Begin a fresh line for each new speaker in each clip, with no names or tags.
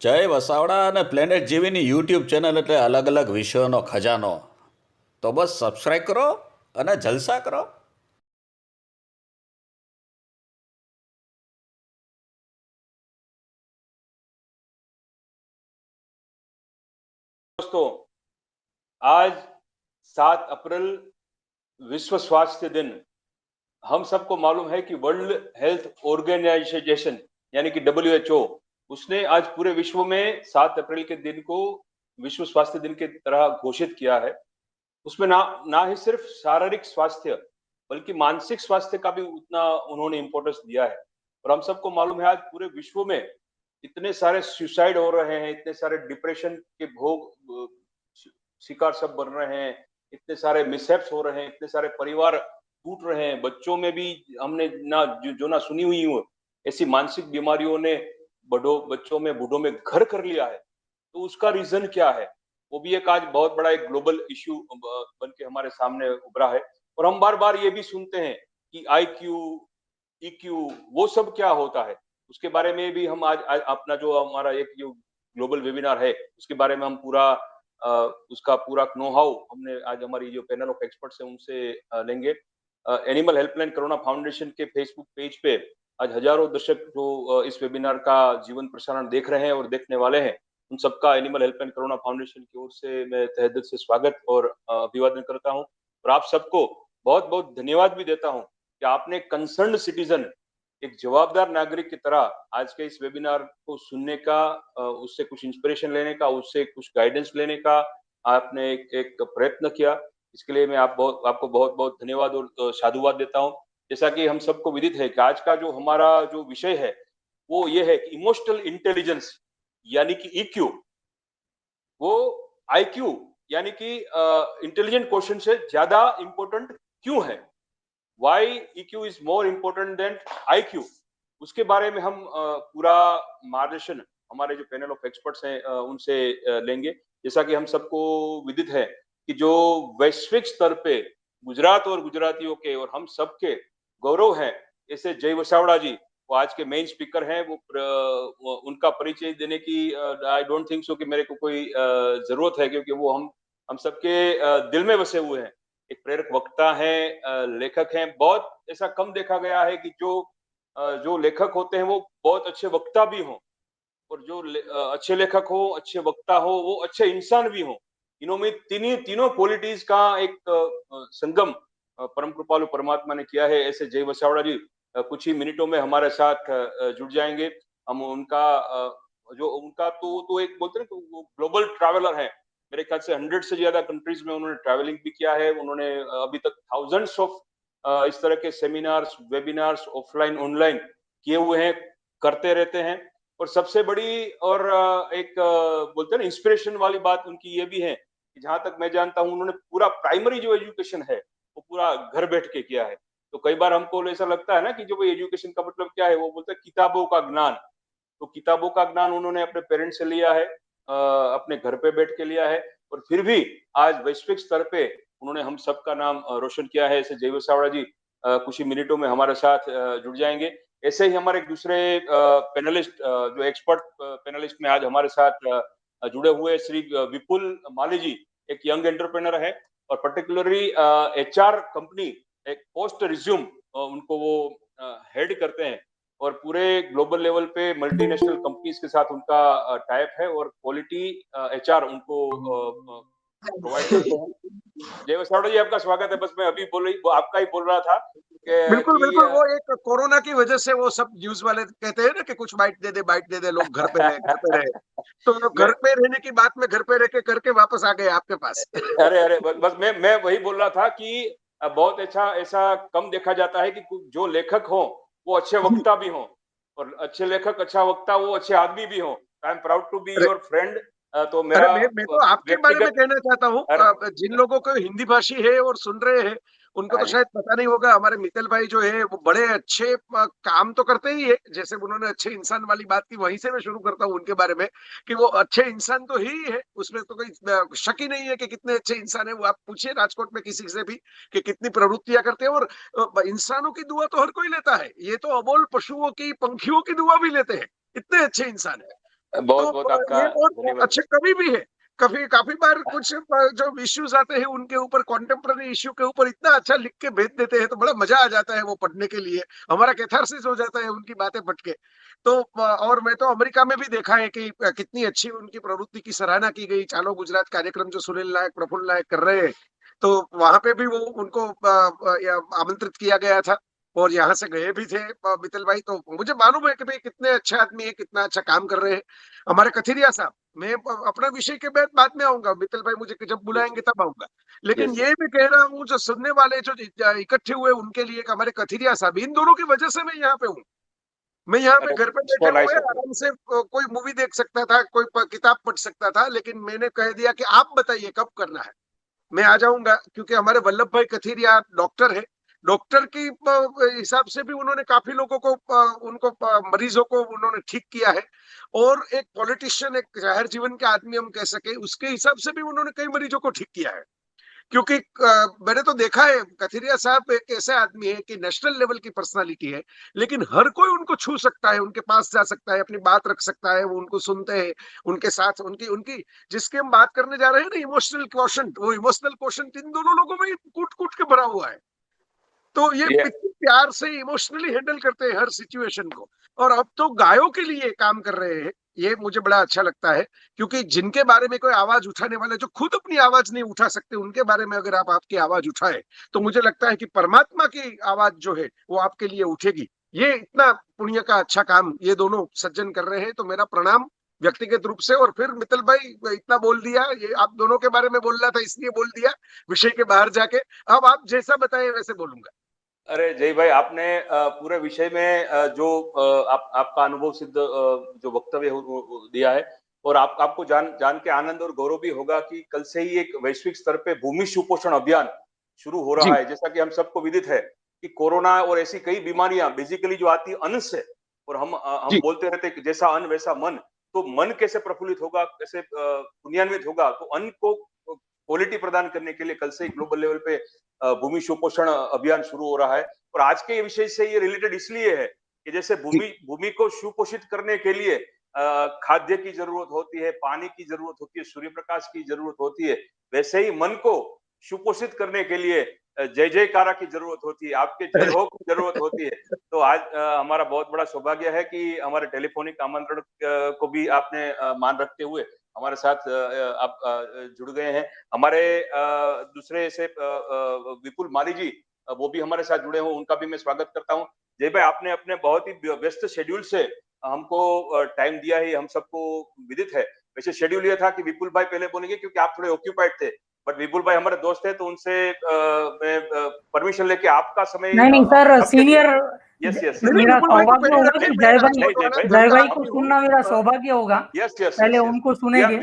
જય વસાવડા અને planet જીવીની YouTube channel એટલે અલગ અલગ વિષયોનો ખજાનો. તો બસ સબસ્ક્રાઈબ કરો અને જલસા કરો.
दोस्तों, आज 7 अप्रैल विश्व स्वास्थ्य दिन। हम सबको मालूम है कि वर्ल्ड हेल्थ ऑर्गेनाइजेशन यानी कि WHO उसने आज पूरे विश्व में 7 अप्रैल के दिन को विश्व स्वास्थ्य दिन की तरह घोषित किया है। उसमें ना ही सिर्फ शारीरिक स्वास्थ्य बल्कि मानसिक स्वास्थ्य का भी उतना उन्होंने इंपॉर्टेंस दिया है। और हम सबको मालूम है आज पूरे विश्व में इतने सारे सुसाइड हो रहे हैं, इतने सारे डिप्रेशन के भोग शिकार सब बन रहे हैं, इतने सारे मिसहैप्स हो रहे हैं, इतने सारे परिवार टूट रहे हैं, बच्चों में भी हमने ना जो ना सुनी हुई हो ऐसी मानसिक बीमारियों ने बच्चों में बूढ़ों में घर कर लिया है। तो उसका रीजन क्या है? वो भी एक आज बहुत बड़ा एक ग्लोबल इश्यू बन के हमारे सामने उभरा है। और हम बार बार ये भी सुनते हैं कि IQ, EQ वो सब क्या होता है, उसके बारे में भी हम आज अपना जो हमारा एक जो ग्लोबल वेबिनार है उसके बारे में हम पूरा उसका पूरा नो हाउ हमने आज हमारी जो पैनल ऑफ एक्सपर्ट्स है उनसे लेंगे। एनिमल हेल्पलाइन कोरोना फाउंडेशन के फेसबुक पेज पे आज हजारों दर्शक जो इस वेबिनार का जीवन प्रसारण देख रहे हैं और देखने वाले हैं, उन सबका एनिमल हेल्पलाइन कोरोना फाउंडेशन की ओर से मैं तहे दिल से स्वागत और अभिवादन करता हूं। और आप सबको बहुत बहुत धन्यवाद भी देता हूं कि आपने कंसर्न सिटीजन, एक जवाबदार नागरिक की तरह आज के इस वेबिनार को सुनने का, उससे कुछ इंस्पिरेशन लेने का, उससे कुछ गाइडेंस लेने का आपने एक प्रयत्न किया। इसके लिए मैं आपको बहुत बहुत धन्यवाद और साधुवाद देता हूं। जैसा कि हम सबको विदित है कि आज का जो हमारा जो विषय है वो ये है कि इमोशनल इंटेलिजेंस यानी कि EQ वो IQ यानी कि इंटेलिजेंट क्वेश्चन से ज्यादा इंपॉर्टेंट क्यों है? Why EQ is more important than IQ, उसके बारे में हम पूरा मार्गदर्शन हमारे जो पैनल ऑफ एक्सपर्ट्स हैं उनसे लेंगे। जैसा कि हम सबको विदित है कि जो वैश्विक स्तर पे गुजरात और गुजरातियों के और हम सबके गौरव हैं, ऐसे जय वसावड़ा जी वो आज के मेन स्पीकर हैं। वो उनका परिचय देने की आई डोंट थिंक सो कि मेरे को कोई जरूरत है, क्योंकि वो हम सबके दिल में बसे हुए हैं। एक प्रेरक वक्ता है, लेखक हैं। बहुत ऐसा कम देखा गया है कि जो लेखक होते हैं वो बहुत अच्छे वक्ता भी हों, और जो अच्छे लेखक हो, अच्छे वक्ता हो, वो अच्छे इंसान भी हों। इन्होंने तीनों क्वालिटीज का एक संगम परम कृपालु परमात्मा ने किया है। ऐसे जय वसावड़ा जी कुछ ही मिनटों में हमारे साथ जुड़ जाएंगे। हम उनका जो उनका तो एक बोलते हैं वो ग्लोबल ट्रैवलर है। मेरे ख्याल से 100 से ज्यादा कंट्रीज में उन्होंने ट्रैवलिंग भी किया है। उन्होंने अभी तक थाउजेंड्स ऑफ इस तरह के सेमिनार्स, वेबिनार्स ऑफलाइन ऑनलाइन किए हुए हैं, करते रहते हैं। और सबसे बड़ी और एक बोलते हैं ना इंस्पिरेशन वाली बात उनकी ये भी है कि जहां तक मैं जानता हूं उन्होंने पूरा प्राइमरी जो एजुकेशन है वो पूरा घर बैठ के किया है। तो कई बार हमको ऐसा लगता है ना कि जो एजुकेशन का मतलब क्या है, वो बोलते हैं किताबों का ज्ञान। तो किताबों का ज्ञान उन्होंने अपने पेरेंट्स से लिया है, अपने घर पे बैठ के लिया है, और फिर भी आज वैश्विक स्तर पे उन्होंने हम सबका नाम रोशन किया है। ऐसे जय वसावड़ा जी कुछ ही मिनटों में हमारे साथ जुड़ जाएंगे। ऐसे ही हमारे दूसरे पैनलिस्ट जो एक्सपर्ट पैनलिस्ट में आज हमारे साथ जुड़े हुए श्री विपुल माली जी, एक यंग एंटरप्रेनर है और पर्टिकुलरली HR कंपनी, एक पोस्ट रिज्यूम उनको वो हेड करते हैं, और पूरे ग्लोबल लेवल पे मल्टीनेशनल कंपनीज के साथ उनका टाइप है और क्वालिटी HR उनको प्रोवाइड करते हैं। जय वसावड़ा जी आपका स्वागत है। बस मैं अभी आपका ही बोल रहा था
बिल्कुल
कि
बिल्कुल, वो एक कोरोना की वजह से वो सब न्यूज वाले कहते हैं ना कि कुछ बाइट दे दे, लोग घर पे रहे। तो घर पे रहने की बात में घर पे रह के करके वापस आ गए आपके पास।
अरे बस मैं वही बोल रहा था कि बहुत अच्छा ऐसा कम देखा जाता है कि जो लेखक हो वो अच्छे वक्ता भी हो, और अच्छे लेखक, अच्छा वक्ता, वो अच्छे आदमी भी हो। I am proud to be
अरे
योर फ्रेंड। तो
अरे
मेरा
मैं तो आपके बारे में
व्यक्तिगत
कहना चाहता हूँ, जिन लोगों को हिंदी भाषी है और सुन रहे हैं उनको तो शायद पता नहीं होगा, हमारे मित्तल भाई जो है वो बड़े अच्छे काम तो करते ही है। जैसे उन्होंने अच्छे इंसान वाली बात की, वहीं से मैं शुरू करता हूँ उनके बारे में कि वो अच्छे इंसान तो ही है, उसमें तो कोई शक ही नहीं है कि कितने अच्छे इंसान है वो। आप पूछिए राजकोट में किसी से भी कि कितनी प्रवृत्तियां करते हैं, और इंसानों की दुआ तो हर कोई लेता है, ये तो अबोल पशुओं की, पंखियों की दुआ भी लेते हैं, इतने अच्छे इंसान है।
बहुत
तो
बहुत आपका
ये बहुत
धन्यवाद।
अच्छे कवि भी है। काफी बार कुछ जो इश्यूज आते हैं उनके ऊपर, कॉन्टेम्पररी इश्यू के ऊपर इतना अच्छा लिख के भेज देते हैं, तो बड़ा मजा आ जाता है वो पढ़ने के लिए। हमारा कैथारसिस हो जाता है उनकी बातें पढ़ के। तो और मैं तो अमेरिका में भी देखा है कि कितनी अच्छी उनकी प्रवृत्ति की सराहना की गई। चालो गुजरात कार्यक्रम जो सुनील नायक प्रफुल्ल नायक कर रहे हैं, तो वहां पे भी वो उनको आमंत्रित किया गया था और यहाँ से गए भी थे मित्तल भाई। तो मुझे मालूम है कि भाई कितने अच्छे आदमी है, कितना अच्छा काम कर रहे हैं हमारे कथिरिया साहब। मैं अपना विषय के बाद में आऊंगा, मित्तल भाई मुझे जब बुलाएंगे तब आऊंगा। लेकिन
यस
ये भी कह रहा हूँ, जो सुनने वाले जो इकट्ठे हुए उनके लिए, कि हमारे कथिरिया साहब, इन दोनों की वजह से मैं यहाँ पे हूँ। मैं यहाँ पे घर पे बैठे हुए
नाइस ऑफ यू।
आराम से कोई मूवी देख सकता था, कोई किताब पढ़ सकता था, लेकिन मैंने कह दिया कि आप बताइए कब करना है, मैं आ जाऊंगा। क्योंकि हमारे वल्लभ भाई कथीरिया डॉक्टर है, डॉक्टर की हिसाब से भी उन्होंने काफी लोगों को उनको मरीजों को उन्होंने ठीक किया है। और एक पॉलिटिशियन, एक जाहिर जीवन के आदमी हम कह सके, उसके हिसाब से भी उन्होंने कई मरीजों को ठीक किया है। क्योंकि मैंने तो देखा है कथीरिया साहब एक ऐसे आदमी है कि नेशनल लेवल की पर्सनालिटी है, लेकिन हर कोई उनको छू सकता है, उनके पास जा सकता है, अपनी बात रख सकता है, वो उनको सुनते हैं, उनके साथ उनकी उनकी जिसकी हम बात करने जा रहे हैं ना, इमोशनल क्वोशंट, वो इमोशनल क्वोशंट इन दोनों लोगों में कूट कूट के भरा हुआ है। तो ये
ये
इतने प्यार से इमोशनली हैंडल करते हैं हर सिचुएशन को। और अब तो गायों के लिए काम कर रहे हैं, ये मुझे बड़ा अच्छा लगता है। क्योंकि जिनके बारे में कोई आवाज उठाने वाले, जो खुद अपनी आवाज नहीं उठा सकते, उनके बारे में अगर आप आपकी आवाज उठाए, तो मुझे लगता है कि परमात्मा की आवाज जो है वो आपके लिए उठेगी। ये इतना पुण्य का अच्छा काम ये दोनों सज्जन कर रहे हैं, तो मेरा प्रणाम व्यक्तिगत रूप से। और फिर मित्तल भाई इतना बोल दिया, ये आप दोनों के बारे में बोल रहा था इसलिए बोल दिया, विषय के बाहर जाके। अब आप जैसा बताए वैसे बोलूंगा।
अरे जय भाई, आपने पूरे विषय में जो आपका अनुभव सिद्ध जो वक्तव्य दिया है, और आपको जान के आनंद और गौरव भी होगा कि कल से ही एक वैश्विक स्तर पे भूमि सुपोषण अभियान शुरू हो रहा
जी
है। जैसा कि हम सबको विदित है कि कोरोना और ऐसी कई बीमारियां बेसिकली जो आती अन्न से, और हम
जी
बोलते रहते हैं कि जैसा अन्न वैसा मन। तो मन कैसे प्रफुल्लित होगा, कैसे पुण्यान्वित होगा, तो अन्न को क्वालिटी प्रदान करने के लिए कल से ग्लोबल लेवल पे भूमि सुपोषण अभियान शुरू हो रहा है। और आज के विषय से ये रिलेटेड इसलिए है कि जैसे
जी
भूमि को सुपोषित करने के लिए खाद्य की जरूरत होती है, पानी की जरूरत होती है, सूर्य प्रकाश की जरूरत होती है, वैसे ही मन को सुपोषित करने के लिए जय जयकारा की जरूरत होती है, आपके जय हो की जरूरत होती है। तो आज हमारा बहुत बड़ा सौभाग्य है कि हमारे टेलीफोनिक आमंत्रण को भी आपने मान रखते हुए हमारे साथ आप जुड़ गए हैं। हमारे दूसरे से विपुल माली जी, वो भी हमारे साथ जुड़े हुए, उनका भी मैं स्वागत करता हूँ। जय भाई, आपने अपने बहुत ही व्यस्त शेड्यूल से हमको टाइम दिया है, हम सबको विदित है। वैसे शेड्यूल ये था कि विपुल भाई पहले बोलेंगे क्योंकि आप थोड़े ऑक्यूपाइड थे, बट विपुल भाई हमारे दोस्त है, तो उनसे मैं परमिशन लेके आपका समय
नहीं नहीं सर,
सबके लिए।
सीनियर
यस यस
नहीं नहीं,
मेरा
विपुल भाई को
सौभाग्य
पहले
होगा
रखे,
कि
मैं
जय
राजकोट वाला
जय
भाई
घर का
को
आदमी हूँ।
सुनना मेरा सौभाग्य होगा।
Yes, yes,
पहले
yes, yes.
उनको सुनेंगे।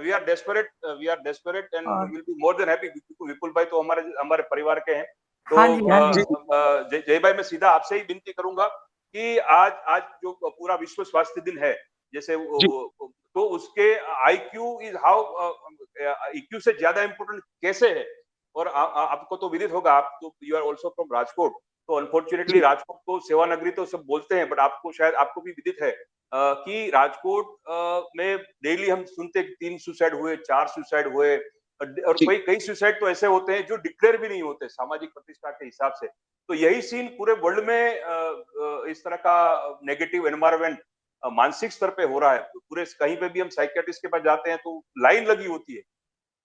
We are desperate. We are desperate, and
और
we will be more than happy. विपुल भाई तो हमारे परिवार के हैं। तो
हाँ जी हाँ जी
जी
जय भाई, मैं सीधा आपसे ही विनती करूंगा कि आज जो पूरा विश्व स्वास्थ्य दिन है, जैसे
जी
तो उसके IQ इज हाउ EQ से ज्यादा इम्पोर्टेंट कैसे है। और आपको तो विदित होगा, आप तो you are also from Rajkot. तो अनफॉर्चुनेटली
जी
राजकोट को सेवा नगरी तो सब बोलते हैं, बट आपको भी विदित है कि राजकोट में डेली हम सुनते 3 सुसाइड हुए, 4 सुसाइड हुए, और
जी
कई सुसाइड तो ऐसे होते हैं जो डिक्लेयर भी नहीं होते सामाजिक प्रतिष्ठा के हिसाब से। तो यही सीन पूरे वर्ल्ड में इस तरह का नेगेटिव एनवायरनमेंट मानसिक स्तर पे हो रहा है। पूरे कहीं पे भी हम साइकियाट्रिस्ट के पास जाते हैं तो लाइन लगी होती है।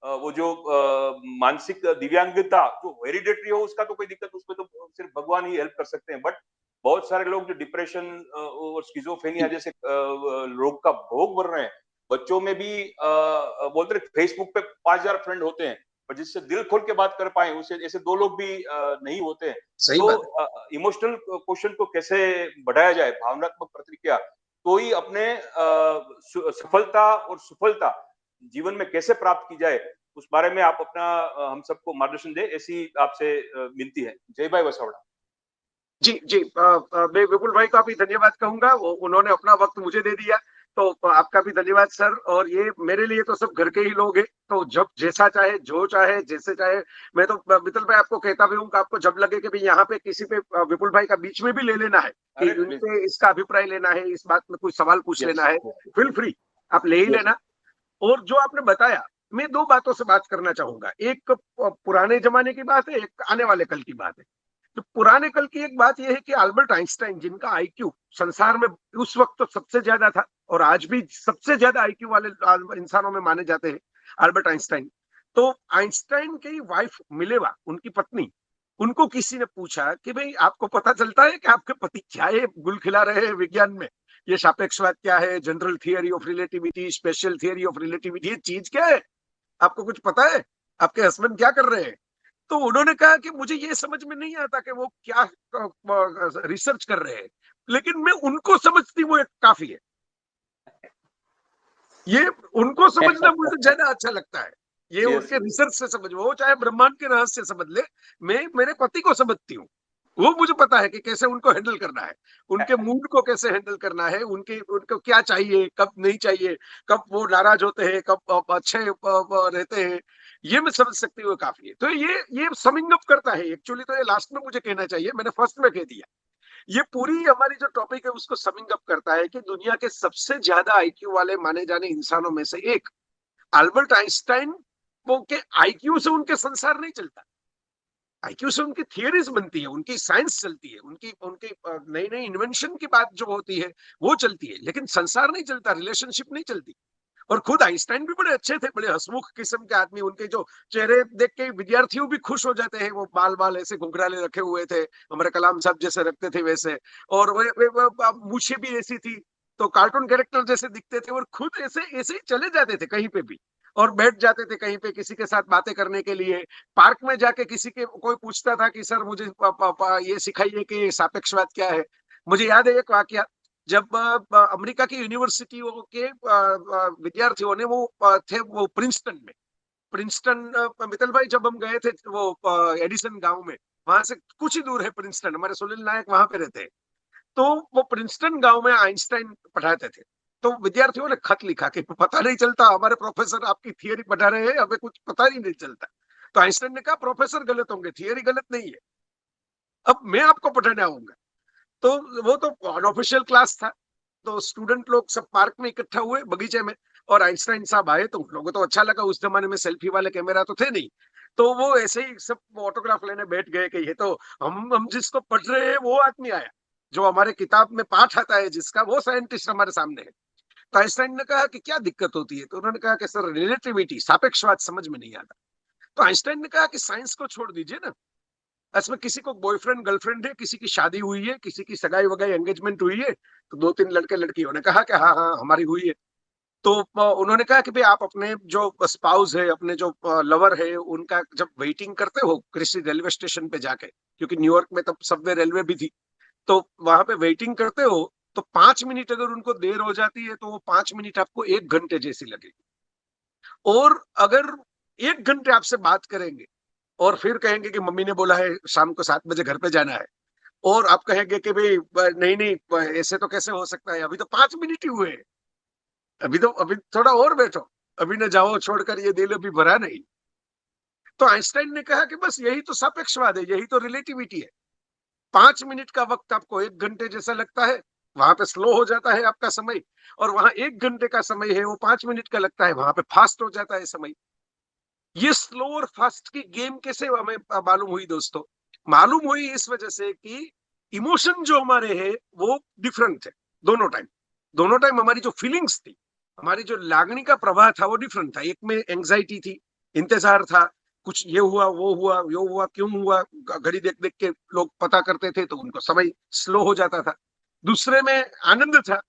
वो जो मानसिक दिव्यांगता जो हेरिडेटरी हो उसका तो कोई दिक्कत, उसमें तो सिर्फ भगवान ही हेल्प कर सकते हैं। बट बहुत सारे लोग जो डिप्रेशन और स्किजोफ्रेनिया
जी
जैसे रोग का भोग बन रहे हैं, बच्चों में भी बोलते हैं फेसबुक पे 5000 फ्रेंड होते हैं, पर जिससे दिल खोल के बात कर पाए उसे ऐसे 2 लोग भी नहीं होते हैं।
सही बात है।
तो इमोशनल क्वेश्चन को कैसे बढ़ाया जाए, भावनात्मक प्रतिक्रिया, तो ही अपने सफलता और सुफलता जीवन में कैसे प्राप्त की जाए, उस बारे में आप अपना हम सबको मार्गदर्शन दे, ऐसी आपसे विनती है। जय भाई वसावड़ा।
जी जी मैं विपुल भाई का भी धन्यवाद कहूंगा, वो उन्होंने अपना वक्त मुझे दे दिया। तो आपका भी धन्यवाद सर। और ये मेरे लिए तो सब घर के ही लोग हैं, तो जब जैसा चाहे, जो चाहे, जैसे चाहे, मैं तो मित्तल भाई आपको कहता भी हूँ कि आपको जब लगे कि भाई यहाँ पे किसी पे विपुल भाई का बीच में भी ले लेना है, कि
अरे
उनसे इसका अभिप्राय लेना है, इस बात में कोई सवाल पूछ
यस
लेना है, फील फ्री। आप ले ही
Yes.
लेना। और जो आपने बताया, मैं दो बातों से बात करना चाहूंगा। एक पुराने जमाने की बात है, एक आने वाले कल की बात है। तो पुराने कल की एक बात यह है कि अल्बर्ट आइंस्टाइन, जिनका आईक्यू संसार में उस वक्त तो सबसे ज्यादा था और आज भी सबसे ज्यादा आईक्यू वाले इंसानों में माने जाते हैं, अल्बर्ट आइंस्टाइन। तो आइंस्टाइन की वाइफ मिलेवा, उनकी पत्नी, उनको किसी ने पूछा कि भाई आपको पता चलता है कि आपके पति क्या है गुल खिला रहे हैं विज्ञान में, ये सापेक्षवाद क्या है, general theory of relativity, special theory of relativity, ये चीज क्या है, आपको कुछ पता है, आपके हस्बैंड क्या कर रहे हैं? तो उन्होंने कहा कि मुझे ये समझ में नहीं आता कि वो क्या रिसर्च कर रहे हैं, लेकिन मैं उनको समझती हूँ, एक काफी है। ये उनको समझना मुझे ज्यादा अच्छा लगता है। ये
Yes.
उनके रिसर्च से समझ, वो चाहे ब्रह्मांड के रहस्य समझ ले, मैं मेरे पति को समझती हूँ। वो मुझे पता है कि कैसे उनको हैंडल करना है, उनके मूड को कैसे हैंडल करना है, उनके उनको क्या चाहिए, कब नहीं चाहिए, कब वो नाराज होते हैं, कब अच्छे रहते हैं, ये मैं समझ सकती हूँ, काफी है। तो ये समिंग अप करता है एक्चुअली। तो ये लास्ट में मुझे कहना चाहिए, मैंने फर्स्ट में कह दिया। ये पूरी हमारी जो टॉपिक है उसको समिंग अप करता है कि दुनिया के सबसे ज्यादा आईक्यू वाले माने जाने इंसानों में से एक अल्बर्ट आइंस्टाइन, वो के आईक्यू से उनके संसार नहीं चलता, आईक्यू से उनकी थियरीज बनती है, उनकी साइंस चलती है, उनकी उनकी नई नई इन्वेंशन की बात जो होती है वो चलती है, लेकिन संसार नहीं चलता, रिलेशनशिप नहीं चलती। और खुद आइंस्टाइन भी बड़े अच्छे थे, बड़े हंसमुख किस्म के आदमी, उनके जो चेहरे देख के विद्यार्थियों भी खुश हो जाते हैं, वो बाल बाल ऐसे घुंघराले रखे हुए थे, हमारे कलाम साहब जैसे रखते थे वैसे, और मूछें भी ऐसी थी, तो कार्टून कैरेक्टर जैसे दिखते थे, और खुद ऐसे ऐसे ही चले जाते थे कहीं पे भी, और बैठ जाते थे कहीं पे किसी के साथ बातें करने के लिए। पार्क में जाके किसी के कोई पूछता था कि सर मुझे ये सिखाइए कि सापेक्षवाद क्या है। मुझे याद है एक वाकया, जब अमेरिका की यूनिवर्सिटियों के विद्यार्थियों ने वो थे वो प्रिंसटन में, प्रिंसटन मित्तल भाई, जब हम गए थे वो एडिसन गांव में, वहां से कुछ ही दूर है प्रिंसटन, हमारे सुनील नायक वहां पे रहते हैं। तो वो प्रिंसटन गांव में आइंस्टाइन पढ़ाते थे। तो विद्यार्थियों ने खत लिखा कि पता नहीं चलता, हमारे प्रोफेसर आपकी थियरी पढ़ा रहे हैं, हमें कुछ पता ही नहीं चलता। तो आइंस्टाइन ने कहा प्रोफेसर गलत होंगे, थियरी गलत नहीं है, अब मैं आपको पढ़ाने आऊंगा। तो वो तो अनऑफिशियल क्लास था, तो स्टूडेंट लोग सब पार्क में इकट्ठा हुए बगीचे में, और आइंस्टाइन साहब आए, तो उन लोगों को तो अच्छा लगा, उस जमाने में सेल्फी वाले कैमरा तो थे नहीं, तो वो ऐसे ही सब ऑटोग्राफ लेने बैठ गए कि ये तो हम जिसको पढ़ रहे हैं वो आदमी आया, जो हमारे किताब में पाठ आता है जिसका, वो साइंटिस्ट हमारे सामने है। तो आइंस्टाइन ने कहा कि क्या दिक्कत होती है, तो उन्होंने कहा कि सर रिलेटिविटी, सापेक्षवाद समझ में नहीं आता। तो आइंस्टाइन ने कहा कि साइंस को छोड़ दीजिए ना, इसमें किसी को बॉयफ्रेंड गर्लफ्रेंड है, किसी की शादी हुई है, किसी की सगाई वगाई एंगेजमेंट हुई है, तो दो तीन लड़के लड़कियों ने कहा कि हाँ हाँ हमारी हुई है। तो उन्होंने कहा कि भाई आप अपने जो स्पाउस है, अपने जो लवर है, उनका जब वेटिंग करते हो किसी रेलवे स्टेशन पे जाके, क्योंकि न्यूयॉर्क में तब सबवे रेलवे भी थी, तो वहां पे वेटिंग करते हो, तो 5 मिनट अगर उनको देर हो जाती है तो वो 5 मिनट आपको 1 घंटे जैसी लगेगी। और अगर 1 घंटे आपसे बात करेंगे और फिर कहेंगे कि मम्मी ने बोला है शाम को 7 बजे घर पे जाना है, और आप कहेंगे कि भाई नहीं नहीं ऐसे तो कैसे हो सकता है, अभी तो 5 मिनट ही हुए हैं, अभी थोड़ा और बैठो, अभी न जाओ छोड़कर ये दिल अभी भरा नहीं। तो आइंस्टाइन ने कहा कि बस यही तो सापेक्षवाद है, यही तो रिलेटिविटी है। 5 मिनट का वक्त आपको 1 घंटे जैसा लगता है, वहां पे स्लो हो जाता है आपका समय, और वहां 1 घंटे का समय है वो 5 मिनट का लगता है, वहां पे फास्ट हो जाता है समय। ये स्लो और फास्ट की गेम कैसे हमें मालूम हुई दोस्तों? मालूम हुई इस वजह से कि इमोशन जो हमारे हैं वो डिफरेंट है। दोनों टाइम हमारी जो फीलिंग्स थी, हमारी जो लागनी का प्रवाह था वो डिफरेंट था। एक में एंजाइटी थी, इंतजार था, कुछ ये हुआ वो हुआ यो हुआ क्यों हुआ, घड़ी देख देख के लोग पता करते थे, तो उनको समय स्लो हो जाता था। दूसरे में आनंद था,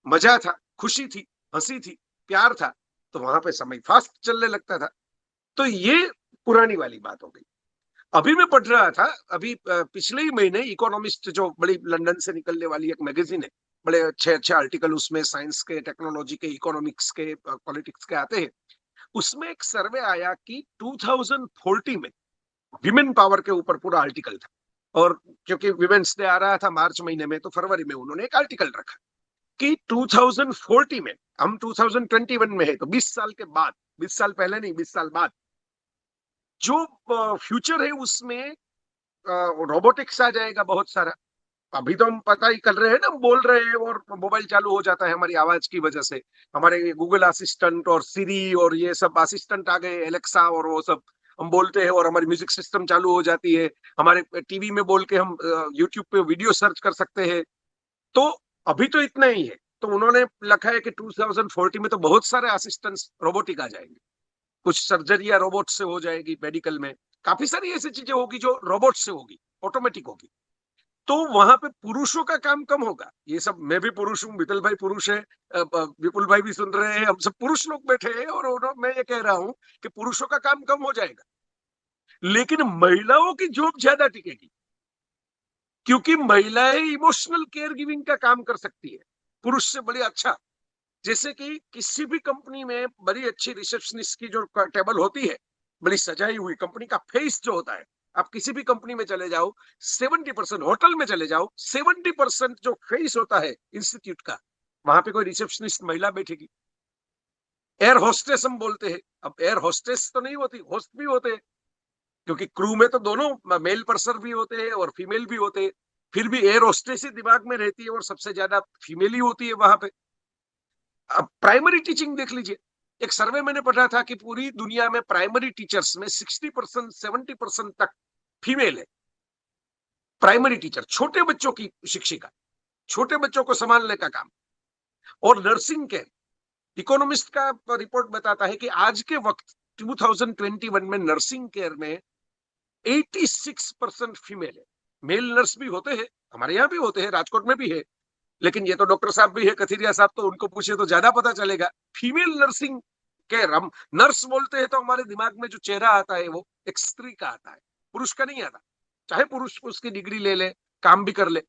मजा था, खुशी थी, हंसी थी, प्यार था, तो वहां पे समय फास्ट चलने लगता था। तो ये पुरानी वाली बात हो गई। अभी मैं पढ़ रहा था, अभी पिछले ही महीने इकोनॉमिस्ट, जो बड़ी लंदन से निकलने वाली एक मैगजीन है, बड़े अच्छे अच्छे आर्टिकल उसमें साइंस के, टेक्नोलॉजी के, इकोनॉमिक्स के, पॉलिटिक्स के आते हैं। उसमें एक सर्वे आया कि 2040 में विमेन पावर के ऊपर पूरा आर्टिकल था, और क्योंकि विमेन्स डे आ रहा था मार्च महीने में, तो फरवरी में उन्होंने एक आर्टिकल रखा कि 2040 में, हम 2021 में है, तो 20 साल के बाद, 20 साल पहले नहीं 20 साल बाद, जो फ्यूचर है उसमें रोबोटिक्स आ जाएगा बहुत सारा, अभी तो हम पता ही कर रहे हैं ना, हम बोल रहे हैं और मोबाइल चालू हो जाता है हमारी आवाज की वजह से। हमारे गूगल असिस्टेंट और सीरी और ये सब असिस्टेंट आ गए, एलेक्सा और वो सब, हम बोलते हैं और हमारी म्यूजिक सिस्टम चालू हो जाती है। हमारे टीवी में बोल के हम यूट्यूब पे वीडियो सर्च कर सकते हैं। तो अभी तो इतना ही है। तो उन्होंने लिखा है कि 2040 में तो बहुत सारे असिस्टेंट्स रोबोटिक आ जाएंगे, कुछ सर्जरियां रोबोट से हो जाएगी, मेडिकल में काफी सारी ऐसी चीजें होगी जो रोबोट से होगी, ऑटोमेटिक होगी। तो वहां पे पुरुषों का काम कम होगा। ये सब, मैं भी पुरुष हूँ, मित्तल भाई पुरुष है, विपुल भाई भी सुन रहे हैं, हम सब पुरुष लोग बैठे हैं और मैं ये कह रहा हूँ कि पुरुषों का काम कम हो जाएगा, लेकिन महिलाओं की जॉब ज्यादा टिकेगी, क्योंकि महिलाएं इमोशनल केयर गिविंग का काम कर सकती है पुरुष से बड़ी अच्छा। जैसे कि किसी भी कंपनी में बड़ी अच्छी रिसेप्शनिस्ट की जो टेबल होती है, बड़ी सजाई हुई, कंपनी का फेस जो होता है, आप किसी भी कंपनी में चले जाओ, 70%, होटल में चले जाओ, 70% जो फेस होता है इंस्टीट्यूट का, वहां पे कोई रिसेप्शनिस्ट महिला बैठेगी। एयर होस्टेस हम बोलते हैं, अब एयर होस्टेस तो नहीं होती, होस्ट भी होते हैं, क्योंकि क्रू में तो दोनों मेल पर्सन भी होते हैं और फीमेल भी होते हैं। फिर भी एयर होस्टेस ही दिमाग में रहती है और सबसे ज्यादा फीमेल ही होती है वहां पे। अब प्राइमरी टीचिंग देख लीजिए, एक सर्वे मैंने पढ़ा था कि पूरी दुनिया में प्राइमरी टीचर्स में 60%, 70% तक फीमेल है। प्राइमरी टीचर, छोटे बच्चों की शिक्षिका, छोटे बच्चों को संभालने का काम। और नर्सिंग केयर, इकोनॉमिस्ट का रिपोर्ट बताता है कि आज के वक्त 2021 में नर्सिंग केयर में 86% फीमेल है। मेल नर्स भी होते हैं, हमारे यहाँ भी होते हैं, राजकोट में भी है, लेकिन ये तो डॉक्टर साहब भी है, कथीरिया साहब, तो उनको पूछे तो ज्यादा पता चलेगा। फीमेल नर्सिंग केयर, हम नर्स बोलते हैं तो हमारे दिमाग में जो चेहरा आता है वो एक स्त्री का आता है, पुरुष का नहीं आता, चाहे पुरुष उसकी डिग्री ले ले, काम भी कर ले।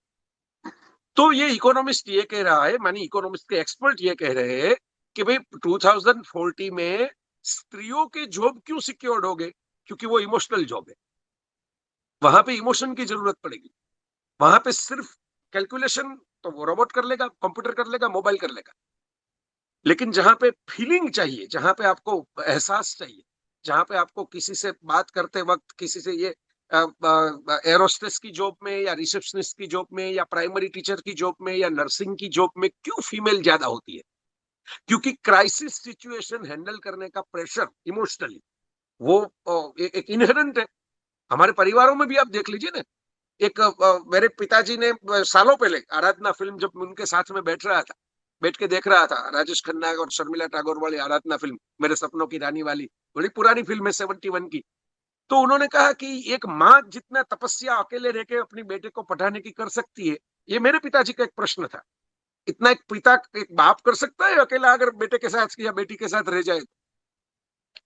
तो ये इकोनॉमिस्ट ये कह रहा है, मानी इकोनॉमिस्ट के एक्सपर्ट ये कह रहे हैं कि भाई 2040 में स्त्रियों के जॉब क्यों सिक्योर्ड हो गए, क्योंकि वो इमोशनल जॉब है, वहां पे इमोशन की जरूरत पड़ेगी। वहां पे सिर्फ कैलकुलेशन तो वो रोबोट कर लेगा, कंप्यूटर कर लेगा, मोबाइल कर लेगा, लेकिन जहां पे फीलिंग चाहिए, जहां पे आपको एहसास चाहिए, जहां पे आपको किसी से बात करते वक्त, किसी से ये एरोस्टेस की जॉब में या रिसेप्शनिस्ट की जॉब में या प्राइमरी टीचर की जॉब में या नर्सिंग की जॉब में क्यों फीमेल ज्यादा होती है? क्योंकि क्राइसिस सिचुएशन हैंडल करने का प्रेशर इमोशनली वो एक इनहेरेंट है। हमारे परिवारों में भी आप देख लीजिए ना, एक मेरे पिताजी ने सालों पहले आराधना फिल्म, जब उनके साथ में बैठ के देख रहा था, राजेश खन्ना और शर्मिला टैगोर वाली आराधना फिल्म, मेरे सपनों की रानी वाली, बड़ी पुरानी फिल्म है 71 की। तो उन्होंने कहा कि एक माँ जितना तपस्या अकेले रह के अपनी बेटे को पढ़ाने की कर सकती है, ये मेरे पिताजी का एक प्रश्न था, इतना एक पिता, एक बाप कर सकता है अकेला अगर बेटे के साथ या बेटी के साथ रह जाए?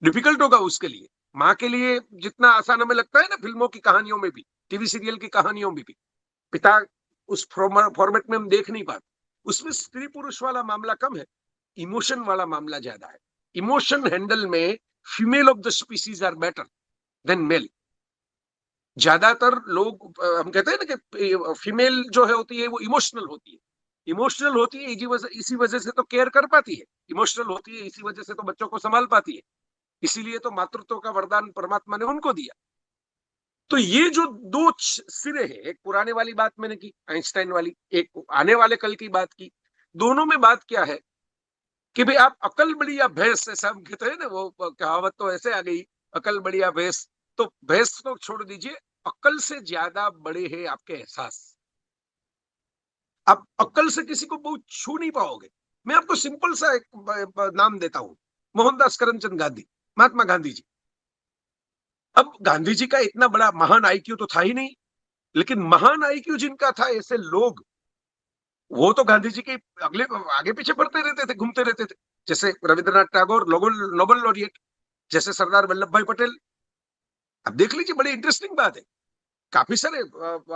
डिफिकल्ट होगा उसके लिए। माँ के लिए जितना आसान हमें लगता है ना, फिल्मों की कहानियों में भी, टीवी सीरियल की कहानियों में भी, पिता उस फॉर्मेट में हम देख नहीं पाते। उसमें स्त्री पुरुष वाला मामला कम है, इमोशन वाला मामला ज्यादा है। इमोशन हैंडल में female of the species are better than male. ज्यादातर लोग हम कहते हैं ना कि फीमेल जो है होती है वो इमोशनल होती है, इमोशनल होती है इसी वजह से तो केयर कर पाती है, इमोशनल होती है इसी वजह से तो बच्चों को संभाल पाती है, इसीलिए तो मातृत्व का वरदान परमात्मा ने उनको दिया। तो ये जो दो सिरे हैं, एक पुराने वाली बात मैंने की आइंस्टाइन वाली, एक आने वाले कल की बात की, दोनों में बात क्या है कि भाई आप अकल बड़ी या भैंस, ऐसा हम कहते हैं ना, वो कहावत तो ऐसे आ गई, अकल बड़ी या भैंस। तो भैंस तो छोड़ दीजिए, अकल से ज्यादा बड़े हैं आपके एहसास। आप अकल से किसी को बहुत छू नहीं पाओगे। मैं आपको सिंपल सा एक नाम देता हूं, मोहनदास करमचंद गांधी, महात्मा गांधी जी। अब गांधी जी का इतना बड़ा महान आईक्यू तो था ही नहीं, लेकिन महान आईक्यू जिनका था, ऐसे लोग, वो तो गांधी जी के अगले आगे पीछे बढ़ते रहते थे, घूमते रहते थे। जैसे रविंद्रनाथ टैगोर, नोबेल लॉरिएट, जैसे सरदार वल्लभ भाई पटेल। अब देख लीजिए, बड़ी इंटरेस्टिंग बात है, काफी सारे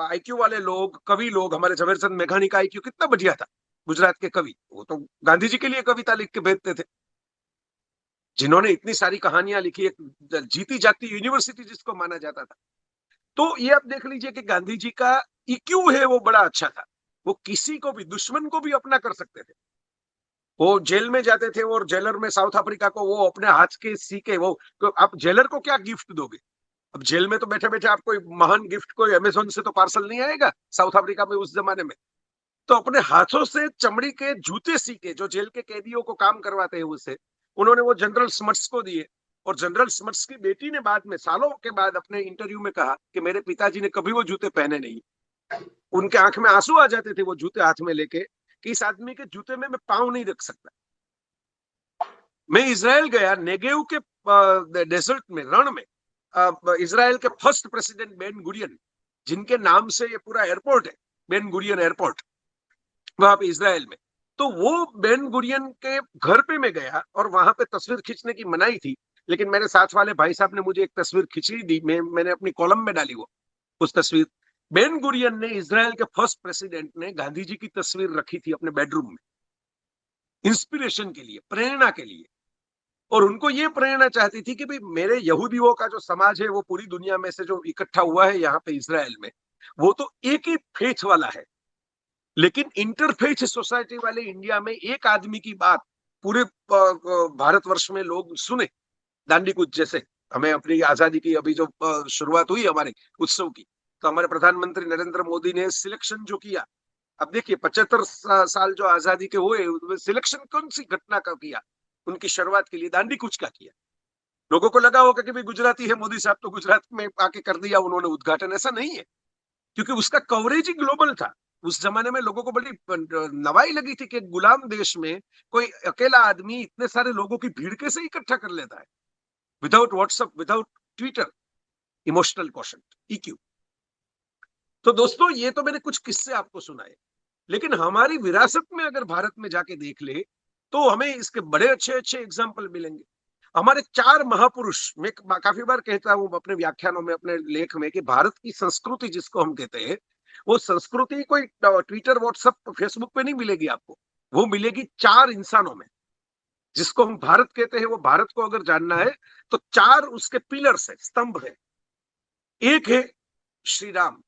आईक्यू वाले लोग, कवि लोग, हमारे झवेरचंद मेघानी का आईक्यू कितना बढ़िया था, गुजरात के कवि, वो तो गांधी जी के लिए कविता लिख के भेजते थे, जिन्होंने इतनी सारी कहानियां लिखी, एक जीती जाती यूनिवर्सिटी जिसको माना जाता था। तो ये आप देख लीजिए कि गांधी जी का इक्यू है वो बड़ा अच्छा था, वो किसी को भी, दुश्मन को भी अपना कर सकते थे। वो जेल में जाते थे और जेलर में साउथ अफ्रीका को वो अपने हाथ के सीके, वो तो आप जेलर को क्या गिफ्ट दोगे? अब जेल में तो बैठे बैठे आप कोई महान गिफ्ट कोई अमेजोन से तो पार्सल नहीं आएगा साउथ अफ्रीका में उस जमाने में। तो अपने हाथों से चमड़ी के जूते सीके जो जेल के कैदियों को काम करवाते हैं उससे, उन्होंने वो जनरल स्मट्स को दिए। और जनरल स्मट्स की बेटी ने बाद में सालों के बाद अपने इंटरव्यू में कहा कि मेरे पिताजी ने कभी वो जूते पहने नहीं। उनके आंख में आंसू आ जाते थे वो जूते हाथ में लेके कि इस आदमी के जूते में मैं पांव नहीं रख सकता। मैं इजराइल गया, नेगेव के डेजर्ट में, रण में, इजराइल के फर्स्ट प्रेसिडेंट बेन गुरियन, जिनके नाम से ये पूरा एयरपोर्ट है, बेन गुरियन एयरपोर्ट, वहां पे इजराइल में। तो वो बेन गुरियन के घर पे मैं गया और वहां पे तस्वीर खींचने की मनाही थी, लेकिन मेरे साथ वाले भाई साहब ने मुझे एक तस्वीर खींची दी, मैंने अपनी कॉलम में डाली वो उस तस्वीर। बेन गुरियन ने, इजराइल के फर्स्ट प्रेसिडेंट ने, गांधी जी की तस्वीर रखी थी अपने बेडरूम में, इंस्पिरेशन के लिए, प्रेरणा के लिए। और उनको ये प्रेरणा चाहती थी कि भाई मेरे यहूदियों का जो समाज है वो पूरी दुनिया में से जो इकट्ठा हुआ है यहाँ पे इजराइल में, वो तो एक ही फेथ वाला है, लेकिन इंटरफेथ सोसाइटी वाले इंडिया में एक आदमी की बात पूरे भारतवर्ष में लोग सुने। दांडी कूच जैसे, हमें अपनी आजादी की अभी जो शुरुआत हुई हमारे उत्सव की, तो हमारे प्रधानमंत्री नरेंद्र मोदी ने सिलेक्शन जो किया, अब देखिए 75 साल जो आजादी के हुए, सिलेक्शन कौन सी घटना का किया, उनकी शुरुआत के लिए दांडी कूच का किया। लोगों को लगा होगा कि भाई गुजराती है मोदी साहब, तो गुजरात में आके कर दिया उन्होंने उद्घाटन। ऐसा नहीं है, क्योंकि उसका कवरेज ही ग्लोबल था। उस जमाने में लोगों को बड़ी नवाई लगी थी कि गुलाम देश में कोई अकेला आदमी इतने सारे लोगों की भीड़ कैसे इकट्ठा कर लेता है, without WhatsApp, without Twitter. Emotional question, EQ. तो दोस्तों, ये तो मैंने कुछ किस्से आपको सुनाए, लेकिन हमारी विरासत में अगर भारत में जाके देख ले तो हमें इसके बड़े अच्छे अच्छे एग्जाम्पल मिलेंगे। हमारे 4 महापुरुष, मैं काफी बार कहता हूं अपने व्याख्यानों में, अपने लेख में, कि भारत की संस्कृति जिसको हम कहते हैं, वो संस्कृति कोई ट्विटर, व्हाट्सएप, फेसबुक पे नहीं मिलेगी आपको, वो मिलेगी 4 इंसानों में। जिसको हम भारत कहते हैं, वो भारत को अगर जानना है तो 4 उसके पिलर्स है, स्तंभ है। एक है श्री राम,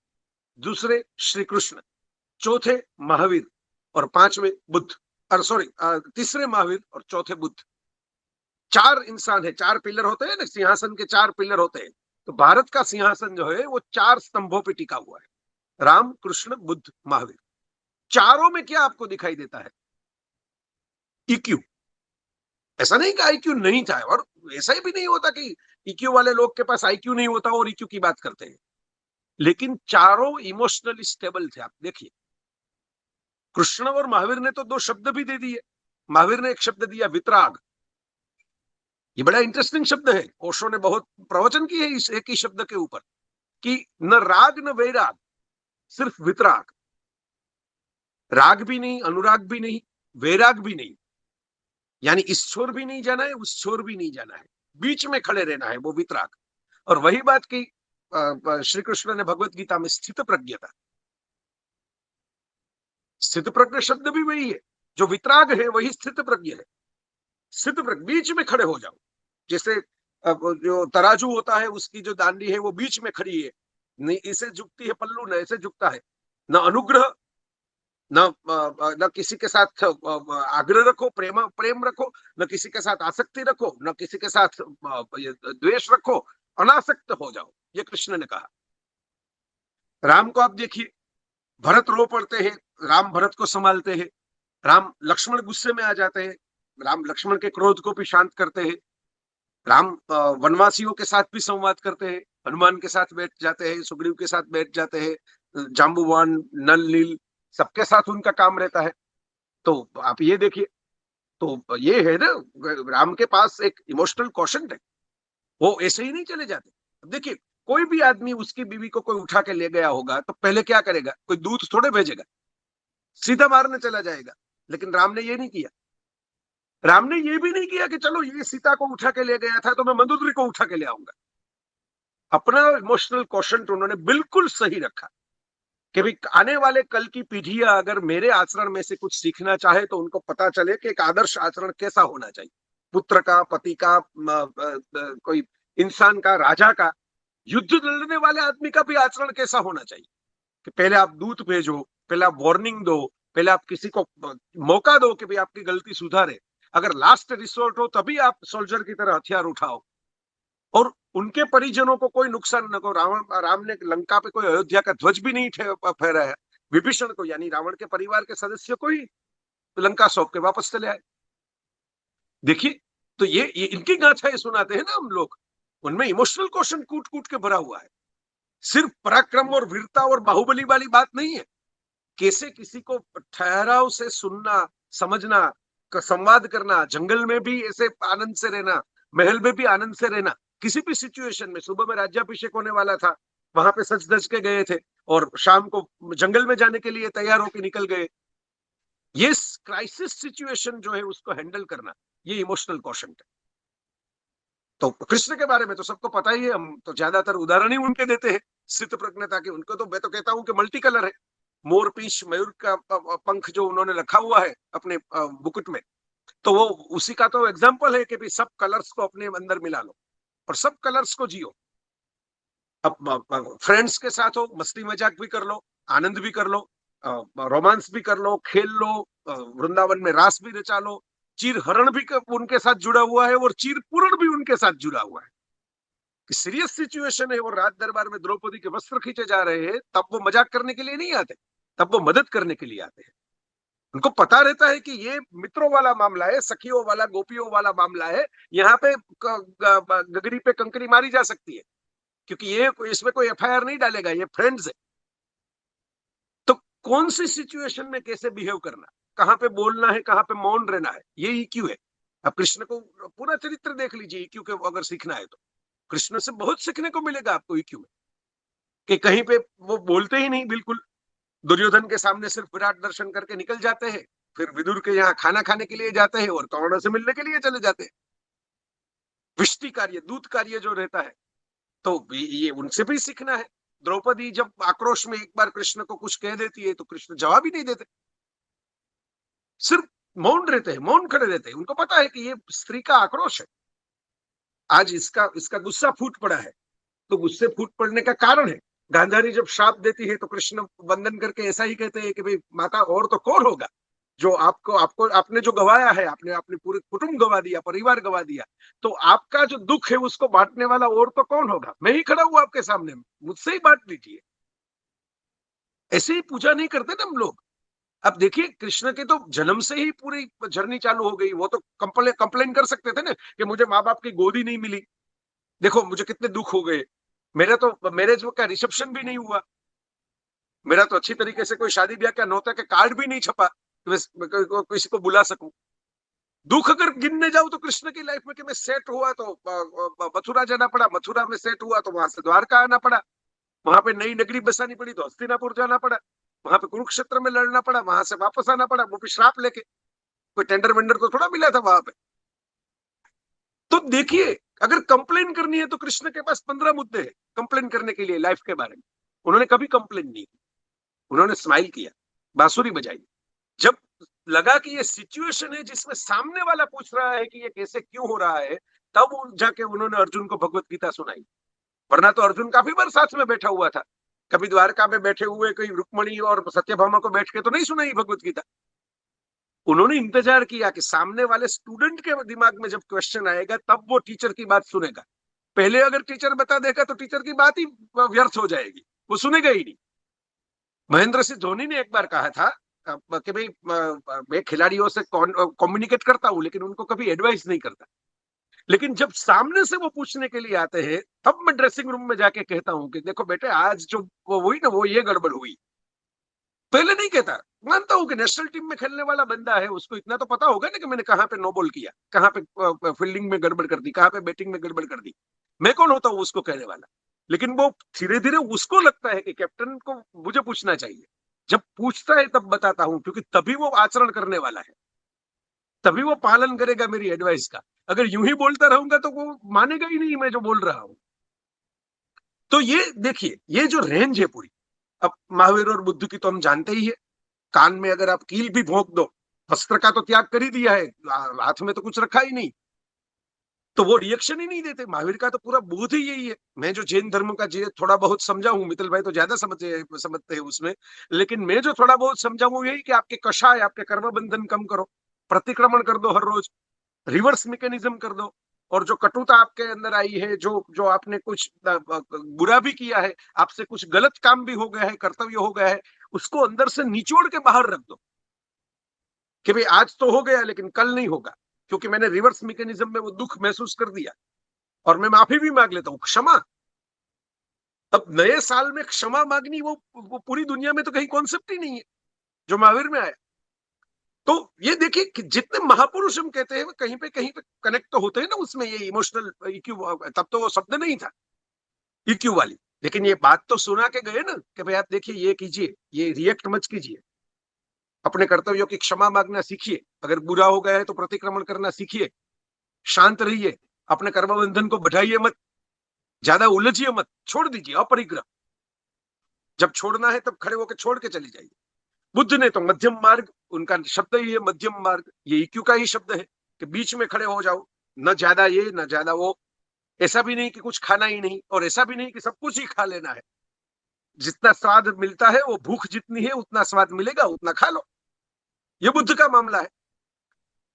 दूसरे श्री कृष्ण, चौथे महावीर, और 5वें बुद्ध, और सॉरी तीसरे महावीर और चौथे बुद्ध। 4 इंसान है, 4 पिलर होते हैं ना, सिंहासन के 4 पिलर होते हैं। तो भारत का सिंहासन जो है वो 4 स्तंभों पे टिका हुआ है, राम, कृष्ण, बुद्ध, महावीर। चारों में क्या आपको दिखाई देता है? ईक्यू। ऐसा नहीं कि आईक्यू नहीं था, और ऐसा ही भी नहीं होता कि ईक्यू वाले लोग के पास आईक्यू नहीं होता और ईक्यू की बात करते हैं, लेकिन चारों इमोशनली स्टेबल थे। आप देखिए, कृष्ण और महावीर ने तो 2 शब्द भी दे दिए। महावीर ने एक शब्द दिया, वितराग। ये बड़ा इंटरेस्टिंग शब्द है, ओशो ने बहुत प्रवचन किए इस एक ही शब्द के ऊपर, कि न राग न वैराग, सिर्फ वितराग। राग भी नहीं, अनुराग भी नहीं, वैराग भी नहीं, यानी इस छोर भी नहीं जाना है, उस छोर भी नहीं जाना है, बीच में खड़े रहना है, वो वितराग। और वही बात की श्री कृष्ण ने भगवत गीता में स्थित प्रज्ञता। स्थित प्रज्ञ शब्द भी वही है, जो वितराग है वही स्थित प्रज्ञ है। स्थित प्रज्ञ, बीच में खड़े हो जाओ। जैसे जो तराजू होता है, उसकी जो दांडी है वो बीच में खड़ी है, नहीं इसे झुकती है पल्लू, न ऐसे झुकता है। न अनुग्रह, न किसी के साथ आग्रह रखो, प्रेम रखो, न किसी के साथ आसक्ति रखो, न किसी के साथ द्वेष रखो, अनासक्त हो जाओ, ये कृष्ण ने कहा। राम को आप देखिए, भरत रो पड़ते हैं, राम भरत को संभालते हैं। राम लक्ष्मण गुस्से में आ जाते हैं, राम लक्ष्मण के क्रोध को भी शांत करते हैं। राम वनवासियों के साथ भी संवाद करते हैं, हनुमान के साथ बैठ जाते हैं, सुग्रीव के साथ बैठ जाते हैं, जाम्बुवान, नल, नील, सबके साथ उनका काम रहता है। तो आप ये देखिए, तो ये है ना, राम के पास एक इमोशनल क्वोशंट है, वो ऐसे ही नहीं चले जाते। देखिए, कोई भी आदमी उसकी बीवी को कोई उठा के ले गया होगा तो पहले क्या करेगा? कोई दूध थोड़े भेजेगा, सीधा मारने चला जाएगा। लेकिन राम ने ये नहीं किया। राम ने ये भी नहीं किया कि चलो ये सीता को उठा के ले गया था तो मैं मंदोदरी को उठा के ले आऊंगा। अपना इमोशनल क्वोशंट उन्होंने बिल्कुल सही रखा कि भाई आने वाले कल की पीढ़ियां अगर मेरे आचरण में से कुछ सीखना चाहे तो उनको पता चले कि एक आदर्श आचरण कैसा होना चाहिए, पुत्र का, पति का, कोई इंसान का, राजा का, युद्ध लड़ने वाले आदमी का भी आचरण कैसा होना चाहिए। कि पहले आप दूत भेजो, पहले आप वार्निंग दो, पहले आप किसी को मौका दो कि भाई आपकी गलती सुधारे, अगर लास्ट रिसोर्ट हो तभी आप सोल्जर की तरह हथियार उठाओ। और उनके परिजनों को कोई नुकसान न हो। राम ने लंका पे कोई अयोध्या का ध्वज भी नहीं फहराया। विभीषण को यानी रावण के परिवार के सदस्य को ही लंका सौंप के वापस चले आए। देखिए, तो ये इनकी गाथाएं सुनाते हैं ना हम लोग, उनमें इमोशनल क्वेश्चन कूट कूट के भरा हुआ है। सिर्फ पराक्रम और वीरता और बाहुबली वाली बात नहीं है। कैसे किसी को ठहराव से सुनना, समझना, संवाद करना, जंगल में भी ऐसे आनंद से रहना, महल में भी आनंद से रहना, किसी भी सिचुएशन में। सुबह में राज्याभिषेक होने वाला था, वहां पे सज धज के गए थे और शाम को जंगल में जाने के लिए तैयार होकर निकल गए। ये क्राइसिस सिचुएशन जो है उसको हैंडल करना, ये इमोशनल क्वेश्चन है। तो कृष्ण के बारे में तो सबको पता ही है, हम तो ज्यादातर उदाहरण ही उनके देते हैं स्थित प्रज्ञता के। उनको तो मैं तो कहता हूं कि मल्टी कलर है। मोर पीछ मयूर का पंख जो उन्होंने रखा हुआ है अपने बुकुट में, तो वो उसी का तो एग्जाम्पल है कि भाई सब कलर्स को अपने अंदर मिला लो और सब कलर्स को जियो। अब फ्रेंड्स के साथ हो, मस्ती मजाक भी कर लो, आनंद भी कर लो, रोमांस भी कर लो, खेल लो, वृंदावन में रास भी रचा लो। चीर हरण भी उनके साथ जुड़ा हुआ है और चीर पूर्ण भी उनके साथ जुड़ा हुआ है। सीरियस सिचुएशन है और राज दरबार में द्रौपदी के वस्त्र खींचे जा रहे हैं, तब वो मजाक करने के लिए नहीं आते, तब वो मदद करने के लिए आते हैं। उनको पता रहता है कि ये मित्रों वाला मामला है, सखियों वाला, गोपियों वाला मामला है। यहाँ पे गगरी पे कंकरी मारी जा सकती है, क्योंकि ये इसमें कोई एफआईआर नहीं डालेगा, ये फ्रेंड्स है। तो कौन सी सिचुएशन में कैसे बिहेव करना, कहाँ पे बोलना है, कहाँ पे मौन रहना है, ये ईक्यू है। अब कृष्ण को पूरा चरित्र देख लीजिए, ईक्यू के अगर सीखना है तो कृष्ण से बहुत सीखने को मिलेगा आपको ईक्यू में। कि कहीं पे वो बोलते ही नहीं बिल्कुल, दुर्योधन के सामने सिर्फ विराट दर्शन करके निकल जाते हैं, फिर विदुर के यहाँ खाना खाने के लिए जाते हैं और कर्ण से मिलने के लिए चले जाते हैं। विष्टि कार्य, दूत कार्य जो रहता है, तो ये उनसे भी सीखना है। द्रौपदी जब आक्रोश में एक बार कृष्ण को कुछ कह देती है तो कृष्ण जवाब ही नहीं देते, सिर्फ मौन रहते हैं, मौन खड़े रहते हैं। उनको पता है कि ये स्त्री का आक्रोश है, आज इसका गुस्सा फूट पड़ा है, तो गुस्से फूट पड़ने का कारण है। गांधारी जब श्राप देती है तो कृष्ण वंदन करके ऐसा ही कहते हैं कि भाई माता और तो कौन होगा, जो आपको आपने जो गवाया है, आपने अपने पूरे कुटुंब गवा दिया, परिवार गवा दिया, तो आपका जो दुख है उसको बांटने वाला और तो कौन होगा, मैं ही खड़ा हूं आपके सामने, मुझसे ही बांट लीजिए। ऐसे ही पूजा नहीं करते ना हम लोग। अब देखिए, कृष्ण के तो जन्म से ही पूरी जर्नी चालू हो गई। वो तो कंप्लेन कर सकते थे ना कि मुझे माँ बाप की गोदी नहीं मिली, देखो मुझे कितने दुख हो गए, मेरा तो मैरिज का रिसेप्शन भी नहीं हुआ, मेरा तो अच्छी तरीके से कोई शादी ब्याह का नौता के कार्ड भी नहीं छपा किसी को बुला सकूं। दुख अगर गिनने जाऊं तो कृष्ण की लाइफ में कि मैं सेट हुआ तो मथुरा जाना पड़ा, मथुरा में सेट हुआ तो वहां से द्वारका आना पड़ा, वहां पे नई नगरी बसानी पड़ी तो हस्तिनापुर जाना पड़ा, वहां पे कुरुक्षेत्र में लड़ना पड़ा, वहां से वापस आना पड़ा, वो भी श्राप लेके। कोई टेंडर वेंडर तो थोड़ा मिला था वहां पे। तो देखिए, अगर कंप्लेन करनी है तो कृष्ण के पास 15 मुद्दे हैं कंप्लेन करने के लिए लाइफ के बारे में। उन्होंने कभी कंप्लेन नहीं की, उन्होंने स्माइल किया, बांसुरी बजाई। जब लगा कि ये सिचुएशन है जिसमें सामने वाला पूछ रहा है कि ये कैसे क्यों हो रहा है, तब जाके उन्होंने अर्जुन को भगवत गीता सुनाई। वरना तो अर्जुन काफी बार साथ में बैठा हुआ था, कभी द्वारका में बैठे हुए कोई रुक्मणी और सत्यभामा को बैठ के तो नहीं सुनाई भगवत गीता। उन्होंने इंतजार किया कि सामने वाले स्टूडेंट के दिमाग में जब क्वेश्चन आएगा तब वो टीचर की बात सुनेगा। पहले अगर टीचर बता देगा तो टीचर की बात ही व्यर्थ हो जाएगी, वो सुनेगा ही नहीं। महेंद्र सिंह धोनी ने एक बार कहा था कि भाई मैं खिलाड़ियों से कम्युनिकेट करता हूं लेकिन उनको कभी एडवाइस नहीं करता, लेकिन जब सामने से वो पूछने के लिए आते हैं तब मैं ड्रेसिंग रूम में जाके कहता हूं कि देखो बेटे, आज जो वो हुई ना, वो ये गड़बड़ हुई। पहले नहीं कहता। मानता हूं कि नेशनल टीम में खेलने वाला बंदा है, उसको इतना तो पता होगा ना कि मैंने कहां पे नो बॉल किया, कहां पे फील्डिंग में गड़बड़ कर दी, कहां पे बैटिंग में गड़बड़ कर दी। मैं कौन होता हूं उसको कहने वाला। लेकिन वो धीरे धीरे उसको लगता है कि कैप्टन को मुझे पूछना चाहिए। जब पूछता है तब बताता हूं, क्योंकि तभी वो आचरण करने वाला है, तभी वो पालन करेगा मेरी एडवाइस का। अगर यूं ही बोलता रहूंगा तो वो मानेगा ही नहीं मैं जो बोल रहा हूं। तो ये देखिए, ये जो रेंज है पूरी, अब महावीर और बुद्ध की तो हम जानते ही है। कान में अगर आप कील भी भोंक दो, वस्त्र का तो त्याग कर ही दिया है, हाथ में तो कुछ रखा ही नहीं, तो वो रिएक्शन ही नहीं देते। महावीर का तो पूरा बोध ही यही है। मैं जो जैन धर्म का थोड़ा बहुत समझा हूं, मित्तल भाई तो ज्यादा समझते हैं उसमें, लेकिन मैं जो थोड़ा बहुत समझा हूं यही कि आपके कषाय, आपके कर्म बंधन कम करो, प्रतिक्रमण कर दो, हर रोज रिवर्स मैकेनिज्म कर दो, और जो कटुता आपके अंदर आई है, जो जो आपने कुछ बुरा भी किया है, आपसे कुछ गलत काम भी हो गया है, कर्तव्य हो गया है, उसको अंदर से निचोड़ के बाहर रख दो कि भाई आज तो हो गया लेकिन कल नहीं होगा, क्योंकि मैंने रिवर्स मैकेनिज्म में वो दुख महसूस कर दिया और मैं माफी भी मांग लेता हूँ। क्षमा, अब नए साल में क्षमा मांगनी वो पूरी दुनिया में तो कहीं कॉन्सेप्ट ही नहीं है जो महावीर में आया। तो ये देखिए कि जितने महापुरुष हम कहते हैं कहीं पे कनेक्ट तो होते हैं ना उसमें, ये इमोशनल इक्यू, तब तो वो शब्द नहीं था इक्यू वाली, लेकिन ये बात तो सुना के गए ना कि भाई आप देखिए ये कीजिए, ये रिएक्ट मत कीजिए, अपने कर्तव्यों की क्षमा मांगना सीखिए, अगर बुरा हो गया है तो प्रतिक्रमण करना सीखिए, शांत रहिए, अपने कर्म बंधन को बढ़ाइए मत, ज्यादा उलझिए मत, छोड़ दीजिए अपरिग्रह, जब छोड़ना है तब खड़े होकर छोड़ के चली जाइए। बुद्ध ने तो मध्यम मार्ग, उनका शब्द ही है मध्यम मार्ग, ये इक्यू का ही शब्द है कि बीच में खड़े हो जाओ, न ज्यादा ये न ज्यादा वो, ऐसा भी नहीं कि कुछ खाना ही नहीं और ऐसा भी नहीं कि सब कुछ ही खा लेना है, जितना स्वाद मिलता है वो भूख जितनी है उतना स्वाद मिलेगा, उतना खा लो, ये बुद्ध का मामला है।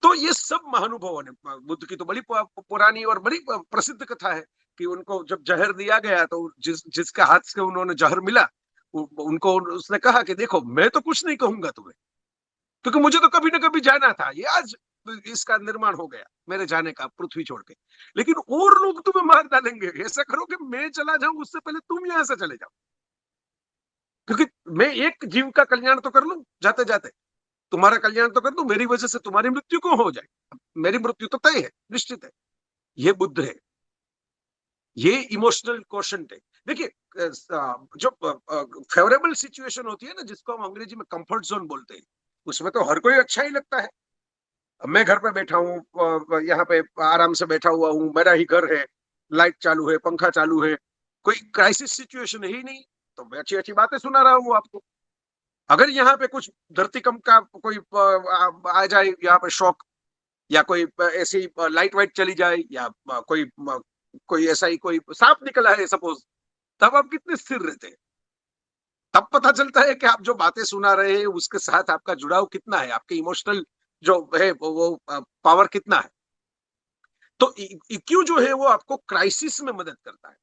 तो ये सब महानुभवों ने, बुद्ध की तो बड़ी पुरानी और बड़ी प्रसिद्ध कथा है कि उनको जब जहर दिया गया तो जिसके हाथ से उन्होंने जहर मिला उनको उसने कहा कि देखो मैं तो कुछ नहीं कहूंगा तुम्हें, क्योंकि मुझे तो कभी ना कभी जाना था, ये आज इसका निर्माण हो गया मेरे जाने का पृथ्वी छोड़ के, लेकिन और लोग तुम्हें मार डालेंगे, ऐसा करो कि मैं चला जाऊं उससे पहले तुम यहां से चले जाओ, क्योंकि मैं एक जीव का कल्याण तो कर लूं जाते जाते, तुम्हारा कल्याण तो कर दूं, मेरी वजह से तुम्हारी मृत्यु क्यों हो जाए, मेरी मृत्यु तो तय है, निश्चित है। ये बुद्ध है, ये इमोशनल क्वेश्चन है। देखिए जो फेवरेबल सिचुएशन होती है ना, जिसको हम अंग्रेजी में कंफर्ट जोन बोलते हैं, उसमें तो हर कोई अच्छा ही लगता है। मैं घर पे बैठा हूँ, यहाँ पे आराम से बैठा हुआ हूँ, मेरा ही घर है, लाइट चालू है, पंखा चालू है, कोई क्राइसिस सिचुएशन है ही नहीं, तो मैं अच्छी अच्छी बातें सुना रहा हूँ आपको। अगर यहाँ पे कुछ धरतीकंप का कोई आ जाए यहाँ पे शौक, या कोई ऐसी लाइट वाइट चली जाए, या कोई ऐसा ही कोई सांप निकला है सपोज, तब आप कितने स्थिर रहते हैं, तब पता चलता है कि आप जो बातें सुना रहे हैं उसके साथ आपका जुड़ाव कितना है, आपके इमोशनल जो है वो पावर कितना है। तो इक्यू जो है वो आपको क्राइसिस में मदद करता है,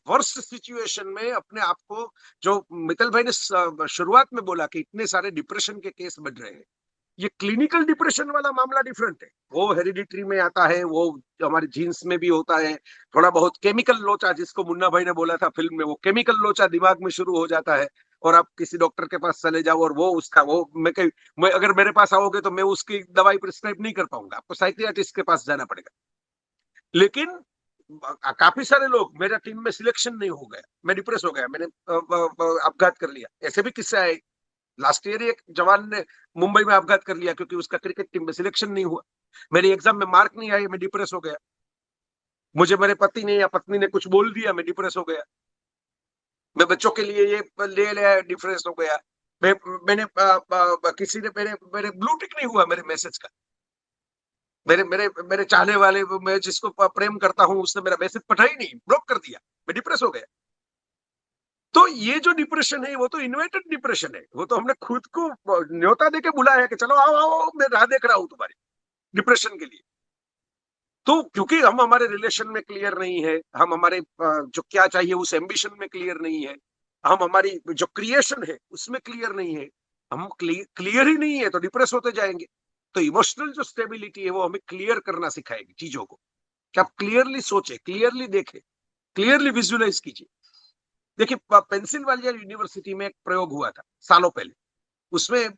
वर्स्ट सिचुएशन में अपने आप को, जो मित्तल भाई ने शुरुआत में बोला कि इतने सारे डिप्रेशन के केस बढ़ रहे हैं, ये क्लिनिकल डिप्रेशन वाला मामला डिफरेंट है, वो हेरिडिटरी में आता है, वो हमारे जीन्स में भी होता है, थोड़ा बहुत केमिकल लोचा, जिसको मुन्ना भाई ने बोला था फिल्म में, वो केमिकल लोचा दिमाग में शुरू हो जाता है, और आप किसी डॉक्टर के पास चले जाओ और वो उसका वो मैं अगर मेरे पास आओगे तो मैं उसकी दवाई प्रिस्क्राइब नहीं कर पाऊंगा, आपको साइकियाट्रिस्ट के पास जाना पड़ेगा। लेकिन काफी सारे लोग, मेरा टीम में सिलेक्शन नहीं हो गया, मैं डिप्रेस हो गया, मैंने अपघात कर लिया, ऐसे भी किस्से आए। लास्ट ईयर एक जवान ने मुंबई में अपघात कर लिया क्योंकि उसका क्रिकेट टीम में सिलेक्शन नहीं हुआ, मेरी एग्जाम में मार्क नहीं आए, मैं डिप्रेस हो गया, मुझे मेरे पति ने या पत्नी ने कुछ बोल दिया, मैं डिप्रेस हो गया, मैं बच्चों के लिए ये ले लिया, डिप्रेस हो गया, मैंने किसी ने मेरे ब्लू टिक नहीं हुआ मेरे मैसेज का, मेरे मेरे मेरे चाहने वाले, मैं जिसको प्रेम करता हूँ उसने मेरा मैसेज पढ़ा ही नहीं, ब्लॉक कर दिया, मैं डिप्रेस हो गया। तो ये जो डिप्रेशन है वो तो इन्वेंटेड डिप्रेशन है, वो तो हमने खुद को न्योता देके बुलाया है कि चलो आओ आओ मैं राह देख रहा हूं तुम्हारी डिप्रेशन के लिए। तो क्योंकि हम हमारे रिलेशन में क्लियर नहीं है, हम हमारे जो क्या चाहिए उस एम्बिशन में क्लियर नहीं है, हम हमारी जो क्रिएशन है उसमें क्लियर नहीं है, हम क्लियर ही नहीं है तो डिप्रेस होते जाएंगे। तो इमोशनल जो स्टेबिलिटी है वो हमें क्लियर करना सिखाएगी चीजों को, कि आप क्लियरली सोचे, क्लियरली देखे, क्लियरली विजुअलाइज कीजिए। देखिए पेंसिल्वेनिया यूनिवर्सिटी में एक प्रयोग हुआ था सालों पहले, उसमें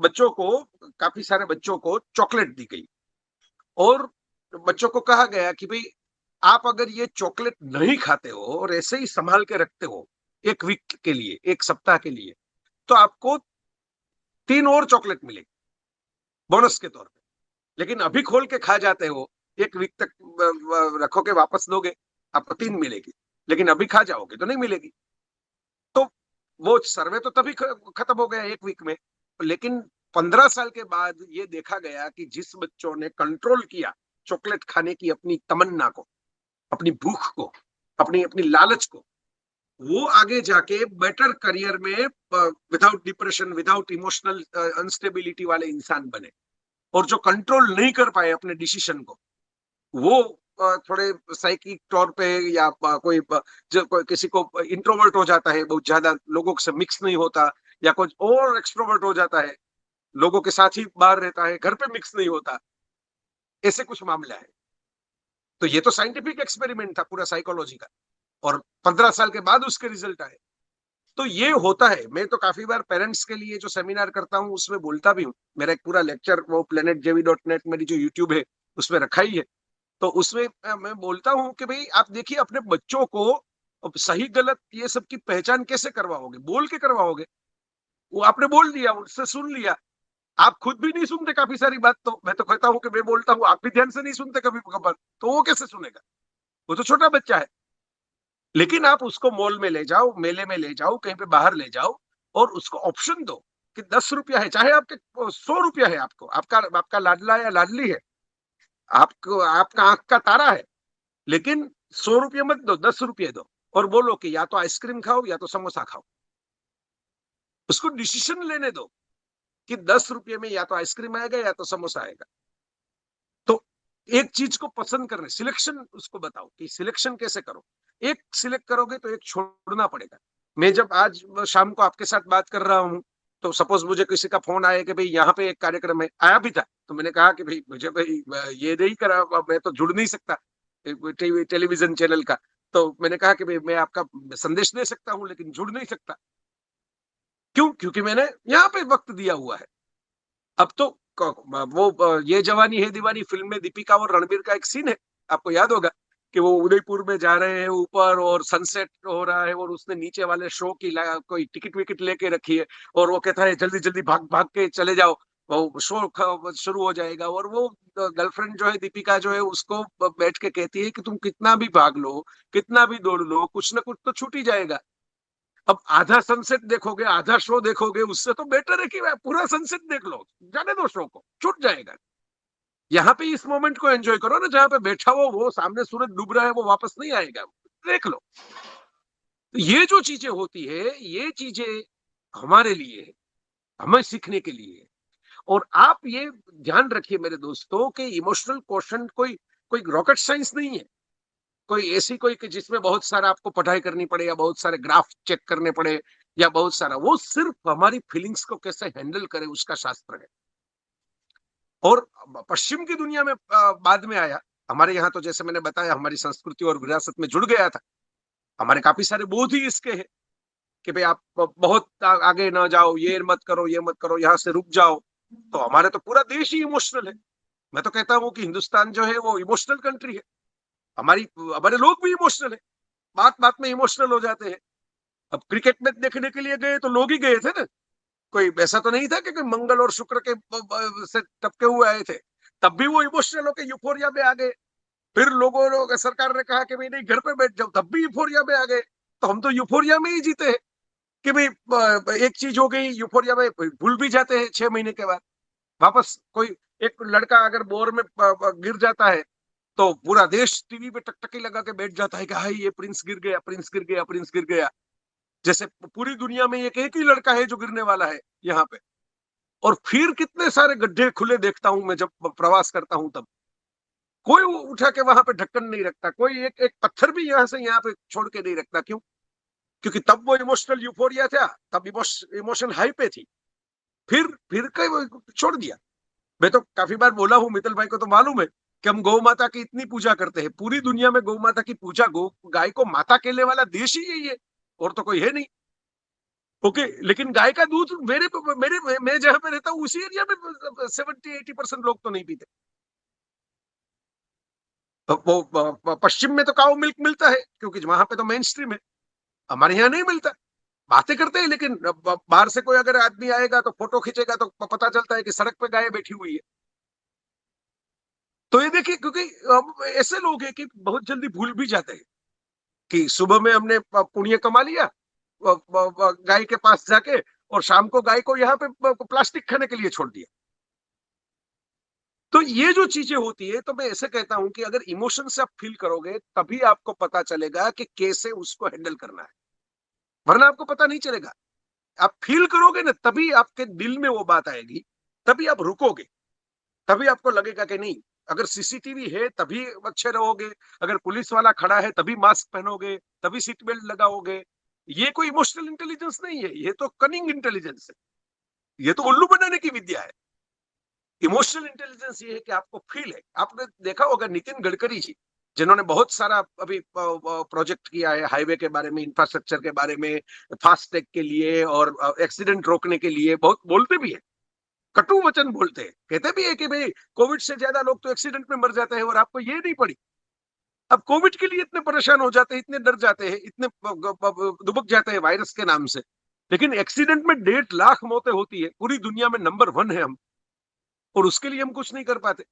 बच्चों को, काफी सारे बच्चों को चॉकलेट दी गई और बच्चों को कहा गया कि भाई आप अगर ये चॉकलेट नहीं खाते हो और ऐसे ही संभाल के रखते हो एक वीक के लिए, एक सप्ताह के लिए, तो आपको 3 और चॉकलेट मिलेगी बोनस के तौर पे, लेकिन अभी खोल के खा जाते हो, एक वीक तक रखोगे वापस दोगे, आपको 3 मिलेगी, लेकिन अभी खा जाओगे तो नहीं मिलेगी। तो वो सर्वे तो तभी खत्म हो गया एक वीक में, लेकिन 15 साल के बाद ये देखा गया कि जिस बच्चों ने कंट्रोल किया चॉकलेट खाने की अपनी तमन्ना को, अपनी भूख को, अपनी अपनी लालच को, वो आगे जाके बेटर करियर में without depression, without emotional instability वाले इंसान बने। और जो कंट्रोल नहीं कर पाए अपने डिसीजन को, वो थोड़े साइकिक तौर पे या कोई किसी को इंट्रोवर्ट हो जाता है, बहुत ज्यादा लोगों से मिक्स नहीं होता, या कुछ और एक्सट्रोवर्ट हो जाता है, लोगों के साथ ही बाहर रहता है, घर पे मिक्स नहीं होता, ऐसे कुछ मामला है। तो ये तो साइंटिफिक एक्सपेरिमेंट था पूरा साइकोलॉजी का, और 15 साल के बाद उसके रिजल्ट आए। तो ये होता है। मैं तो काफी बार पेरेंट्स के लिए जो सेमिनार करता हूँ उसमें बोलता भी हूँ। मेरा एक पूरा लेक्चर वो planetjv.net मेरी जो यूट्यूब है उसमें रखा ही है। तो उसमें मैं बोलता हूँ कि भाई आप देखिए अपने बच्चों को अब सही गलत ये सब की पहचान कैसे करवाओगे? बोल के करवाओगे। वो आपने बोल दिया, उससे सुन लिया, आप खुद भी नहीं सुनते काफी सारी बात। तो मैं तो कहता हूँ कि मैं बोलता हूँ, आप भी ध्यान से नहीं सुनते कभी कभार, तो वो कैसे सुनेगा? वो तो छोटा बच्चा है। लेकिन आप उसको मॉल में ले जाओ, मेले में ले जाओ, कहीं पे बाहर ले जाओ, और उसको ऑप्शन दो कि 10 रुपया है, चाहे आपके 100 रुपया है, आपको आपका आपका लाडला या लाडली है, आपको आपका आंख का तारा है, लेकिन 100 रुपये मत दो, 10 रुपये दो, और बोलो कि या तो आइसक्रीम खाओ या तो समोसा खाओ। उसको डिसीजन लेने दो कि 10 रुपये में या तो आइसक्रीम आएगा या तो समोसा आएगा। तो एक चीज को पसंद करने, सिलेक्शन उसको बताओ कि सिलेक्शन कैसे करो। एक सिलेक्ट करोगे तो एक छोड़ना पड़ेगा। मैं जब आज शाम को आपके साथ बात कर रहा हूं, तो सपोज मुझे किसी का फोन आया कि भाई यहाँ पे एक कार्यक्रम है, आया भी था, तो मैंने कहा कि भाई मुझे भाई ये नहीं करा, मैं तो जुड़ नहीं सकता टेलीविजन चैनल का। तो मैंने कहा कि भाई मैं आपका संदेश दे सकता हूँ लेकिन जुड़ नहीं सकता। क्यों? क्योंकि मैंने यहाँ पे वक्त दिया हुआ है। अब तो वो ये जवानी है दीवानी फिल्म में दीपिका और रणबीर का एक सीन है, आपको याद होगा, कि वो उदयपुर में जा रहे हैं ऊपर और सनसेट हो रहा है, और उसने नीचे वाले शो की कोई टिकट विकेट लेके रखी है, और वो कहता है जल्दी जल्दी भाग भाग के चले जाओ, वो शो शुरू हो जाएगा। और वो गर्लफ्रेंड जो है दीपिका जो है उसको बैठ के कहती है कि तुम कितना भी भाग लो, कितना भी दौड़ लो, कुछ ना कुछ तो छूट ही जाएगा। अब आधा सनसेट देखोगे, आधा शो देखोगे, उससे तो बेटर है कि पूरा सनसेट देख लो, जाने दो, शो को छूट जाएगा। यहाँ पे इस मोमेंट को एंजॉय करो ना, जहाँ पे बैठा हो वो सामने सूरज डूब रहा है, वो वापस नहीं आएगा, देख लो। तो ये जो चीजें होती है, ये चीजें हमारे लिए है, हमें सीखने के लिए है। और आप ये ध्यान रखिए मेरे दोस्तों कि इमोशनल क्वेश्चन कोई कोई रॉकेट साइंस नहीं है, कोई ऐसी कोई कि जिसमें बहुत सारा आपको पढ़ाई करनी पड़े, या बहुत सारे ग्राफ चेक करने पड़े, या बहुत सारा, वो सिर्फ हमारी फीलिंग्स को कैसे हैंडल करे उसका शास्त्र है। और पश्चिम की दुनिया में बाद में आया। हमारे यहाँ तो जैसे मैंने बताया हमारी संस्कृति और विरासत में जुड़ गया था। हमारे काफी सारे बोध ही इसके हैं कि भाई आप बहुत आगे ना जाओ, ये मत करो, ये मत करो, यहाँ से रुक जाओ। तो हमारे तो पूरा देश ही इमोशनल है। मैं तो कहता हूँ कि हिंदुस्तान जो है वो इमोशनल कंट्री है। हमारी हमारे लोग भी इमोशनल है, बात बात में इमोशनल हो जाते हैं। अब क्रिकेट मैच देखने के लिए गए तो लोग ही गए थे ना, कोई ऐसा तो नहीं था कि कोई मंगल और शुक्र के से टपके हुए आए थे। तब भी वो इमोशनल होकर यूफोरिया में आ गए। फिर लोगों ने, सरकार ने कहा कि भाई नहीं घर पे बैठ जाओ, तब भी यूफोरिया में आ गए। तो हम तो यूफोरिया में ही जीते हैं कि भाई एक चीज हो गई यूफोरिया में, भूल भी जाते हैं 6 महीने के बाद। वापस कोई एक लड़का अगर बोर में गिर जाता है तो पूरा देश टीवी पे टकटकी लगा के बैठ जाता है कि हाय ये प्रिंस गिर गया, प्रिंस गिर गया, प्रिंस गिर गया। जैसे पूरी दुनिया में एक ही लड़का है जो गिरने वाला है यहाँ पे। और फिर कितने सारे गड्ढे खुले देखता हूं मैं जब प्रवास करता हूं तब। कोई उठा के वहां पे ढक्कन नहीं रखता, कोई एक एक पत्थर भी यहाँ से यहाँ पे छोड़ के नहीं रखता। क्यों? क्योंकि तब वो इमोशनल यूफोरिया था, तब इमोशन हाई पे थी। फिर कई वो छोड़ दिया। मैं तो काफी बार बोला हूँ, मित्तल भाई को तो मालूम है कि हम गौ माता की इतनी पूजा करते हैं। पूरी दुनिया में गौ माता की पूजा, गौ गाय को माता कहने वाला देश ही यही है, और तो कोई है नहीं। ओके, लेकिन गाय का दूध मेरे मेरे मैं जहां पे रहता हूँ उसी एरिया में 70-80% लोग तो नहीं पीते। तो वो पश्चिम में तो काऊ मिल्क मिलता है क्योंकि वहां पे तो मेन स्ट्रीम है। हमारे यहाँ नहीं मिलता। बातें करते हैं लेकिन बाहर से कोई अगर आदमी आएगा तो फोटो खींचेगा तो पता चलता है कि सड़क पे गाय बैठी हुई है। तो ये देखिए, क्योंकि अब ऐसे लोग हैं कि बहुत जल्दी भूल भी जाते हैं कि सुबह में हमने पुण्य कमा लिया गाय के पास जाके, और शाम को गाय को यहाँ पे प्लास्टिक खाने के लिए छोड़ दिया। तो ये जो चीजें होती है, तो मैं ऐसे कहता हूं कि अगर इमोशन से आप फील करोगे तभी आपको पता चलेगा कि कैसे उसको हैंडल करना है, वरना आपको पता नहीं चलेगा। आप फील करोगे ना तभी आपके दिल में वो बात आएगी, तभी आप रुकोगे, तभी आपको लगेगा कि नहीं अगर सीसीटीवी है तभी अच्छे रहोगे, अगर पुलिस वाला खड़ा है तभी मास्क पहनोगे, तभी सीट बेल्ट लगाओगे। ये कोई इमोशनल इंटेलिजेंस नहीं है, ये तो कनिंग इंटेलिजेंस है, ये तो उल्लू बनाने की विद्या है। इमोशनल इंटेलिजेंस ये है कि आपको फील है। आपने देखा होगा नितिन गडकरी जी, जिन्होंने बहुत सारा अभी प्रोजेक्ट किया है हाईवे के बारे में, इंफ्रास्ट्रक्चर के बारे में, फास्टैग के लिए और एक्सीडेंट रोकने के लिए बहुत बोलते भी है, कटु वचन बोलते हैं, कहते भी है कि भाई कोविड से ज्यादा लोग तो एक्सीडेंट में मर जाते हैं और आपको ये नहीं पड़ी। अब कोविड के लिए इतने परेशान हो जाते हैं, इतने डर जाते हैं, इतने दुबक जाते हैं वायरस के नाम से, लेकिन एक्सीडेंट में 1.5 लाख मौतें होती है, पूरी दुनिया में नंबर 1 है हम, और उसके लिए हम कुछ नहीं कर पाते।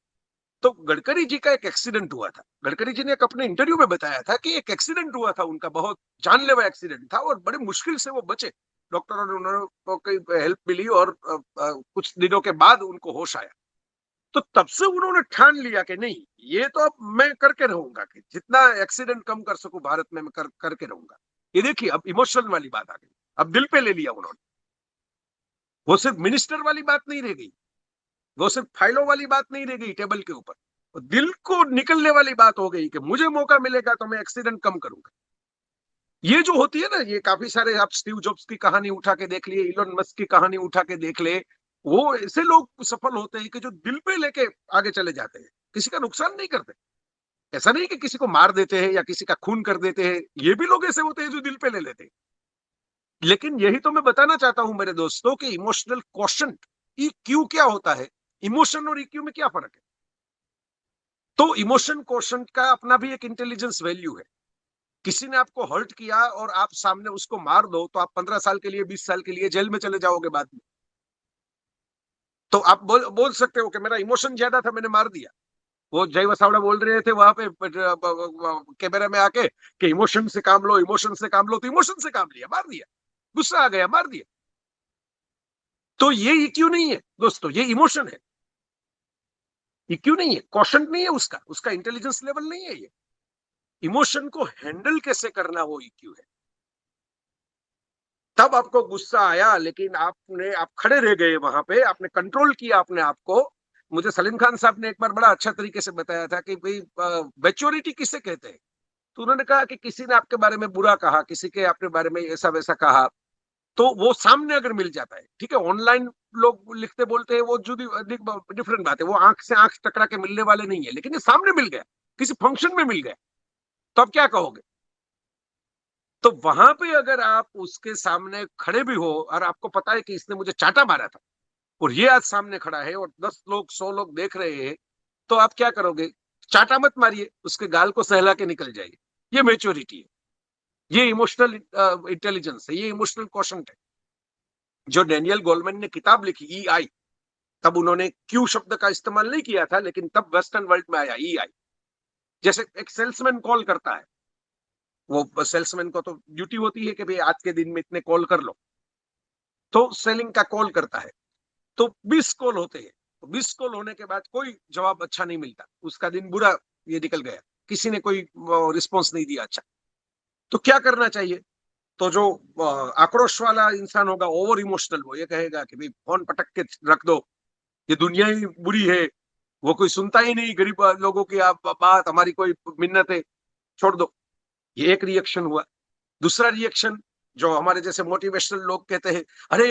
तो गडकरी जी का एक एक्सीडेंट हुआ था, गडकरी जी ने एक अपने इंटरव्यू में बताया था कि एक एक्सीडेंट हुआ था उनका, बहुत जानलेवा एक्सीडेंट था और बड़े मुश्किल से वो बचे। डॉक्टरों ने उन्होंने हेल्प मिली और कुछ दिनों के बाद उनको होश आया। तो तब से उन्होंने ठान लिया कि नहीं, ये तो अब मैं करके रहूंगा, कि जितना एक्सीडेंट कम कर सकूं भारत में मैं करके रहूंगा। ये देखिए अब इमोशनल वाली बात आ गई, अब दिल पे ले लिया उन्होंने। वो सिर्फ मिनिस्टर वाली बात नहीं रह गई, वो सिर्फ फाइलों वाली बात नहीं रह गई टेबल के ऊपर, वो दिल को निकलने वाली बात हो गई कि मुझे मौका मिलेगा तो मैं एक्सीडेंट कम करूंगा। ये जो होती है ना, ये काफी सारे, आप स्टीव जॉब्स की कहानी उठा के देख लिए, इलोन मस्क की कहानी उठा के देख ले, वो ऐसे लोग सफल होते हैं कि जो दिल पे लेके आगे चले जाते हैं, किसी का नुकसान नहीं करते। ऐसा नहीं कि किसी को मार देते हैं या किसी का खून कर देते हैं, ये भी लोग ऐसे होते हैं जो दिल पे ले लेते हैं। लेकिन यही तो मैं बताना चाहता हूं मेरे दोस्तों कि इमोशनल क्वोशंट, ईक्यू क्या होता है, इमोशन और ईक्यू में क्या फर्क है। तो इमोशन क्वोशंट का अपना भी एक इंटेलिजेंस वैल्यू है। किसी ने आपको हर्ट किया और आप सामने उसको मार दो तो आप 15 साल के लिए, 20 साल के लिए जेल में चले जाओगे बाद में। तो आप बोल सकते हो कि मेरा इमोशन ज्यादा था, मैंने मार दिया। वो जय वसावड़ा बोल रहे थे वहां पे कैमरे में आके कि इमोशन से काम लो, इमोशन से काम लो, तो इमोशन से काम लिया, मार दिया, गुस्सा आ गया, मार दिया। तो ये ईक्यू नहीं है दोस्तों, ये इमोशन है, ईक्यू नहीं है, क्वोशंट नहीं है उसका, उसका इंटेलिजेंस लेवल नहीं है। ये इमोशन को हैंडल कैसे करना, वो ईक्यू है। तब आपको गुस्सा आया, लेकिन आप खड़े रह गए वहां पे, आपने कंट्रोल किया अपने आप को। मुझे सलीम खान साहब ने एक बार बड़ा अच्छा तरीके से बताया था कि भाई मैच्योरिटी किसे कहते हैं। तो उन्होंने कहा कि किसी ने आपके बारे में बुरा कहा, किसी के आपके बारे में ऐसा वैसा कहा, तो वो सामने अगर मिल जाता है, ठीक है, ऑनलाइन लोग लिखते बोलते हैं वो जुदी डिफरेंट बात है, वो आंख से आंख टकरा के मिलने वाले नहीं है, लेकिन ये सामने मिल गया, किसी फंक्शन में मिल गया, तो आप क्या कहोगे। तो वहां पे अगर आप उसके सामने खड़े भी हो और आपको पता है कि इसने मुझे चाटा मारा था और ये आज सामने खड़ा है और 10 लोग 100 लोग देख रहे हैं, तो आप क्या करोगे। चाटा मत मारिए, उसके गाल को सहला के निकल जाइए। ये मेच्योरिटी है, ये इमोशनल इंटेलिजेंस है, ये इमोशनल क्वोशंट है। जो डेनियल गोलमैन ने किताब लिखी EI, तब उन्होंने क्यू शब्द का इस्तेमाल नहीं किया था, लेकिन तब वेस्टर्न वर्ल्ड में आया EI। जैसे एक सेल्समैन कॉल करता है, वो सेल्समैन को तो ड्यूटी होती है कि भाई आज के दिन में इतने कॉल कर लो, तो सेलिंग का कॉल करता है, तो 20 कॉल होते हैं, तो 20 कॉल होने के बाद कोई जवाब अच्छा नहीं मिलता, उसका दिन बुरा ये निकल गया, किसी ने कोई रिस्पॉन्स नहीं दिया अच्छा। तो क्या करना चाहिए। तो जो आक्रोश वाला इंसान होगा, ओवर इमोशनल, वो ये कहेगा कि भाई फोन पटक के रख दो, ये दुनिया ही बुरी है, वो कोई सुनता ही नहीं गरीब लोगों की आप बात, हमारी कोई मिन्नत है, छोड़ दो। ये एक रिएक्शन हुआ। दूसरा रिएक्शन, जो हमारे जैसे मोटिवेशनल लोग कहते हैं, अरे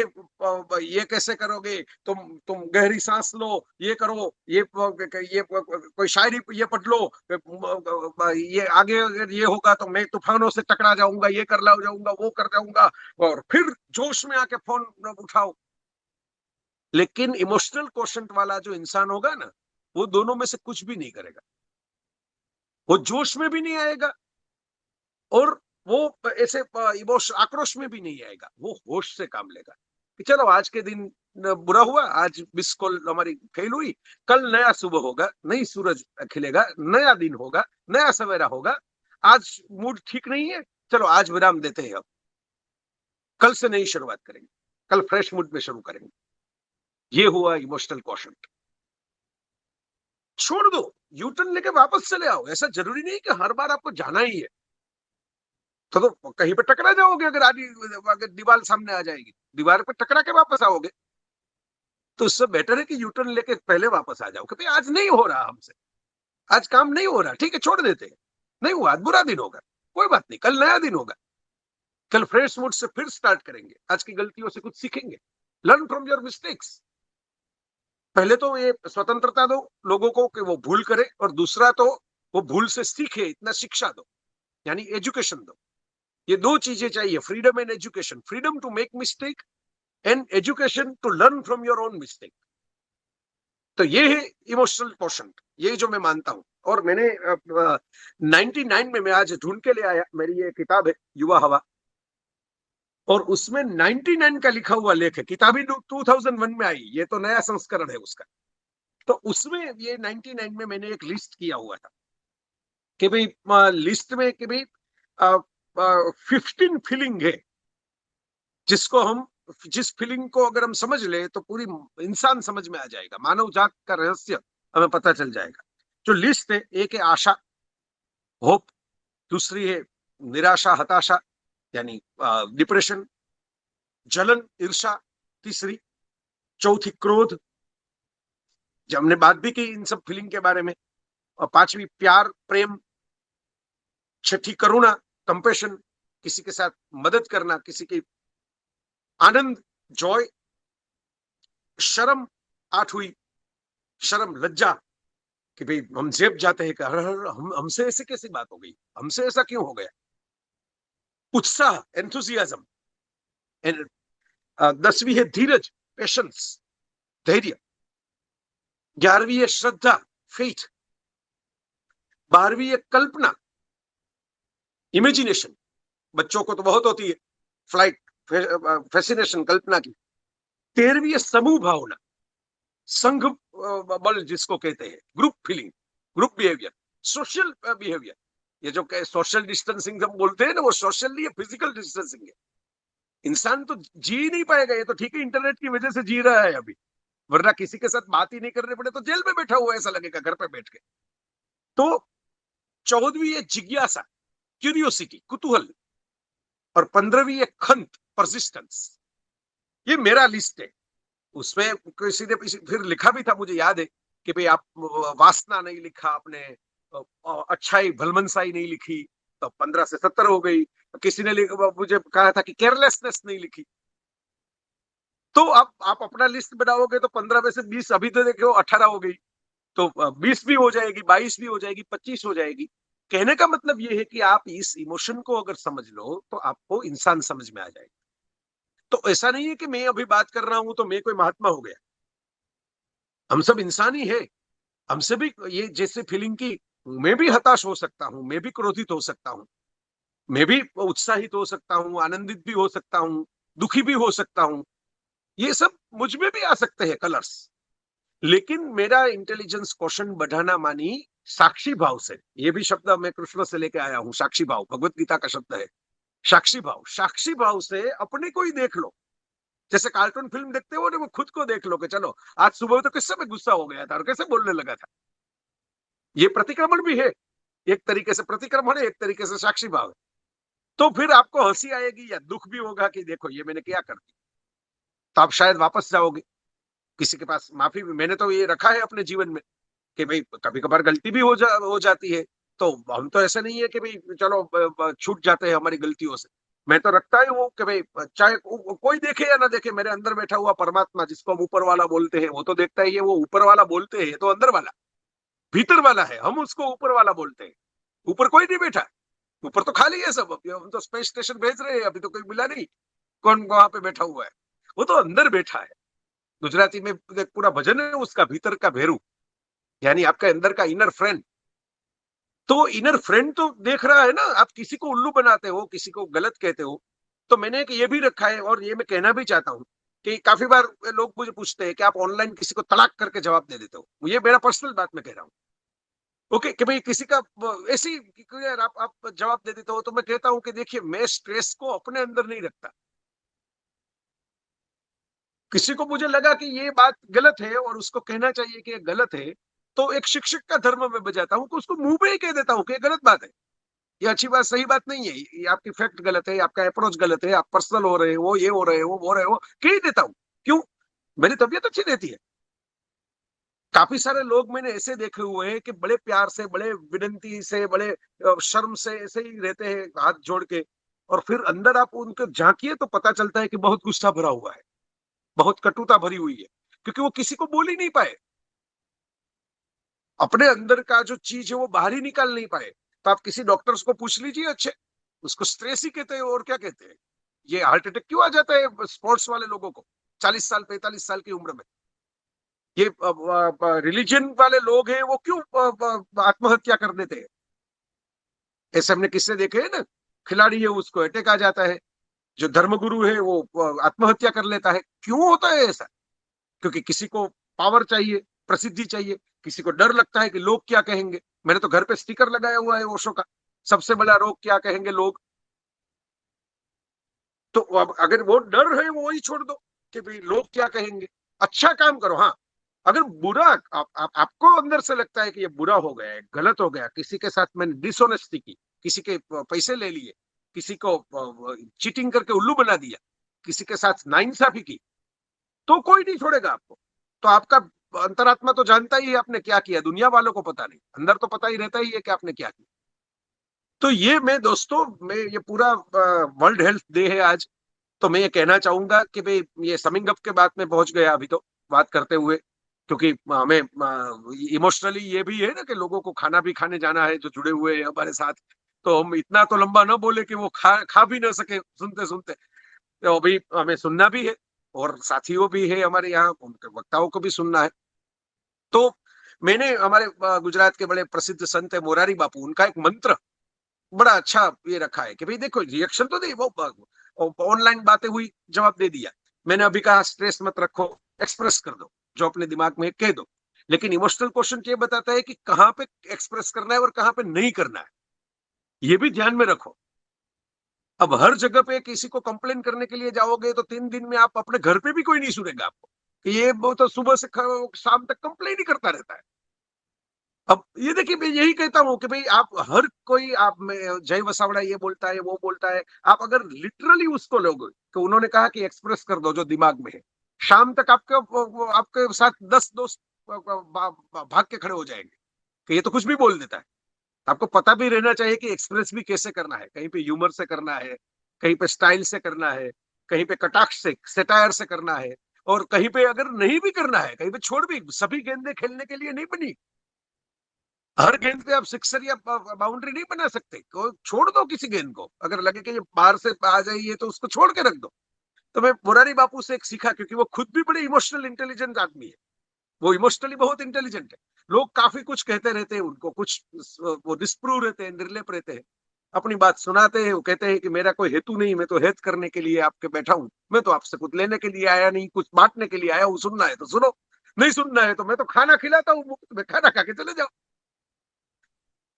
ये कैसे करोगे, तुम गहरी सांस लो, ये करो, ये कोई शायरी ये पढ़ लो, ये आगे अगर ये होगा तो मैं तूफानों से टकरा जाऊंगा, ये कर ला जाऊंगा, वो कर जाऊंगा, और फिर जोश में आके फोन उठाओ। लेकिन इमोशनल क्वोशंट वाला जो इंसान होगा ना, वो दोनों में से कुछ भी नहीं करेगा। वो जोश में भी नहीं आएगा और वो ऐसे आक्रोश में भी नहीं आएगा, वो होश से काम लेगा कि चलो आज के दिन बुरा हुआ, आज 20 कॉल हमारी फेल हुई, कल नया सुबह होगा, नई सूरज खिलेगा, नया दिन होगा, नया सवेरा होगा। आज मूड ठीक नहीं है, चलो आज विराम देते हैं, अब कल से नई शुरुआत करेंगे, कल फ्रेश मूड में शुरू करेंगे। ये हुआ इमोशनल क्वोशंट। छोड़ दो, यूटर्न लेके वापस चले आओ, ऐसा जरूरी नहीं कि हर बार आपको जाना ही है। तो कहीं पे टकरा जाओगे, अगर दीवार सामने आ जाएगी, दीवार पे टकरा के वापस आओगे। तो उससे बेटर है कि यूटर्न लेके पहले वापस आ जाओ कि भाई आज नहीं हो रहा हमसे, आज काम नहीं हो रहा, ठीक है छोड़ देते हैं, नहीं हुआ आज बुरा दिन होगा, कोई बात नहीं, कल नया दिन होगा, कल फ्रेश मूड से फिर स्टार्ट करेंगे, आज की गलतियों से कुछ सीखेंगे, लर्न फ्रॉम योर मिस्टेक्स। पहले तो ये स्वतंत्रता दो लोगों को कि वो भूल करे, और दूसरा तो वो भूल से सीखे, इतना शिक्षा दो, यानी एजुकेशन दो। ये दो चीजें चाहिए, freedom and education, freedom to make mistake and education to learn from your own mistake. तो ये है इमोशनल क्वोशंट, ये जो मैं मानता हूं। और मैंने 99 में मैं आज ढूंढ के ले आया, मेरी ये किताब है युवा हवा, और उसमें 99 का लिखा हुआ लेख है, किताब ही 2001 में आई, ये तो नया संस्करण है उसका। तो उसमें ये 99 में मैंने एक लिस्ट किया हुआ था कि भाई लिस्ट में कि भाई 15 फीलिंग है, जिसको हम, जिस फीलिंग को अगर हम समझ ले तो पूरी इंसान समझ में आ जाएगा, मानव जात का रहस्य हमें पता चल जाएगा। जो लिस्ट है, एक है आशा, होप, दूसरी है निराशा, हताशा यानी डिप्रेशन, जलन, ईर्षा तीसरी, चौथी क्रोध, जब हमने बात भी की इन सब फीलिंग के बारे में, और पांचवी प्यार, प्रेम, छठी करुणा, कंपेशन, किसी के साथ मदद करना, किसी की आनंद, जॉय, शर्म, आठवीं शर्म, लज्जा कि भाई हम जेब जाते हैं कि हमसे ऐसे कैसी बात हो गई, हमसे ऐसा क्यों हो गया, उत्साह, एंथुसियाज्म, 10वीं है धीरज, पेशेंस, धैर्य, 11वीं है श्रद्धा, फेथ, 12वीं है कल्पना, इमेजिनेशन, बच्चों को तो बहुत होती है, फ्लाइट, फैसिनेशन, कल्पना की, 13वीं है समूह भावना, संघ बल जिसको कहते हैं, group feeling, group behaviour, social behaviour, ये जो सोशल डिस्टेंसिंग हम बोलते हैं ना, वो सोशल नहीं है, फिजिकल डिस्टेंसिंग है। इंसान तो जी ही नहीं पाएगा, ये तो ठीक है इंटरनेट की वजह से जी रहा है अभी, वरना किसी के साथ बात ही नहीं करने पड़े तो जेल में बैठा हुआ ऐसा लगेगा घर पे बैठ के। तो 14वीं है जिज्ञासा, क्यूरियोसिटी, कुतूहल, और 15वीं है खंत, परसिस्टेंस। ये मेरा लिस्ट है। उसमें किसी ने फिर लिखा भी था, मुझे याद है कि भाई आप वासना नहीं लिखा आपने, अच्छाई भलमनसाई नहीं लिखी, तो 15 से 70 हो गई। किसी ने मुझे कहा था कि केयरलेसनेस नहीं लिखी। तो आप अपना लिस्ट बनाओगे तो 15 में से 20, अभी तो देखो 18 हो गई, तो 20 भी हो जाएगी, 22 भी हो जाएगी, 25 हो जाएगी। कहने का मतलब ये है कि आप इस इमोशन को अगर समझ लो तो आपको इंसान समझ में आ जाएगा। तो ऐसा नहीं है कि मैं अभी बात कर रहा हूं तो मैं कोई महात्मा हो गया, हम सब इंसान ही है। हमसे भी ये जैसे फीलिंग की, मैं भी हताश हो सकता हूं, मैं भी क्रोधित हो सकता हूं, मैं भी उत्साहित हो सकता हूं, आनंदित भी हो सकता हूं, दुखी भी हो सकता हूं, ये सब मुझ में भी आ सकते हैं कलर्स। लेकिन मेरा इंटेलिजेंस क्वेश्चन बढ़ाना मानी साक्षी भाव से, ये भी शब्द मैं कृष्ण से लेके आया हूं, साक्षी भाव भगवत गीता का शब्द है, साक्षी भाव। साक्षी भाव से अपने को ही देख लो, जैसे कार्टून फिल्म देखते हो ना, वो खुद को देख लो कि चलो आज सुबह तो किससे मैं गुस्सा हो गया था और कैसे बोलने लगा था। ये प्रतिक्रमण भी है, एक तरीके से प्रतिक्रमण है, एक तरीके से साक्षी भाव है। तो फिर आपको हंसी आएगी या दुख भी होगा कि देखो ये मैंने क्या कर दिया, तो आप शायद वापस जाओगे किसी के पास माफी भी। मैंने तो ये रखा है अपने जीवन में कि भाई कभी कभार गलती भी हो जाती है, तो हम तो ऐसा नहीं है कि भाई चलो छूट जाते हैं हमारी गलतियों से। मैं तो रखता ही वो कि भाई चाहे कोई देखे या ना देखे, मेरे अंदर बैठा हुआ परमात्मा जिसको हम ऊपर वाला बोलते हैं वो तो देखता ही है। वो ऊपर वाला बोलते हैं तो अंदर वाला, भीतर वाला है, हम उसको ऊपर वाला बोलते हैं। ऊपर कोई नहीं बैठा, ऊपर तो खाली है सब, हम तो स्पेस स्टेशन भेज रहे हैं, अभी तो कोई मिला नहीं कौन वहां पे बैठा हुआ है, वो तो अंदर बैठा है। गुजराती में पूरा भजन है उसका, भीतर का भेरू, यानी आपका अंदर का इनर फ्रेंड। तो इनर फ्रेंड तो देख रहा है ना। आप किसी को उल्लू बनाते हो, किसी को गलत कहते हो, तो मैंने ये भी रखा है, और ये मैं कहना भी चाहता हूँ कि काफी बार लोग मुझे पूछते हैं कि आप ऑनलाइन किसी को तड़ाक करके जवाब दे देते हो। ये मेरा पर्सनल बात मैं कह रहा हूँ, ओके, कि भाई किसी का ऐसी यार आप जवाब दे देते हो, तो मैं कहता हूँ कि देखिए मैं स्ट्रेस को अपने अंदर नहीं रखता। किसी को मुझे लगा कि ये बात गलत है और उसको कहना चाहिए कि ये गलत है, तो एक शिक्षक का धर्म में बजाता हूँ कि उसको मुंह पे ही कह देता हूँ कि ये गलत बात है, ये अच्छी बात, सही बात नहीं है, ये आपकी फैक्ट गलत है, आपका अप्रोच गलत है, आप पर्सनल हो रहे हो, ये हो रहे हो, वो रहे हो, कह ही देता हूँ। क्यों? मेरी तबीयत अच्छी रहती है। काफी सारे लोग मैंने ऐसे देखे हुए हैं कि बड़े प्यार से, बड़े विनती से, बड़े शर्म से ऐसे ही रहते हैं हाथ जोड़ के, और फिर अंदर आप उनको झांकिए तो पता चलता है कि बहुत गुस्सा भरा हुआ है, बहुत कटुता भरी हुई है, क्योंकि वो किसी को बोल ही नहीं पाए, अपने अंदर का जो चीज है वो बाहर ही निकाल नहीं पाए। तो आप किसी डॉक्टर्स को पूछ लीजिए अच्छे, उसको स्ट्रेस ही कहते हैं और क्या कहते हैं। ये हार्ट अटैक क्यों आ जाता है स्पोर्ट्स वाले लोगों को 40 साल 45 साल की उम्र में? ये रिलीजन वाले लोग हैं वो क्यों आत्महत्या कर देते हैं? ऐसे हमने किस्से देखे हैं ना, खिलाड़ी है उसको अटैक आ जाता है, जो धर्मगुरु है वो आत्महत्या कर लेता है। क्यों होता है ऐसा? क्योंकि किसी को पावर चाहिए, प्रसिद्धि चाहिए, किसी को डर लगता है कि लोग क्या कहेंगे। मैंने तो घर पे स्टिकर लगाया हुआ है ओशो का, सबसे बड़ा रोग क्या कहेंगे लोग। तो अब अगर वो डर है वो वही छोड़ दो कि भाई लोग क्या कहेंगे, अच्छा काम करो। हाँ, अगर बुरा आपको अंदर से लगता है कि ये बुरा हो गया है, गलत हो गया, किसी के साथ मैंने डिसऑनेस्टी की, किसी के पैसे ले लिए, किसी को चीटिंग करके उल्लू बना दिया, किसी के साथ नाइंसाफी की, तो कोई नहीं छोड़ेगा आपको। तो आपका अंतरात्मा तो जानता ही है आपने क्या किया, दुनिया वालों को पता नहीं, अंदर तो पता ही रहता ही है कि आपने क्या किया। तो ये मैं दोस्तों, मैं ये पूरा वर्ल्ड हेल्थ डे है आज, तो मैं ये कहना चाहूंगा कि भाई ये समिंग अप के बाद में पहुंच गया अभी तो बात करते हुए, क्योंकि हमें इमोशनली ये भी है ना कि लोगों को खाना भी खाने जाना है जो जुड़े हुए हैं हमारे साथ। तो हम इतना तो लंबा ना बोले कि वो खा भी ना सके सुनते सुनते। तो अभी हमें सुनना भी है, और साथियों भी है हमारे यहाँ, उनके वक्ताओं को भी सुनना है। तो मैंने हमारे गुजरात के बड़े प्रसिद्ध संत है मोरारी बापू, उनका एक मंत्र बड़ा अच्छा ये रखा है कि भाई देखो रिएक्शन तो दे, वो ऑनलाइन बातें हुई, जवाब दे दिया। मैंने अभी कहा स्ट्रेस मत रखो, एक्सप्रेस कर दो जो अपने दिमाग में कह दो। लेकिन इमोशनल क्वेश्चन ये बताता है कि कहाँ पे एक्सप्रेस करना है और कहाँ पे नहीं करना है, ये भी ध्यान में रखो। अब हर जगह पे किसी को कंप्लेन करने के लिए जाओगे तो 3 दिन में आप अपने घर पे भी कोई नहीं सुनेगा आपको कि ये वो तो सुबह से शाम तक कंप्लेन ही करता रहता है। अब ये देखिए मैं यही कहता हूँ कि भाई आप हर कोई, आप में जय वसावड़ा ये बोलता है वो बोलता है, आप अगर लिटरली उसको लोगे कि उन्होंने कहा कि एक्सप्रेस कर दो जो दिमाग में है, शाम तक आपके साथ 10 दोस्त भाग के खड़े हो जाएंगे कि ये तो कुछ भी बोल देता है। आपको पता भी रहना चाहिए कि एक्सप्रेस भी कैसे करना है, कहीं पे ह्यूमर से करना है, कहीं पे स्टाइल से करना है, कहीं पे कटाक्ष से सेटायर से करना है, और कहीं पे अगर नहीं भी करना है, कहीं पे छोड़ भी। सभी गेंदे खेलने के लिए नहीं बनी, हर गेंद पे आप सिक्सर या बाउंड्री नहीं बना सकते। तो छोड़ दो किसी गेंद को, अगर लगे कि ये बाहर से आ जाइए तो उसको छोड़ के रख दो। तो मैं मुरारी बापू से एक सीखा, क्योंकि वो खुद भी बड़े इमोशनल इंटेलिजेंट आदमी है, वो इमोशनली बहुत इंटेलिजेंट है। लोग काफी कुछ कहते रहते हैं उनको, कुछ वो डिस्प्रूव रहते हैं, निर्लेप रहते हैं, अपनी बात सुनाते हैं, वो कहते हैं कि मेरा कोई हेतु नहीं, मैं तो हेत करने के लिए आपके बैठा हूं, मैं तो आपसे कुछ लेने के लिए आया नहीं, कुछ बांटने के लिए आया हूँ। सुनना है तो सुनो, नहीं सुनना है तो मैं तो खाना खिलाता हूँ, मैं खाना खा के चले जाओ।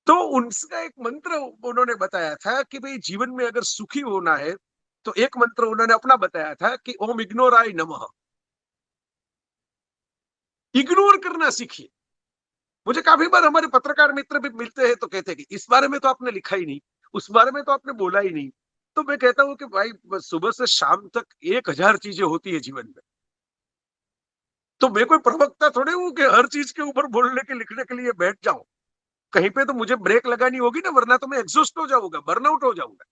तो उनका एक मंत्र उन्होंने बताया था कि भाई जीवन में अगर सुखी होना है तो एक मंत्र उन्होंने अपना बताया था कि ओम इग्नोराय नमः, इग्नोर करना सीखिए। मुझे काफी बार हमारे पत्रकार मित्र भी मिलते हैं तो कहते हैं कि इस बारे में तो आपने लिखा ही नहीं, उस बारे में तो आपने बोला ही नहीं। तो मैं कहता हूं कि भाई सुबह से शाम तक 1000 चीजें होती है जीवन में, तो मैं कोई प्रवक्ता थोड़े हूं कि हर चीज के ऊपर बोलने के लिखने के लिए बैठ जाऊं। कहीं पे तो मुझे ब्रेक लगानी होगी ना, वरना तो मैं एग्जॉस्ट हो जाऊंगा, बर्नआउट हो जाऊंगा।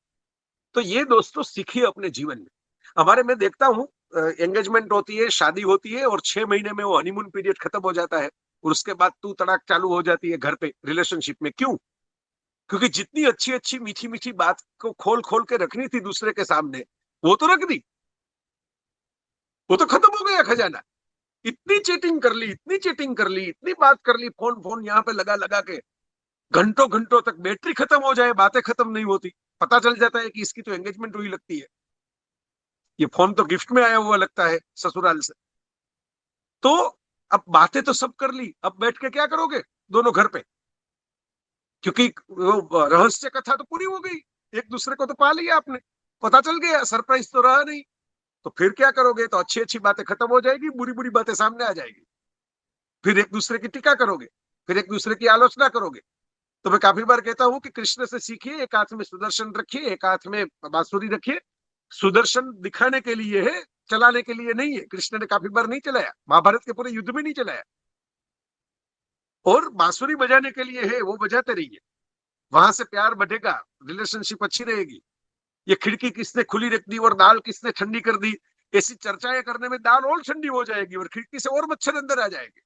तो ये दोस्तों सीखिए अपने जीवन में। हमारे मैं देखता हूँ एंगेजमेंट होती है, शादी होती है, और 6 महीने में वो हनीमून पीरियड खत्म हो जाता है, और उसके बाद तू तड़ाक चालू हो जाती है घर पे रिलेशनशिप में। क्यों? क्योंकि जितनी अच्छी अच्छी मीठी मीठी बात को खोल खोल के रखनी थी दूसरे के सामने, वो तो रख दी, वो तो खत्म हो गया खजाना। इतनी चीटिंग कर ली, इतनी चीटिंग कर ली, इतनी बात कर ली, फोन फोन यहाँ पे लगा लगा के, घंटों घंटों तक बैटरी खत्म हो जाए, बातें खत्म नहीं होती। पता चल जाता है कि इसकी तो एंगेजमेंट हुई लगती है, ये फोन तो गिफ्ट में आया हुआ लगता है ससुराल से। तो अब बातें तो सब कर ली, अब बैठ के क्या करोगे दोनों घर पे? क्योंकि वो रहस्य कथा तो पूरी हो गई, एक दूसरे को तो पा लिया आपने, पता चल गया, सरप्राइज तो रहा नहीं। तो फिर क्या करोगे? तो अच्छी अच्छी बातें खत्म हो जाएगी, बुरी बुरी बातें सामने आ जाएगी। फिर एक दूसरे की टीका करोगे, फिर एक दूसरे की आलोचना करोगे। तो मैं काफी बार कहता हूं कि कृष्ण से सीखिए, एक हाथ में सुदर्शन रखिए, एक हाथ में बांसुरी रखिए। सुदर्शन दिखाने के लिए है, चलाने के लिए नहीं है, कृष्ण ने काफी बार नहीं चलाया, महाभारत के पूरे युद्ध में नहीं चलाया, और बांसुरी बजाने के लिए है, वो बजाते रहिए, वहां से प्यार बढ़ेगा, रिलेशनशिप अच्छी रहेगी। ये खिड़की किसने खुली रख दी और दाल किसने ठंडी कर दी, ऐसी चर्चाएं करने में दाल और ठंडी हो जाएगी और खिड़की से और मच्छर अंदर आ जाएंगे।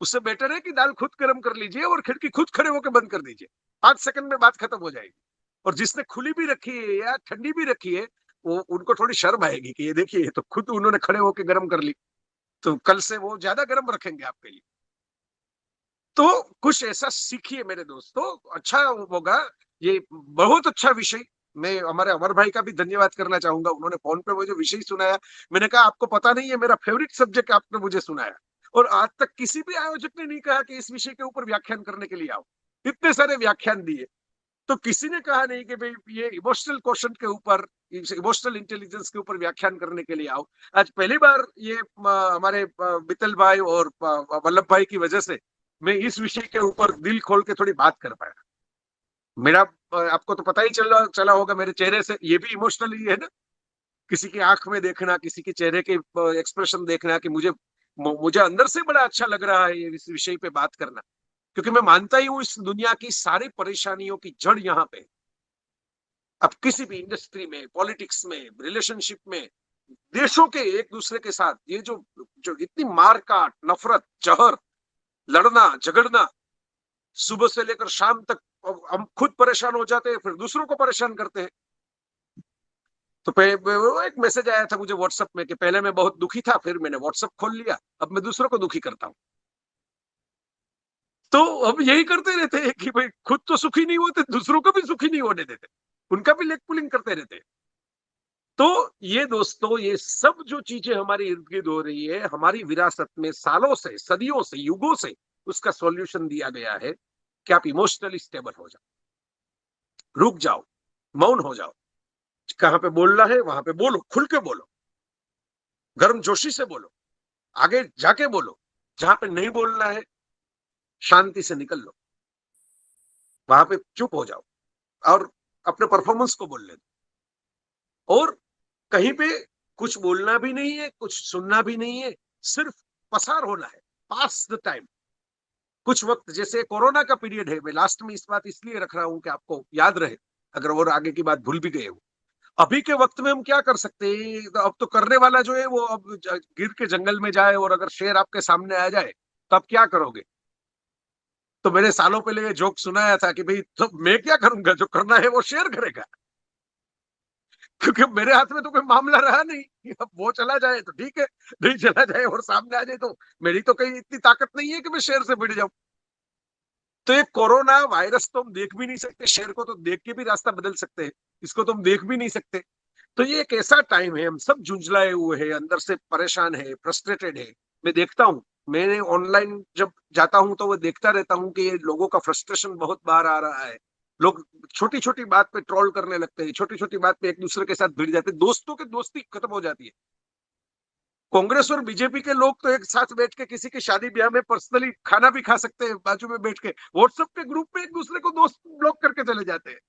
उससे बेटर है कि दाल खुद गर्म कर लीजिए और खिड़की खुद खड़े होकर बंद कर दीजिए, 5 सेकंड में बात खत्म हो जाएगी। और जिसने खुली भी रखी है या ठंडी भी रखी है, वो उनको थोड़ी शर्म आएगी कि ये देखिए, ये तो खुद उन्होंने खड़े होकर गर्म कर ली, तो कल से वो ज्यादा गर्म रखेंगे आपके लिए। तो कुछ ऐसा सीखिए मेरे दोस्तों, अच्छा होगा। ये बहुत अच्छा विषय, मैं हमारे अमर भाई का भी धन्यवाद करना चाहूंगा, उन्होंने फोन पे मुझे विषय सुनाया। मैंने कहा आपको पता नहीं है, मेरा फेवरेट सब्जेक्ट आपने मुझे सुनाया, और आज तक किसी भी आयोजक ने नहीं कहा कि इस विषय के ऊपर व्याख्यान करने के लिए आओ। इतने सारे व्याख्यान दिए, तो किसी ने कहा नहीं कि भाई ये इमोशनल क्वेश्चन के ऊपर, इमोशनल इंटेलिजेंस के ऊपर व्याख्यान करने के लिए आओ। आज पहली बार ये हमारे मित्तल भाई और वल्लभ भाई की वजह से मैं इस विषय के ऊपर दिल खोल के थोड़ी बात कर पाया। मेरा आपको तो पता ही चला होगा मेरे चेहरे से, ये भी इमोशनल ही है ना, किसी की आंख में देखना, किसी के चेहरे के एक्सप्रेशन देखना कि मुझे मुझे अंदर से बड़ा अच्छा लग रहा है इस विषय पे बात करना, क्योंकि मैं मानता ही हूं इस दुनिया की सारी परेशानियों की जड़ यहाँ पे। अब किसी भी इंडस्ट्री में, पॉलिटिक्स में, रिलेशनशिप में, देशों के एक दूसरे के साथ ये जो जो इतनी मारकाट, नफरत, जहर, लड़ना झगड़ना, सुबह से लेकर शाम तक हम खुद परेशान हो जाते हैं, फिर दूसरों को परेशान करते हैं। तो एक मैसेज आया था मुझे व्हाट्सएप में कि पहले मैं बहुत दुखी था, फिर मैंने व्हाट्सएप खोल लिया, अब मैं दूसरों को दुखी करता हूं। तो अब यही करते रहते हैं कि भाई खुद तो सुखी नहीं होते, दूसरों को भी सुखी नहीं होने देते, उनका भी लेग पुलिंग करते रहते हैं। तो ये दोस्तों, ये सब जो चीजें हमारी इर्द गिर्द हो रही है, हमारी विरासत में सालों से, सदियों से, युगों से उसका सॉल्यूशन दिया गया है कि आप इमोशनली स्टेबल हो जाओ, रुक जाओ, मौन हो जाओ, कहां पे बोलना है वहां पे बोलो, खुल के बोलो, गर्म जोशी से बोलो, आगे जाके बोलो, जहां पे नहीं बोलना है शांति से निकल लो, वहां पे चुप हो जाओ और अपने परफॉर्मेंस को बोल ले दो। और कहीं पे कुछ बोलना भी नहीं है, कुछ सुनना भी नहीं है, सिर्फ पसार होना है, पास द टाइम। कुछ वक्त, जैसे कोरोना का पीरियड है, मैं लास्ट में इस बात इसलिए रख रहा हूं कि आपको याद रहे, अगर और आगे की बात भूल भी गए हो। अभी के वक्त में हम क्या कर सकते हैं, अब तो करने वाला जो है वो अब गिर के जंगल में जाए, और अगर शेर आपके सामने आ जाए तो आप क्या करोगे। तो मैंने सालों पहले ये जोक सुनाया था कि भाई तो मैं क्या करूंगा, जो करना है वो शेर करेगा, क्योंकि मेरे हाथ में तो कोई मामला रहा नहीं। अब वो चला जाए तो ठीक है, नहीं चला जाए और सामने आ जाए तो मेरी तो कहीं इतनी ताकत नहीं है कि मैं शेर से भिड़ जाऊं। तो ये कोरोना वायरस तो हम देख भी नहीं सकते, शेर को तो देख के भी रास्ता बदल सकते हैं, इसको तो हम देख भी नहीं सकते। तो ये एक ऐसा टाइम है, हम सब झुंझलाए हुए हैं, अंदर से परेशान है, फ्रस्ट्रेटेड है। मैं देखता हूँ, मैंने ऑनलाइन जब जाता हूँ तो वो देखता रहता हूँ कि ये लोगों का फ्रस्ट्रेशन बहुत बाहर आ रहा है। लोग छोटी छोटी बात पे ट्रोल करने लगते हैं, छोटी छोटी बात पे एक दूसरे के साथ भिड़ जाते हैं, दोस्तों की दोस्ती खत्म हो जाती है। कांग्रेस और बीजेपी के लोग तो एक साथ बैठ के किसी की शादी ब्याह में पर्सनली खाना भी खा सकते हैं, बाजू में बैठ के व्हाट्सएप के ग्रुप में एक दूसरे को दोस्त ब्लॉक करके चले जाते हैं।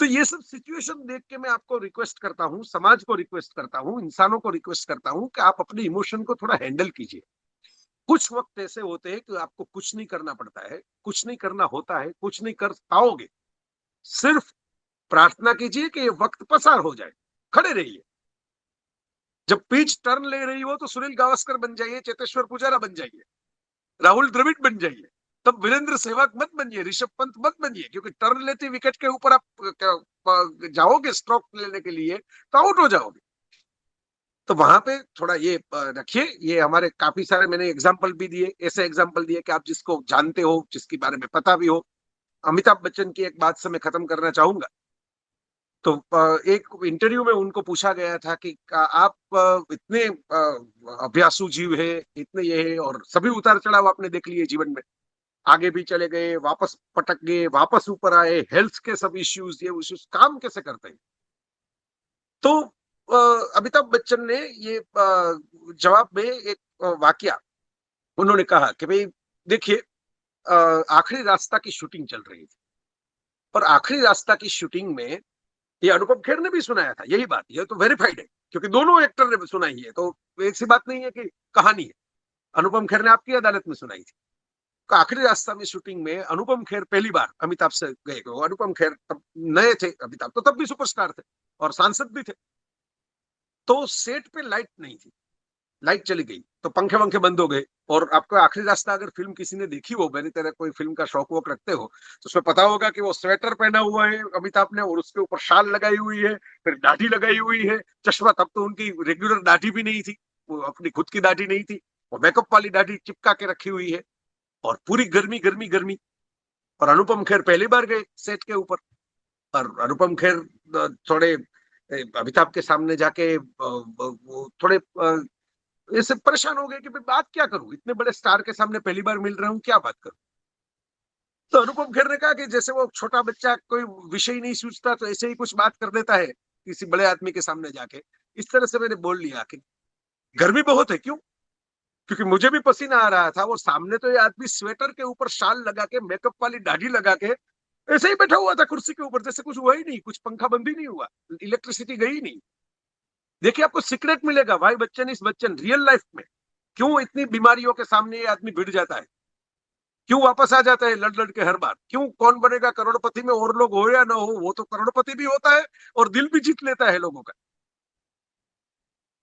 तो ये सब सिचुएशन देख के मैं आपको रिक्वेस्ट करता हूँ, समाज को रिक्वेस्ट करता हूँ, इंसानों को रिक्वेस्ट करता हूँ कि आप अपने इमोशन को थोड़ा हैंडल कीजिए। कुछ वक्त ऐसे होते हैं कि आपको कुछ नहीं करना पड़ता है, कुछ नहीं करना होता है, कुछ नहीं कर पाओगे, सिर्फ प्रार्थना कीजिए कि ये वक्त पसार हो जाए, खड़े रहिए। जब पिच टर्न ले रही हो तो सुनील गावस्कर बन जाइए, चेतेश्वर पुजारा बन जाइए, राहुल द्रविड़ बन जाइए, तब वीरेंद्र सहवाग मत बनिए, ऋषभ पंत मत बनिए, क्योंकि टर्न लेते विकेट के ऊपर आप जाओगे स्ट्रोक लेने के लिए तो आउट हो जाओगे। तो वहां पे थोड़ा ये रखिए। ये हमारे काफी सारे मैंने एग्जाम्पल भी दिए, ऐसे एग्जाम्पल दिए कि आप जिसको जानते हो, जिसके बारे में पता भी हो। अमिताभ बच्चन की एक बात से मैं खत्म करना चाहूंगा। तो एक इंटरव्यू में उनको पूछा गया था कि आप इतने अभ्यासु जीव है, इतने ये है, और सभी उतार चढ़ाव आपने देख लिए जीवन में, आगे भी चले गए, वापस पटक गए, वापस ऊपर आए, हेल्थ के सब इश्यूज, ये इश्यूज, काम कैसे करते हैं। तो अमिताभ बच्चन ने ये जवाब में एक वाकया उन्होंने कहा कि भाई देखिए, आखिरी रास्ता की शूटिंग चल रही थी, और आखिरी रास्ता की शूटिंग में, ये अनुपम खेर ने भी सुनाया था यही बात, ये तो वेरीफाइड है, क्योंकि दोनों एक्टर ने सुनाई है, तो एक सी बात नहीं है कि कहानी है। अनुपम खेर ने आपकी अदालत में सुनाई थी। तो आखिरी रास्ता में शूटिंग में अनुपम खेर पहली बार अमिताभ से गए। अनुपम खेर तब नए थे, अमिताभ तो तब भी सुपरस्टार थे और सांसद भी थे। तो सेट पे लाइट नहीं थी, लाइट चली गई तो पंखे वंखे बंद हो गए। और आपको आखिरी रास्ता अगर फिल्म किसी ने देखी हो, मेरी तरह कोई फिल्म का शौक वोक रखते हो, तो उसमें पता होगा कि वो स्वेटर पहना हुआ है अमिताभ ने और उसके ऊपर शाल लगाई हुई है, फिर दाढ़ी लगाई हुई है, चश्मा। तब तो उनकी रेगुलर दाढ़ी भी नहीं थी, वो अपनी खुद की दाढ़ी नहीं थी, वो मेकअप वाली दाढ़ी चिपका के रखी हुई है। और पूरी गर्मी गर्मी गर्मी। और अनुपम खेर पहली बार गए सेट के ऊपर। और अनुपम खेर थोड़े अमिताभ के सामने जाके वो थोड़े ऐसे परेशान हो गए कि भाई बात क्या करूं, इतने बड़े स्टार के सामने पहली बार मिल रहा हूं, क्या बात करूं। तो अनुपम खेर ने कहा कि जैसे वो छोटा बच्चा कोई विषय नहीं सूझता तो ऐसे ही कुछ बात कर देता है किसी बड़े आदमी के सामने जाके। इस तरह से मैंने बोल लिया कि गर्मी बहुत है, क्यों? क्योंकि मुझे भी पसीना आ रहा था। वो सामने तो ये आदमी स्वेटर के ऊपर शाल लगा के, मेकअप वाली दाढ़ी लगा के ऐसे ही बैठा हुआ था कुर्सी के ऊपर, जैसे कुछ हुआ ही नहीं, कुछ पंखा बंद ही नहीं हुआ, इलेक्ट्रिसिटी गई नहीं। देखिए आपको सीक्रेट मिलेगा भाई बच्चन इस बच्चन रियल लाइफ में क्यों इतनी बीमारियों के सामने ये आदमी भिड़ जाता है, क्यों वापस आ जाता है लड़ लड़ के हर बार, क्यों कौन बनेगा करोड़पति में और लोग हो या ना हो, वो तो करोड़पति भी होता है और दिल भी जीत लेता है लोगों का।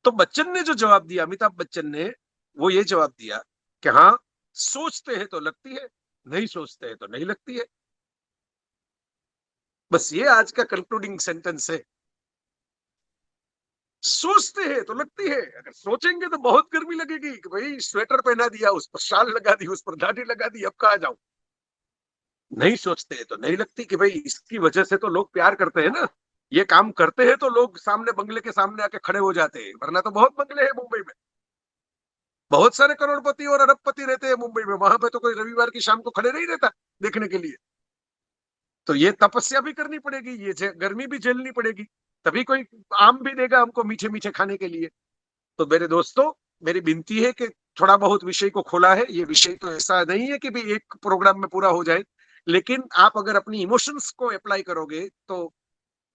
तो बच्चन ने जो जवाब दिया, अमिताभ बच्चन ने, वो ये जवाब दिया कि हाँ, सोचते हैं तो लगती है, नहीं सोचते हैं तो नहीं लगती है। बस ये आज का कंक्लूडिंग सेंटेंस है। सोचते हैं तो लगती है, अगर सोचेंगे तो बहुत गर्मी लगेगी कि भाई स्वेटर पहना दिया, उस पर शाल लगा दी, उस पर दाढ़ी लगा दी, अब कहाँ जाऊं। नहीं सोचते हैं तो नहीं लगती कि भाई इसकी वजह से तो लोग प्यार करते हैं ना, ये काम करते हैं तो लोग सामने बंगले के सामने आके खड़े हो जाते हैं, वरना तो बहुत बंगले हैं मुंबई में, बहुत सारे करोड़पति और अरबपति रहते हैं मुंबई में, वहां पे तो कोई रविवार की शाम को खड़े नहीं रहता देखने के लिए। तो ये तपस्या भी करनी पड़ेगी, ये गर्मी भी झेलनी पड़ेगी, तभी कोई आम भी देगा हमको मीठे मीठे खाने के लिए। तो मेरे दोस्तों, मेरी विनती है कि थोड़ा बहुत विषय को खोला है, ये विषय तो ऐसा नहीं है कि भी एक प्रोग्राम में पूरा हो जाए, लेकिन आप अगर अपनी इमोशंस को अप्लाई करोगे तो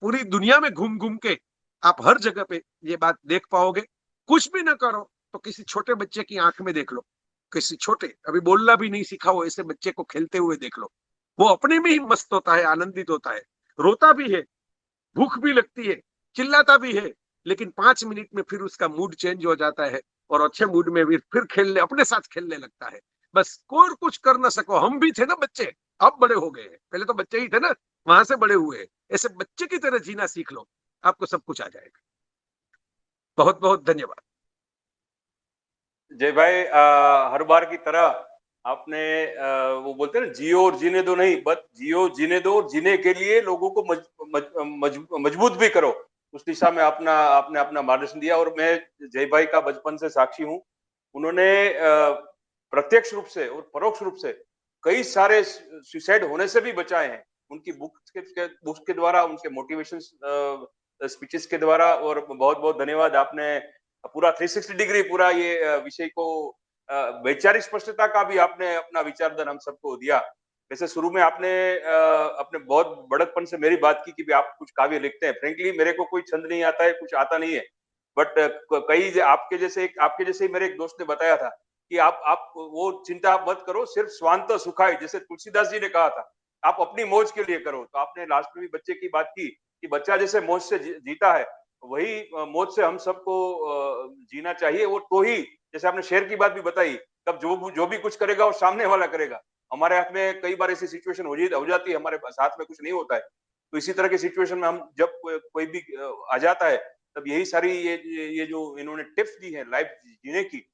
पूरी दुनिया में घूम घूम के आप हर जगह पे ये बात देख पाओगे। कुछ भी ना करो तो किसी छोटे बच्चे की आंख में देख लो, किसी छोटे अभी बोलना भी नहीं सीखा हो ऐसे बच्चे को खेलते हुए देख लो, वो अपने में ही मस्त होता है, आनंदित होता है, रोता भी है, भूख भी लगती है, चिल्लाता भी है, लेकिन 5 मिनट में फिर उसका मूड चेंज हो जाता है और अच्छे मूड में भी फिर खेलने, अपने साथ खेलने लगता है। बस कोई कुछ कर ना सको, हम भी थे ना बच्चे, अब बड़े हो गए हैं, पहले तो बच्चे ही थे ना, वहां से बड़े हुए हैं। ऐसे बच्चे की तरह जीना सीख लो, आपको सब कुछ आ जाएगा। बहुत बहुत धन्यवाद।
जय भाई, हर बार की तरह आपने वो बोलते हैं ना, जियो और जीने दो नहीं, बस जियो जीने दो और जीने के लिए लोगों को मजबूत भी करो, उस दिशा में आपने अपना मार्गदर्शन दिया। और मैं जय भाई का बचपन से साक्षी हूँ। उन्होंने प्रत्यक्ष रूप से और परोक्ष रूप से कई सारे सुसाइड होने से भी बचाए हैं, उनकी बुक्स के द्वारा, उनके मोटिवेशन स्पीचेस के द्वारा। और बहुत बहुत धन्यवाद, आपने पूरा 360 डिग्री पूरा ये विषय को वैचारिक स्पष्टता का भी आपने अपना विचारधन हम सबको दिया। वैसे शुरू में आपने अपने बहुत बड़कपन से मेरी बात की कि आप कुछ काव्य लिखते हैं। फ्रेंकली मेरे को कोई छंद नहीं आता है, कुछ आता नहीं है, बट कई आपके जैसे ही मेरे एक दोस्त ने बताया था कि आप वो चिंता आप मत करो, सिर्फ स्वांत सुखाय, जैसे तुलसीदास जी ने कहा था, आप अपनी मौज के लिए करो। तो आपने लास्ट में भी बच्चे की बात की कि बच्चा जैसे मौज से जीता है, वही मौज से हम सबको जीना चाहिए। वो तो ही, जैसे आपने शेर की बात भी बताई, तब जो भी कुछ करेगा वो सामने वाला करेगा। हमारे हाथ में कई बार ऐसी सिचुएशन हो जाती है, हमारे हाथ में कुछ नहीं होता है, तो इसी तरह की सिचुएशन में हम जब कोई भी आ जाता है, तब यही सारी ये जो इन्होंने टिप्स दी है लाइफ जीने की,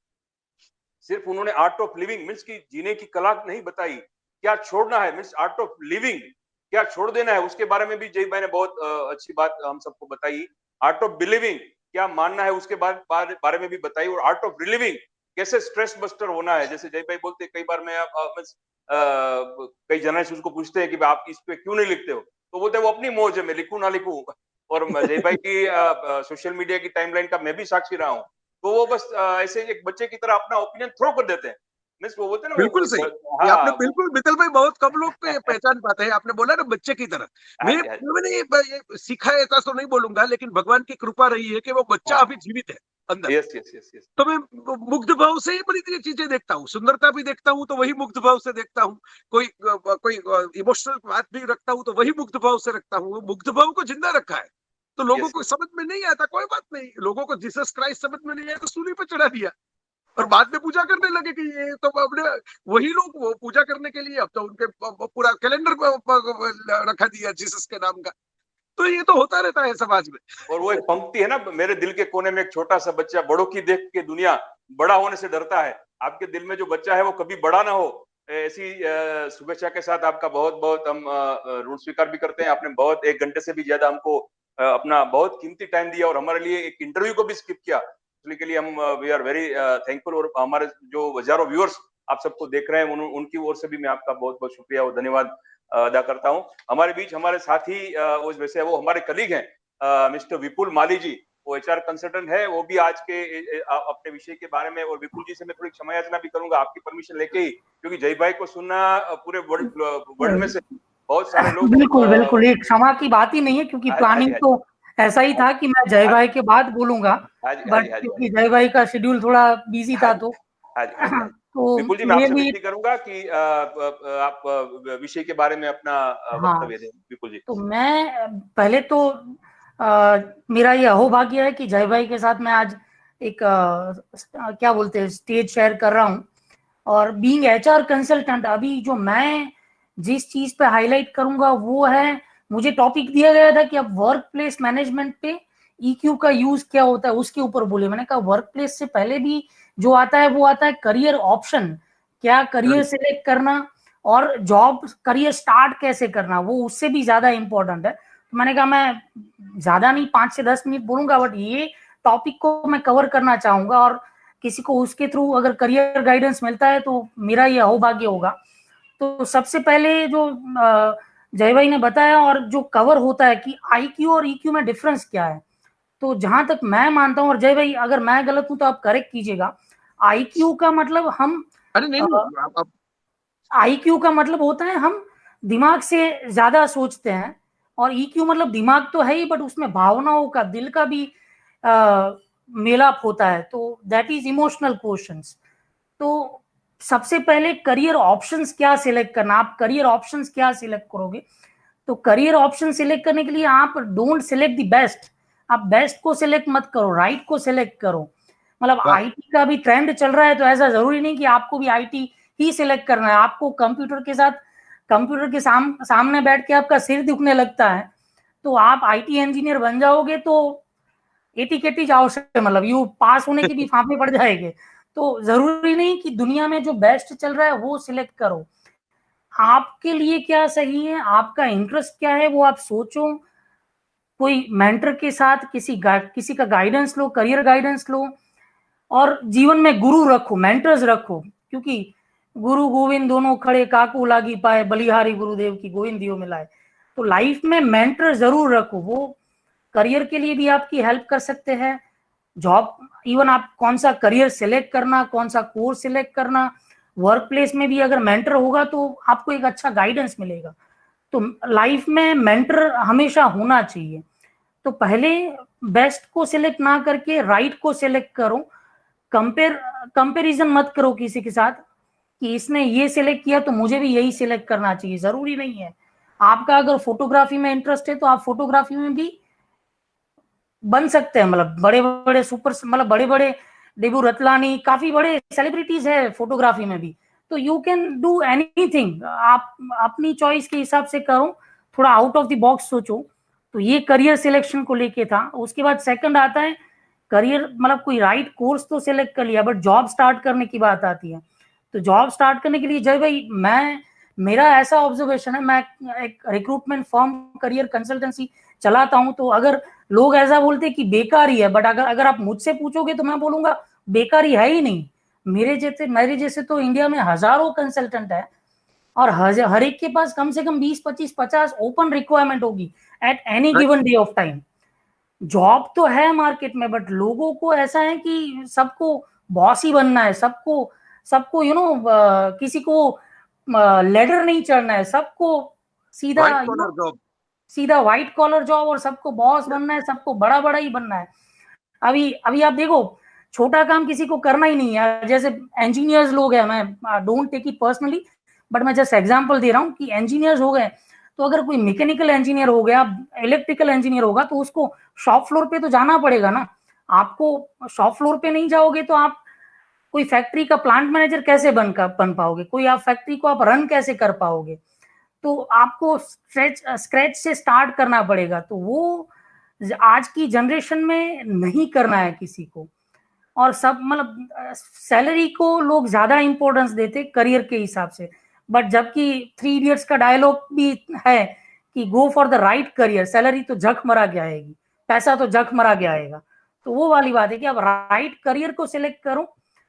सिर्फ उन्होंने आर्ट ऑफ लिविंग मीन्स की जीने की कला नहीं बताई, क्या छोड़ना है मीन्स आर्ट ऑफ लिविंग, क्या छोड़ देना है, उसके बारे में भी जय भाई ने बहुत अच्छी बात हम सबको बताई। आर्ट ऑफ बिलीविंग, क्या मानना है उसके बारे में भी बताई। और आर्ट ऑफ रिलीविंग, कैसे स्ट्रेस बस्टर होना है। जैसे जय भाई बोलते कई बार मैं कई जर्नलिस्ट उसको पूछते हैं कि आप इस पे क्यों नहीं लिखते हो, तो बोलते हैं वो अपनी मौज है, मैं लिखूं ना लिखूं। और जय भाई की सोशल मीडिया की टाइमलाइन का मैं भी साक्षी रहा हूँ। तो वो बस ऐसे एक बच्चे की तरह अपना ओपिनियन थ्रो कर देते हैं, मीन्स वो बोलते हैं ना
बिल्कुल सही। ये आपने बिल्कुल मित्तल भाई बहुत कम लोग तो ये पहचान पाते हैं। आपने बोला ना बच्चे की तरह।
हाँ जी, हाँ जी।
मैंने ये सीखा है ऐसा तो नहीं बोलूँगा, लेकिन भगवान की कृपा रही है कि वो बच्चा
हाँ,
अभी जीवित है अंदर।
Yes, yes, yes, yes.
तो मैं मुग्ध भाव से ही बड़ी सी चीजें देखता हूँ। सुंदरता भी देखता हूँ तो वही मुग्ध भाव से देखता हूँ। कोई इमोशनल बात भी रखता हूँ तो वही मुग्ध भाव से रखता हूँ। वो मुग्ध भाव को जिंदा रखा है। तो लोगों
यस,
को
यस।
समझ में नहीं आता, कोई बात नहीं। लोगों को जीसस क्राइस्ट समझ में नहीं आया तो सूली पे चढ़ा दिया और बाद में पूजा करने लगे कि ये तो अपने वही लोग वो पूजा करने के लिए अब तो उनके पूरा कैलेंडर रखा दिया जीसस के नाम का। तो ये तो होता रहता है समाज में।
और वो एक पंक्ति है ना, मेरे दिल के कोने में एक छोटा सा बच्चा, बड़ों की देख के दुनिया बड़ा होने से डरता है। आपके दिल में जो बच्चा है वो कभी बड़ा ना हो, ऐसी शुभेच्छा के साथ आपका बहुत बहुत हम ऋण स्वीकार भी करते हैं। आपने बहुत 1 घंटे से भी ज्यादा हमको अपना बहुत कीमती टाइम दिया और हमारे लिए एक इंटरव्यू को भी स्किप किया, इसके लिए हम वी आर वेरी थैंकफुल। और हमारे जो हजारों व्यूअर्स आप सबको देख रहे हैं उनकी ओर से भी मैं आपका बहुत बहुत शुक्रिया और धन्यवाद अदा करता हूँ। हमारे बीच हमारे साथी वैसे वो हमारे कलीग हैं मिस्टर विपुल माली जी, वो एचआर कंसल्टेंट है। वो भी आज के अपने विषय के बारे में, और विपुल जी से मैं थोड़ी क्षमा याचना भी करूंगा आपकी परमिशन लेके ही, क्योंकि जय भाई को सुनना पूरे वर्ल्ड में से बहुत सारे लोग
बिल्कुल बिल्कुल, एक क्षमा की बात ही नहीं है, क्योंकि
हाँ जी,
प्लानिंग
हाँ जी,
तो ऐसा ही था कि मैं जय
हाँ
भाई के बाद बोलूंगा,
हाँ जी, हाँ
बट
जी, हाँ जी,
क्योंकि जय भाई का शेड्यूल थोड़ा बिजी
हाँ
था
जी,
तो
हाँ जी, हाँ जी, हाँ जी।
तो
विपुल जी, मैं
ये
आपसे
भी।
विनती करूंगा कि आप विषय के बारे में अपना
हाँ,
वक्तव्य दें, विपुल जी।
तो मैं पहले तो मेरा ये अहोभाग्य है कि जय भाई के साथ मैं आज एक क्या बोलते हैं स्टेज शेयर कर रहा हूँ। और बीइंग एचआर कंसल्टेंट, अभी जो मैं जिस चीज पे हाईलाइट करूंगा वो है, मुझे टॉपिक दिया गया था कि अब वर्क प्लेस मैनेजमेंट पे ईक्यू का यूज क्या होता है उसके ऊपर बोले। मैंने कहा वर्क प्लेस से पहले भी जो आता है वो आता है करियर ऑप्शन, क्या करियर सिलेक्ट करना और जॉब करियर स्टार्ट कैसे करना, वो उससे भी ज्यादा इंपॉर्टेंट है। तो मैंने कहा मैं ज्यादा नहीं 5 से 10 मिनट बोलूंगा, बट ये टॉपिक को मैं कवर करना चाहूंगा और किसी को उसके थ्रू अगर करियर गाइडेंस मिलता है तो मेरा ये अहोभाग्य होगा। तो सबसे पहले जो जय भाई ने बताया और जो कवर होता है कि आईक्यू और ईक्यू में डिफरेंस क्या है, तो जहां तक मैं मानता हूं, और जय भाई अगर मैं गलत हूं तो आप करेक्ट कीजिएगा, आईक्यू का मतलब हम
अरे नहीं नहीं आप
आईक्यू का मतलब होता है हम दिमाग से ज्यादा सोचते हैं, और ईक्यू मतलब दिमाग तो है ही बट उसमें भावनाओं का, दिल का भी मेलाप होता है, तो दैट इज इमोशनल क्वेश्चंस। तो सबसे पहले करियर ऑप्शंस क्या सिलेक्ट करना, आप करियर ऑप्शंस क्या सिलेक्ट करोगे। तो करियर ऑप्शन सिलेक्ट करने के लिए आप डोंट सिलेक्ट द बेस्ट, आप बेस्ट को सिलेक्ट मत करो, राइट को सिलेक्ट करो। मतलब आईटी का भी ट्रेंड चल रहा है तो ऐसा जरूरी नहीं कि आपको भी आईटी ही सिलेक्ट करना है। आपको कंप्यूटर के साथ, कंप्यूटर के सामने बैठ के आपका सिर दुखने लगता है तो आप आईटी इंजीनियर बन जाओगे तो एटी केटी जाओ से, मतलब यू पास होने की भी फांफे पड़ जाएंगे। तो जरूरी नहीं कि दुनिया में जो बेस्ट चल रहा है वो सिलेक्ट करो, आपके लिए क्या सही है, आपका इंटरेस्ट क्या है वो आप सोचो। कोई मेंटर के साथ किसी का गाइडेंस लो, करियर गाइडेंस लो, और जीवन में गुरु रखो, मेंटर्स रखो, क्योंकि गुरु गोविंद दोनों खड़े काकू लागी पाए, बलिहारी गुरुदेव की गोविंद दियो मिलाए। तो लाइफ में मेंटर जरूर रखो, वो करियर के लिए भी आपकी हेल्प कर सकते हैं। जॉब, इवन आप कौन सा करियर सिलेक्ट करना, कौन सा कोर्स सिलेक्ट करना, वर्क प्लेस में भी अगर मेंटर होगा तो आपको एक अच्छा गाइडेंस मिलेगा। तो लाइफ में मेंटर हमेशा होना चाहिए। तो पहले बेस्ट को सिलेक्ट ना करके राइट को सिलेक्ट करो। कंपेरिजन मत करो किसी के साथ कि इसने ये सिलेक्ट किया तो मुझे भी यही सिलेक्ट करना चाहिए, जरूरी नहीं है। आपका अगर फोटोग्राफी में इंटरेस्ट है तो आप फोटोग्राफी में भी बन सकते हैं, मतलब बड़े बड़े सुपर, मतलब बड़े बड़े डेबू रतलानी, काफी बड़े सेलिब्रिटीज है फोटोग्राफी में भी। तो यू कैन डू एनीथिंग, आप अपनी चॉइस के हिसाब से करो, थोड़ा आउट ऑफ द बॉक्स सोचो। तो ये करियर सिलेक्शन को लेके था। उसके बाद सेकंड आता है करियर, मतलब कोई राइट कोर्स तो सिलेक्ट कर लिया, बट जॉब स्टार्ट करने की बात आती है। तो जॉब स्टार्ट करने के लिए जय भाई, मेरा ऐसा ऑब्जर्वेशन है, मैं एक रिक्रूटमेंट फर्म करियर कंसल्टेंसी चलाता हूं, तो अगर लोग ऐसा बोलते हैं कि बेकारी है, बट अगर आप मुझसे पूछोगे तो मैं बोलूंगा बेकारी है ही नहीं। मेरे जैसे तो इंडिया में हजारों कंसल्टेंट है, और हर एक के पास कम से कम 20, 25, 50 ओपन रिक्वायरमेंट होगी at any given day of time. Job तो है मार्केट में, बट लोगों को ऐसा है कि सबको बॉस ही बनना है, सबको सबको किसी को लेडर नहीं चढ़ना है, सबको सीधा
व्हाइट कॉलर जॉब,
सीधा व्हाइट कॉलर जॉब, और सबको बॉस बनना है, सबको बड़ा बड़ा ही बनना है। अभी अभी आप देखो, छोटा काम किसी को करना ही नहीं है। जैसे इंजीनियर्स लोग हैं, मैं don't take it personally, but मैं जस्ट एग्जांपल दे रहा हूँ कि इंजीनियर्स हो गए, तो अगर कोई मैकेनिकल इंजीनियर हो गया, इलेक्ट्रिकल इंजीनियर होगा, तो उसको शॉप फ्लोर पे तो जाना पड़ेगा ना। आपको शॉप फ्लोर पे नहीं जाओगे तो आप कोई फैक्ट्री का प्लांट मैनेजर कैसे बन पाओगे, कोई आप फैक्ट्री को आप रन कैसे कर पाओगे। तो आपको स्क्रैच से स्टार्ट करना पड़ेगा। तो वो आज की जनरेशन में नहीं करना है किसी को। और सब मतलब सैलरी को लोग ज्यादा इंपॉर्टेंस देते करियर के हिसाब से, बट जबकि 3 इडियट्स का डायलॉग भी है कि go for the right career, salary तो झक मरा के आएगी, पैसा तो झक मरा के आएगा। तो वो वाली बात है कि आप राइट करियर को सिलेक्ट करो,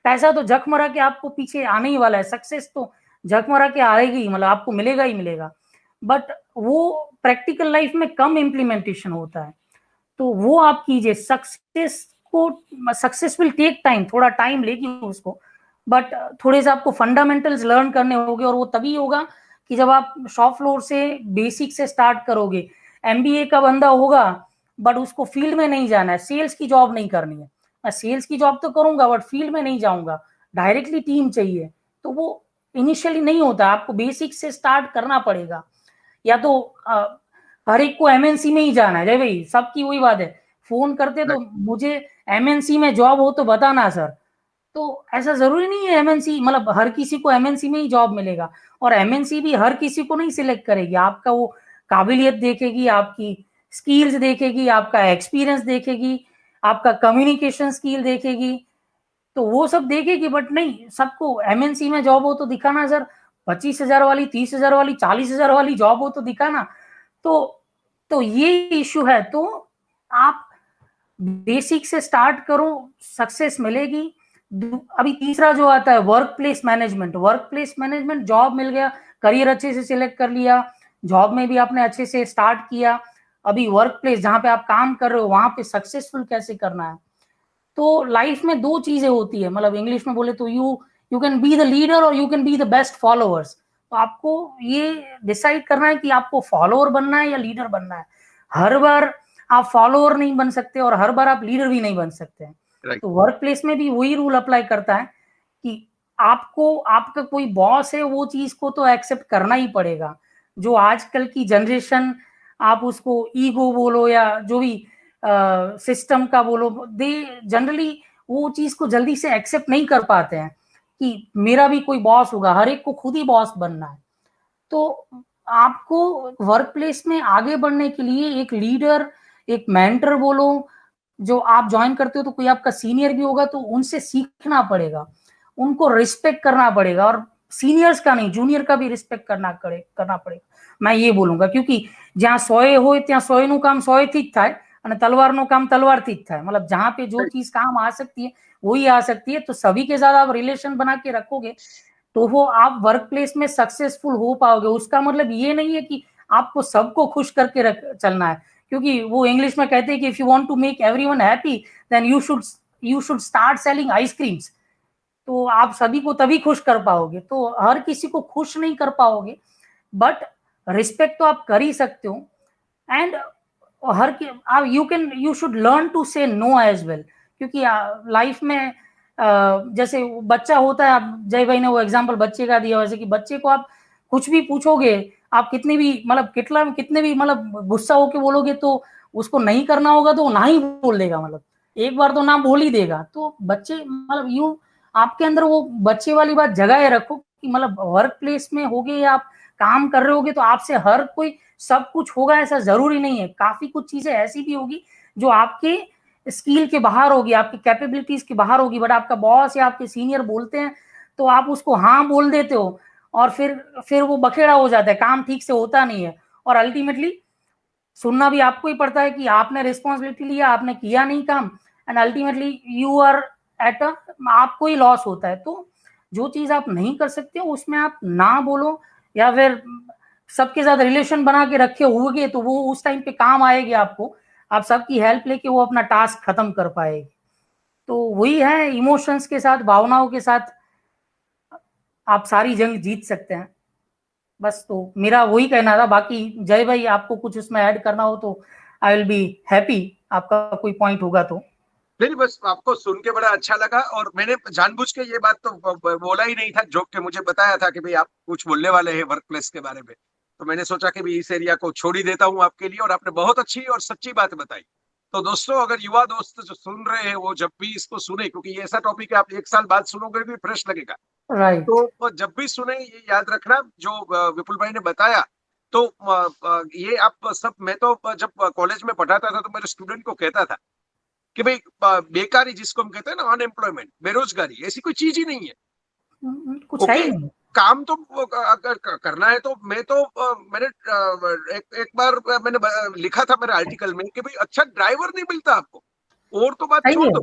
पैसा तो झक मरा के आपको पीछे आने ही वाला है, सक्सेस तो झक मरा के आएगी, मतलब आपको मिलेगा ही मिलेगा, बट वो प्रैक्टिकल लाइफ में कम इम्प्लीमेंटेशन होता है। तो वो आप कीजिए। सक्सेस विल टेक टाइम, थोड़ा टाइम लेगी उसको, बट थोड़े से आपको फंडामेंटल्स लर्न करने होंगे, और वो तभी होगा कि जब आप शॉप फ्लोर से बेसिक से स्टार्ट करोगे। एमबीए का बंदा होगा बट उसको फील्ड में नहीं जाना है, सेल्स की जॉब नहीं करनी है, मैं सेल्स की जॉब तो करूंगा बट फील्ड में नहीं जाऊंगा, डायरेक्टली टीम चाहिए, तो वो इनिशियली नहीं होता, आपको बेसिक से स्टार्ट करना पड़ेगा। या तो हर एक को एमएनसी में ही जाना है, जय भाई सबकी वही बात है, फोन करते तो मुझे एमएनसी में जॉब हो तो बताना सर। तो ऐसा जरूरी नहीं है एमएनसी, मतलब हर किसी को एमएनसी में ही जॉब मिलेगा, और एमएनसी भी हर किसी को नहीं सिलेक्ट करेगी, आपका वो काबिलियत देखेगी, आपकी स्किल्स देखेगी, आपका एक्सपीरियंस देखेगी, आपका कम्युनिकेशन स्किल देखेगी, तो वो सब देखेगी। बट नहीं, सबको एमएनसी में जॉब हो तो दिखाना सर, 25,000 वाली, 30,000 वाली, 40,000 वाली जॉब हो तो दिखाना। तो ये इश्यू है। तो आप बेसिक से स्टार्ट करो, सक्सेस मिलेगी। अभी तीसरा जो आता है work place management. Work place management, job मिल गया, करियर अच्छे से सिलेक्ट कर लिया, जॉब में भी आपने अच्छे से स्टार्ट किया, अभी वर्क प्लेस जहां पे आप काम कर रहे हो वहां पे सक्सेसफुल कैसे करना है। तो लाइफ में दो चीजें होती है, मतलब इंग्लिश में बोले तो you can be the leader और you can be the best followers. तो आपको ये डिसाइड करना है कि आपको फॉलोअर बनना है या लीडर बनना है। हर बार आप फॉलोअर नहीं बन सकते और हर बार आप लीडर भी नहीं बन सकते हैं।
Right.
तो वर्क प्लेस में भी वही रूल अप्लाई करता है कि आपको, आपका कोई बॉस है वो चीज को तो एक्सेप्ट करना ही पड़ेगा। जो आजकल की जनरेशन, आप उसको ईगो बोलो या जो भी सिस्टम का बोलो, दे जनरली वो चीज को जल्दी से एक्सेप्ट नहीं कर पाते हैं कि मेरा भी कोई बॉस होगा, हर एक को खुद ही बॉस बनना है। तो आपको वर्क प्लेस में आगे बढ़ने के लिए एक लीडर, एक मेंटर बोलो, जो आप ज्वाइन करते हो तो कोई आपका सीनियर भी होगा तो उनसे सीखना पड़ेगा, उनको रिस्पेक्ट करना पड़ेगा, और सीनियर्स का नहीं जूनियर का भी रिस्पेक्ट करना पड़ेगा, मैं ये बोलूंगा। क्योंकि जहाँ सोए हो ત્યાં સોયનું કામ સોયથી જ થાય અને તલવારનું કામ તલવારથી જ થાય, मतलब जहाँ पे जो चीज काम आ सकती है वही आ सकती है। तो सभी के साथ आप रिलेशन बना के रखोगे तो वो आप वर्क प्लेस में सक्सेसफुल हो पाओगे। उसका मतलब ये नहीं है कि आपको सबको खुश करके चलना है, क्योंकि वो इंग्लिश में कहते हैं कि if you want to make everyone happy then you should start selling ice creams. तो आप सभी को तभी खुश कर पाओगे। तो हर किसी को खुश नहीं कर पाओगे, बट रिस्पेक्ट तो आप कर ही सकते हो। And her you should learn to say no as well, क्योंकि लाइफ में जैसे बच्चा होता है, आप जय भाई ने वो एग्जांपल बच्चे का दिया, वैसे कि बच्चे को आप कुछ भी पूछोगे, आप कितने भी मतलब कितने भी मतलब गुस्सा होके बोलोगे तो उसको नहीं करना होगा तो वो ना ही बोल देगा, मतलब एक बार तो ना बोल ही देगा। तो बच्चे मतलब आपके अंदर वो बच्चे वाली बात जगाए रखो कि मतलब वर्क प्लेस में होगे या आप काम कर रहे होगे तो आपसे हर कोई सब कुछ होगा ऐसा जरूरी नहीं है। काफी कुछ चीजें ऐसी भी होगी जो आपके स्किल के बाहर होगी, आपकी कैपेबिलिटीज के बाहर होगी, बट आपका बॉस या आपके सीनियर बोलते हैं तो आप उसको हाँ बोल देते हो, और फिर वो बखेड़ा हो जाता है, काम ठीक से होता नहीं है, और अल्टीमेटली सुनना भी आपको ही पड़ता है कि आपने रिस्पॉन्सिबिलिटी लिया, आपने किया नहीं काम, एंड अल्टीमेटली यू आर आपको ही लॉस होता है। तो जो चीज आप नहीं कर सकते हो उसमें आप ना बोलो, या फिर सबके साथ रिलेशन बना के रखे होगे तो वो उस टाइम पे काम आएगी आपको, आप सबकी हेल्प लेके वो अपना टास्क खत्म कर पाएगी। तो वही है, इमोशंस के साथ, भावनाओं के साथ आप सारी जंग जीत सकते हैं। बस तो मेरा वही कहना था। बाकी जय भाई आपको कुछ उसमें ऐड करना हो तो आई विल बी हैप्पी, आपका कोई पॉइंट होगा तो।
नहीं, बस आपको सुन के बड़ा अच्छा लगा, और मैंने जानबूझ के ये बात तो बोला ही नहीं था, जोक के मुझे बताया था कि भाई आप कुछ बोलने वाले हैं वर्क प्लेस के बारे में, तो मैंने सोचा कि भाई इस एरिया को छोड़ ही देता हूँ आपके लिए, और आपने बहुत अच्छी और सच्ची बात बताई। तो दोस्तों, अगर युवा दोस्त जो सुन रहे हैं वो जब भी इसको सुने, क्योंकि ये ऐसा टॉपिक है आप 1 साल बाद सुनोगे भी फ्रेश लगेगा,
राइट।
तो जब भी सुने ये याद रखना जो विपुल भाई ने बताया। तो ये आप सब, मैं तो जब कॉलेज में पढ़ाता था तो मेरे स्टूडेंट को कहता था कि भाई बेकारी जिसको हम कहते हैं ना, अनएम्प्लॉयमेंट, बेरोजगारी ऐसी कोई चीज ही नहीं है।
कुछ है ही
ओके,
नहीं।
काम तो अगर करना है तो मैं तो मैंने एक बार मैंने लिखा था मेरे आर्टिकल में कि भाई अच्छा ड्राइवर नहीं मिलता आपको, और तो बात
सही
छोड़
है,
दो।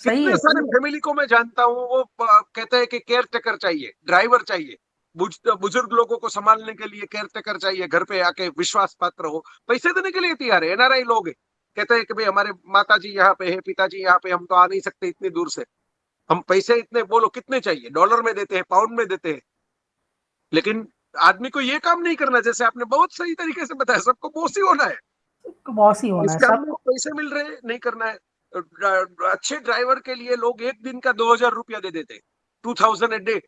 सही
कितने
है,
सारे
सही है।
फैमिली को मैं जानता हूँ वो कहते हैं कि केयर टेकर चाहिए, ड्राइवर चाहिए, बुजुर्ग लोगों को संभालने के लिए केयर टेकर चाहिए, घर पे आके विश्वास पात्र हो, पैसे देने के लिए तैयार है। एनआरआई लोग हैं, कहते हैं कि भाई हमारे माता जी यहाँ पे है, पिताजी यहाँ पे, हम तो आ नहीं सकते इतनी दूर से, हम पैसे इतने, बोलो कितने चाहिए, डॉलर में देते हैं, पाउंड में देते हैं। लेकिन आदमी को ये काम नहीं करना, जैसे आपने बहुत सही तरीके से बताया, सबको बॉस ही होना है।
बॉस ही होना
इस
है
काम में
सबको।
पैसे मिल रहे हैं, नहीं करना है। अच्छे ड्राइवर के लिए लोग एक दिन का 2,000 रुपया दे देते हैं, 2,000 ए डे।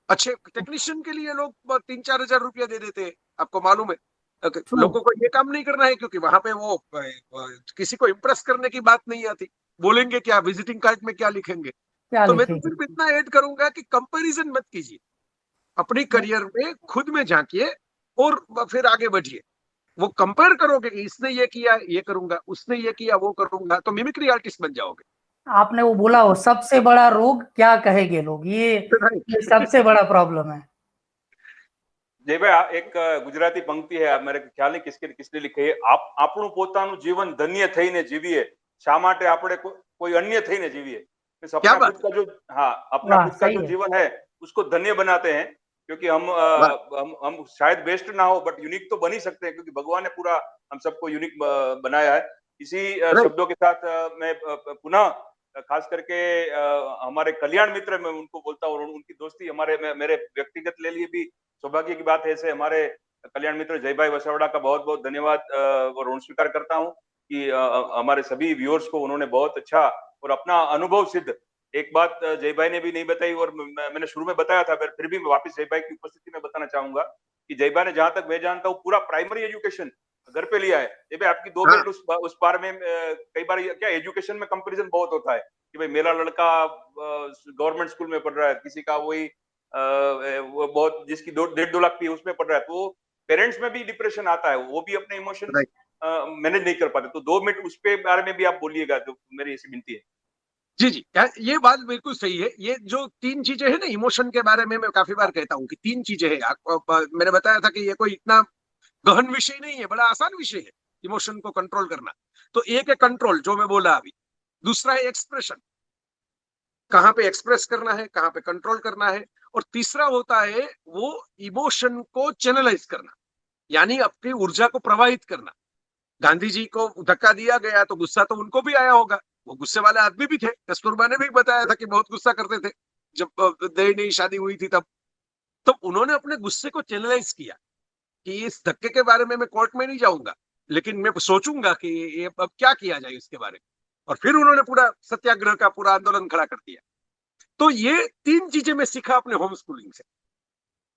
अच्छे टेक्नीशियन के लिए लोग 3-4 हजार रुपया दे देते हैं, आपको मालूम है।
ट्रू।
लोगों को ये काम नहीं करना है, क्योंकि वहां पे वो किसी को इम्प्रेस करने की बात नहीं आती। बोलेंगे क्या, विजिटिंग कार्ड में क्या लिखेंगे।
क्या
तो मैं तो
लिखेंगे?
सिर्फ इतना ऐड करूंगा कि कंपैरिजन मत कीजिए, अपनी करियर में खुद में झांकिए और फिर आगे बढ़िए। वो कंपेयर करोगे कि इसने ये किया, ये करूंगा, उसने ये किया, वो करूंगा, तो मिमिक्री आर्टिस्ट बन जाओगे।
आपने वो बोला हो, सबसे बड़ा रोग क्या कहेंगे लोग, ये सबसे बड़ा प्रॉब्लम है।
જય ભાઈ, એક ગુજરાતી પંક્તિ है, मेरे ख्याल नहीं किसने लिखी है, આપણું પોતાનું જીવન ધન્ય થઈને જીવીએ, શા માટે આપણે કોઈ अन्य થઈને જીવીએ।
क्या
अपना
बात
खुद का जो, हाँ, अपना
वाह,
खुद का
सही
जो
है।
जीवन है उसको धन्य बनाते हैं, क्योंकि
वाह,
हम शायद बेस्ट ना हो बट यूनिक तो बन ही सकते हैं, क्योंकि भगवान ने पूरा हम सबको यूनिक बनाया है। इसी
राइट,
शब्दों के साथ मैं पुनः खास करके हमारे कल्याण मित्र, मैं उनको बोलता हूँ, और उनकी दोस्ती मेरे व्यक्तिगत ले लिए भी सौभाग्य की बात है। ऐसे हमारे कल्याण मित्र जय भाई वसावड़ा का बहुत बहुत धन्यवाद और ऋण स्वीकार करता हूँ कि हमारे सभी व्यूअर्स को उन्होंने बहुत अच्छा और अपना अनुभव सिद्ध एक बात जय भाई ने भी नहीं बताई, और मैंने शुरू में बताया था, फिर भी मैं वापस जय भाई की उपस्थिति में बताना चाहूंगा कि जय भाई ने, जहां तक मैं जानता हूँ, पूरा प्राइमरी एजुकेशन घर पे लिया है। जय भाई, आपकी 2
हाँ,
मिनट उस बारे में। कई बार क्या एजुकेशन में कंपैरिजन बहुत होता है कि भाई मेरा लड़का गवर्नमेंट स्कूल में पढ़ रहा है, किसी का वही वो बहुत जिसकी 1.5-2 लाख फी उसमें पढ़ रहा है, तो पेरेंट्स में भी डिप्रेशन आता है, वो भी अपने इमोशंस
राइट।
मैनेज नहीं कर पाते। तो 2 मिनट उस पे बारे में भी आप बोलिएगा, तो मेरी ऐसी विनती है।
जी जी, ये बात बिल्कुल सही है। ये जो 3 चीजें हैं ना, इमोशन के बारे में मैं काफी बार कहता हूँ कि 3 चीजें हैं। मैंने बताया था कि ये कोई इतना गहन विषय नहीं है, बड़ा आसान विषय है इमोशन को कंट्रोल करना। तो एक है कंट्रोल, जो मैं बोला अभी। दूसरा है एक्सप्रेशन, कहाँ पे एक्सप्रेस करना है, कहाँ पे कंट्रोल करना है। और तीसरा होता है वो इमोशन को चैनलाइज करना, यानी अपनी ऊर्जा को प्रवाहित करना। गांधी जी को धक्का दिया गया तो गुस्सा तो उनको भी आया होगा, वो गुस्से वाले आदमी भी थे। कस्तूरबा ने भी बताया था कि बहुत गुस्सा करते थे जब नई नई शादी हुई थी तब। तो उन्होंने अपने गुस्से को चैनलाइज किया कि इस धक्के के बारे में मैं कोर्ट में नहीं जाऊंगा, लेकिन मैं सोचूंगा कि ये अब क्या किया जाए इसके बारे में। और फिर उन्होंने पूरा सत्याग्रह का पूरा आंदोलन खड़ा कर दिया। तो ये 3 चीजें मैं सीखा अपने होम स्कूलिंग से।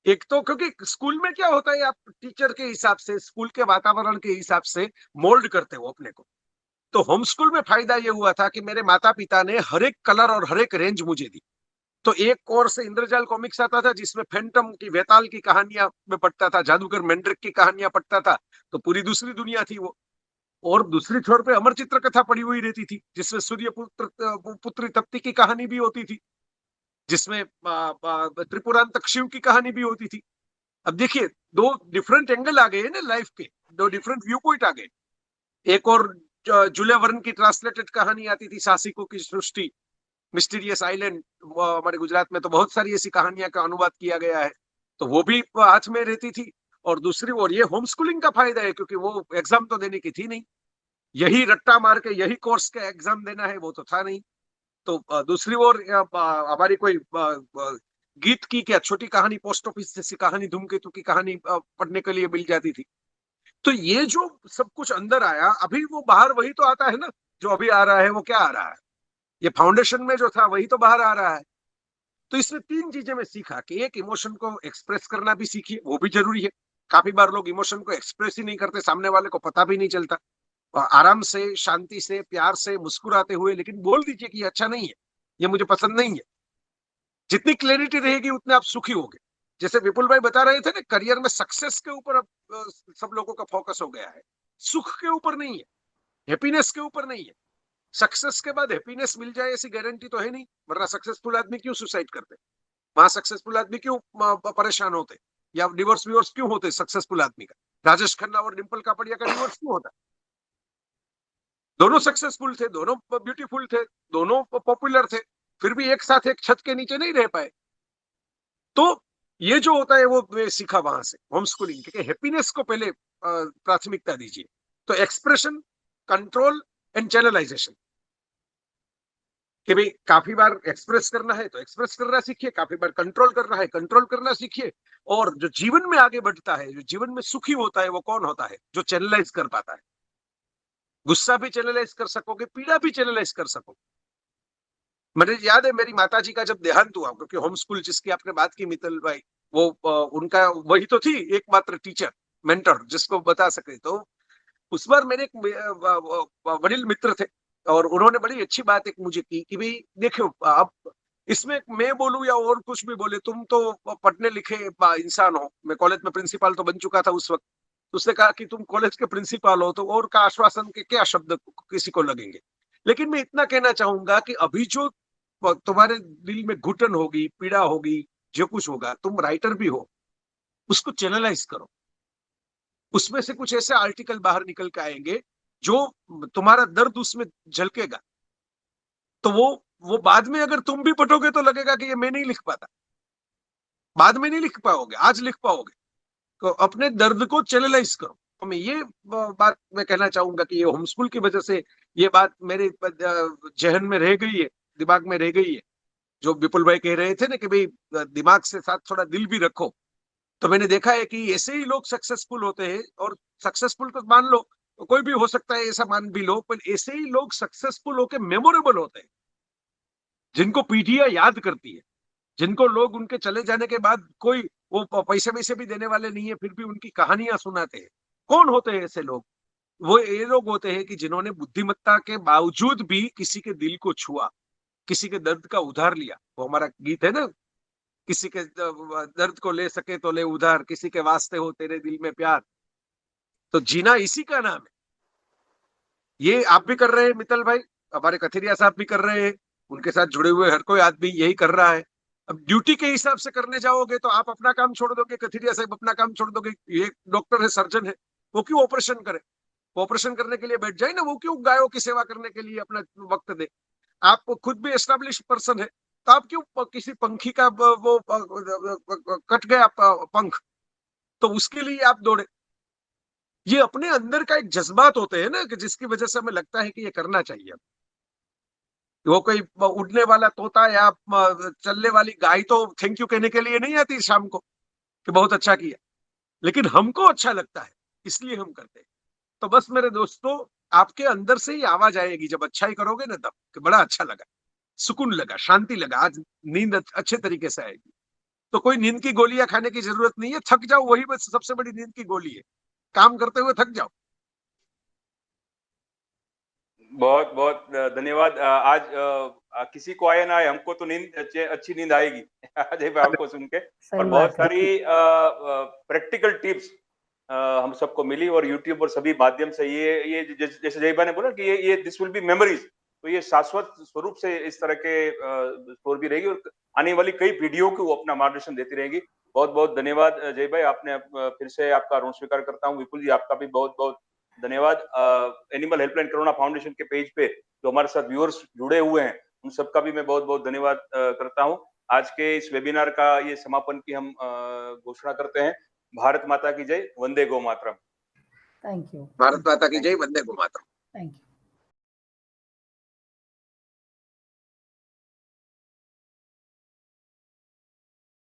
एक तो क्योंकि स्कूल में क्या होता है, आप टीचर के हिसाब से, स्कूल के वातावरण के हिसाब से मोल्ड करते हो अपने को। तो होम स्कूल में फायदा ये हुआ था कि मेरे माता पिता ने हर एक कलर और हर एक रेंज मुझे दी। तो एक कोर्स इंद्रजाल कॉमिक्स आता था जिसमें फैंटम की, वेताल की कहानियां में पढ़ता था, जादूगर मैंड्रिक की कहानियां पढ़ता था, तो पूरी दूसरी दुनिया थी वो। और दूसरी छोर पे अमर चित्र कथा पड़ी हुई रहती थी, जिसमें सूर्य पुत्री तप्ती की कहानी भी होती थी, जिसमें त्रिपुरांतक शिव की कहानी भी होती थी। अब देखिए, 2 डिफरेंट एंगल आ गए ना लाइफ के, 2 डिफरेंट व्यू पॉइंट आ गए। एक और जूलिया वर्न की ट्रांसलेटेड कहानी आती थी, साहसिकों की सृष्टि, मिस्टीरियस आइलैंड। हमारे गुजरात में तो बहुत सारी ऐसी कहानियां का अनुवाद किया गया है, तो वो भी हाथ में रहती थी। और दूसरी ओर ये होम स्कूलिंग का फायदा है, क्योंकि वो एग्जाम तो देने की थी नहीं, यही रट्टा मार के यही कोर्स का एग्जाम देना है, वो तो था नहीं। तो दूसरी ओर हमारी कोई गीत की क्या छोटी कहानी, पोस्ट ऑफिस जैसी कहानी, धूमकेतु की कहानी पढ़ने के लिए मिल जाती थी। तो ये जो सब कुछ अंदर आया, अभी वो बाहर वही तो आता है ना जो अभी आ रहा है। वो क्या आ रहा है, ये फाउंडेशन में जो था वही तो बाहर आ रहा है। तो इसमें 3 चीजें मैं सीखा कि एक, इमोशन को एक्सप्रेस करना भी सीखिए, वो भी जरूरी है। काफी बार लोग इमोशन को एक्सप्रेस ही नहीं करते, सामने वाले को पता भी नहीं चलता। और आराम से, शांति से, प्यार से, मुस्कुराते हुए लेकिन बोल दीजिए कि ये अच्छा नहीं है, ये मुझे पसंद नहीं है। जितनी क्लैरिटी रहेगी उतने आप सुखी होगे। जैसे विपुल भाई बता रहे थे ना, करियर में सक्सेस के ऊपर अब सब लोगों का फोकस हो गया है, सुख के ऊपर नहीं है, हैप्पीनेस के ऊपर नहीं है। सक्सेस के बाद हैप्पीनेस मिल जाए ऐसी गारंटी तो है नहीं, वरना सक्सेसफुल आदमी क्यों सुसाइड करते, वहां सक्सेसफुल आदमी क्यों परेशान होते, या डिवोर्स विवोर्स क्यों होते सक्सेसफुल आदमी का। राजेश खन्ना और डिम्पल कापड़िया का डिवोर्स क्यों होता? दोनों सक्सेसफुल थे, दोनों ब्यूटीफुल थे, दोनों पॉपुलर थे, फिर भी एक साथ एक छत के नीचे नहीं रह पाए। तो ये जो होता है वो मैं सीखा वहां से, होम स्कूलिंग के, हैप्पीनेस को पहले प्राथमिकता दीजिए। तो एक्सप्रेशन, कंट्रोल एंड चैनलाइजेशन, कि भाई काफी बार एक्सप्रेस करना है तो एक्सप्रेस करना सीखिए, काफी बार कंट्रोल करना है कंट्रोल करना सीखिए। और जो जीवन में आगे बढ़ता है, जो जीवन में सुखी होता है, वो कौन होता है? जो चैनलाइज कर पाता है। गुस्सा भी चैनलाइज कर सकोगे, पीड़ा भी चैनलाइज कर सकोगे। मुझे याद है मेरी माता जी का जब देहांत हुआ, क्योंकि होम स्कूल जिसकी आपने बात की मित्तल भाई, वो उनका वही तो थी एकमात्र टीचर, मेंटर जिसको बता सके। तो उस बार मेरे एक वडील मित्र थे, और उन्होंने बड़ी अच्छी बात एक मुझे की कि भाई देखो, आप इसमें मैं बोलूं या और कुछ भी बोले, तुम तो पढ़ने लिखे इंसान हो। मैं कॉलेज में प्रिंसिपल तो बन चुका था उस वक्त। उसने कहा कि तुम कॉलेज के प्रिंसिपल हो तो और का आश्वासन के क्या शब्द किसी को लगेंगे। लेकिन मैं इतना कहना चाहूंगा कि अभी जो तुम्हारे दिल में घुटन होगी, पीड़ा होगी, जो कुछ होगा, तुम राइटर भी हो, उसको चैनलाइज करो। उसमें से कुछ ऐसे आर्टिकल बाहर निकल के आएंगे जो तुम्हारा दर्द उसमें झलकेगा। तो वो बाद में अगर तुम भी पढ़ोगे तो लगेगा कि ये मैं नहीं लिख पाता। बाद में नहीं लिख पाओगे, आज लिख पाओगे। तो अपने दर्द को चैनलाइज करो। तो मैं ये बात मैं कहना चाहूंगा कि ये होम स्कूल की वजह से ये बात मेरे जहन में रह गई है, दिमाग में रह गई है। जो विपुल भाई कह रहे थे ना कि भाई दिमाग से साथ थोड़ा दिल भी रखो। तो मैंने देखा है कि ऐसे ही लोग सक्सेसफुल होते हैं। और सक्सेसफुल तो मान लो, तो कोई भी हो सकता है, ऐसा मान भी लो, पर ऐसे ही लोग सक्सेसफुल होकर मेमोरेबल होते हैं, जिनको पीढ़ियां याद करती है, जिनको लोग उनके चले जाने के बाद कोई वो पैसे वैसे भी देने वाले नहीं है, फिर भी उनकी कहानियां सुनाते हैं। कौन होते हैं ऐसे लोग? वो ये लोग होते हैं कि जिन्होंने बुद्धिमत्ता के बावजूद भी किसी के दिल को छुआ, किसी के दर्द का उधार लिया। वो हमारा गीत है ना, किसी के दर्द को ले सके तो ले उधार, किसी के वास्ते हो तेरे दिल में प्यार। तो जीना इसी का नाम है। ये आप भी कर रहे हैं मित्तल भाई, हमारे कथेरिया साहब भी कर रहे हैं, उनके साथ जुड़े हुए हर कोई आदमी यही कर रहा है। अब ड्यूटी के हिसाब से करने जाओगे तो आप अपना काम छोड़ दोगे, कथेरिया साहब अपना काम छोड़ दोगे। ये डॉक्टर है, सर्जन है, वो क्यों ऑपरेशन करे? वो ऑपरेशन करने के लिए बैठ जाए ना, वो क्यों गायों की सेवा करने के लिए अपना वक्त दे? आप खुद भी एस्टेब्लिश पर्सन है, तो आप क्यों किसी पंखी का वो कट गया पंख, तो उसके लिए आप दौड़े? ये अपने अंदर का एक जज्बात होते हैं ना, कि जिसकी वजह से हमें लगता है कि ये करना चाहिए। वो कोई उड़ने वाला तोता या चलने वाली गाय तो थैंक यू कहने के लिए नहीं आती शाम को कि बहुत अच्छा किया, लेकिन हमको अच्छा लगता है इसलिए हम करते हैं। तो बस मेरे दोस्तों, आपके अंदर से ही आवाज आएगी जब अच्छा ही करोगे ना, तब कि बड़ा अच्छा लगा, सुकून लगा, शांति लगा, आज नींद अच्छे तरीके से आएगी। तो कोई नींद की गोलियां खाने की जरूरत नहीं है, थक जाओ वही बस सबसे बड़ी नींद की गोली है। काम करते हुए थक जाओ।
बहुत बहुत धन्यवाद। आज किसी को आए ना आए, हमको तो नींद अच्छी नींद आएगी अजय भाई आपको सुन के। और बहुत सारी प्रैक्टिकल टिप्स हम सबको मिली, और यूट्यूब और सभी माध्यम से ये जैसे जय भाई ने बोला कि ये दिस विल बी मेमोरीज, तो ये शाश्वत स्वरूप से इस तरह के स्टोर भी रहेगी, और आने वाली कई पीढ़ियों को अपना मार्गदर्शन देती रहेगी। बहुत बहुत धन्यवाद जय भाई, आपने फिर से आपका ऋण स्वीकार करता हूँ। विपुल जी आपका भी बहुत बहुत धन्यवाद। एनिमल हेल्पलाइन करुणा फाउंडेशन के पेज पे जो हमारे साथ व्यूअर्स जुड़े हुए हैं, उन सबका भी मैं बहुत बहुत धन्यवाद करता हूं। आज के इस वेबिनार का ये समापन की हम घोषणा करते हैं। भारत माता की जय, वंदे गो मातरम।
Thank you.
भारत माता की जय, वंदे गो मातरम।
Thank you.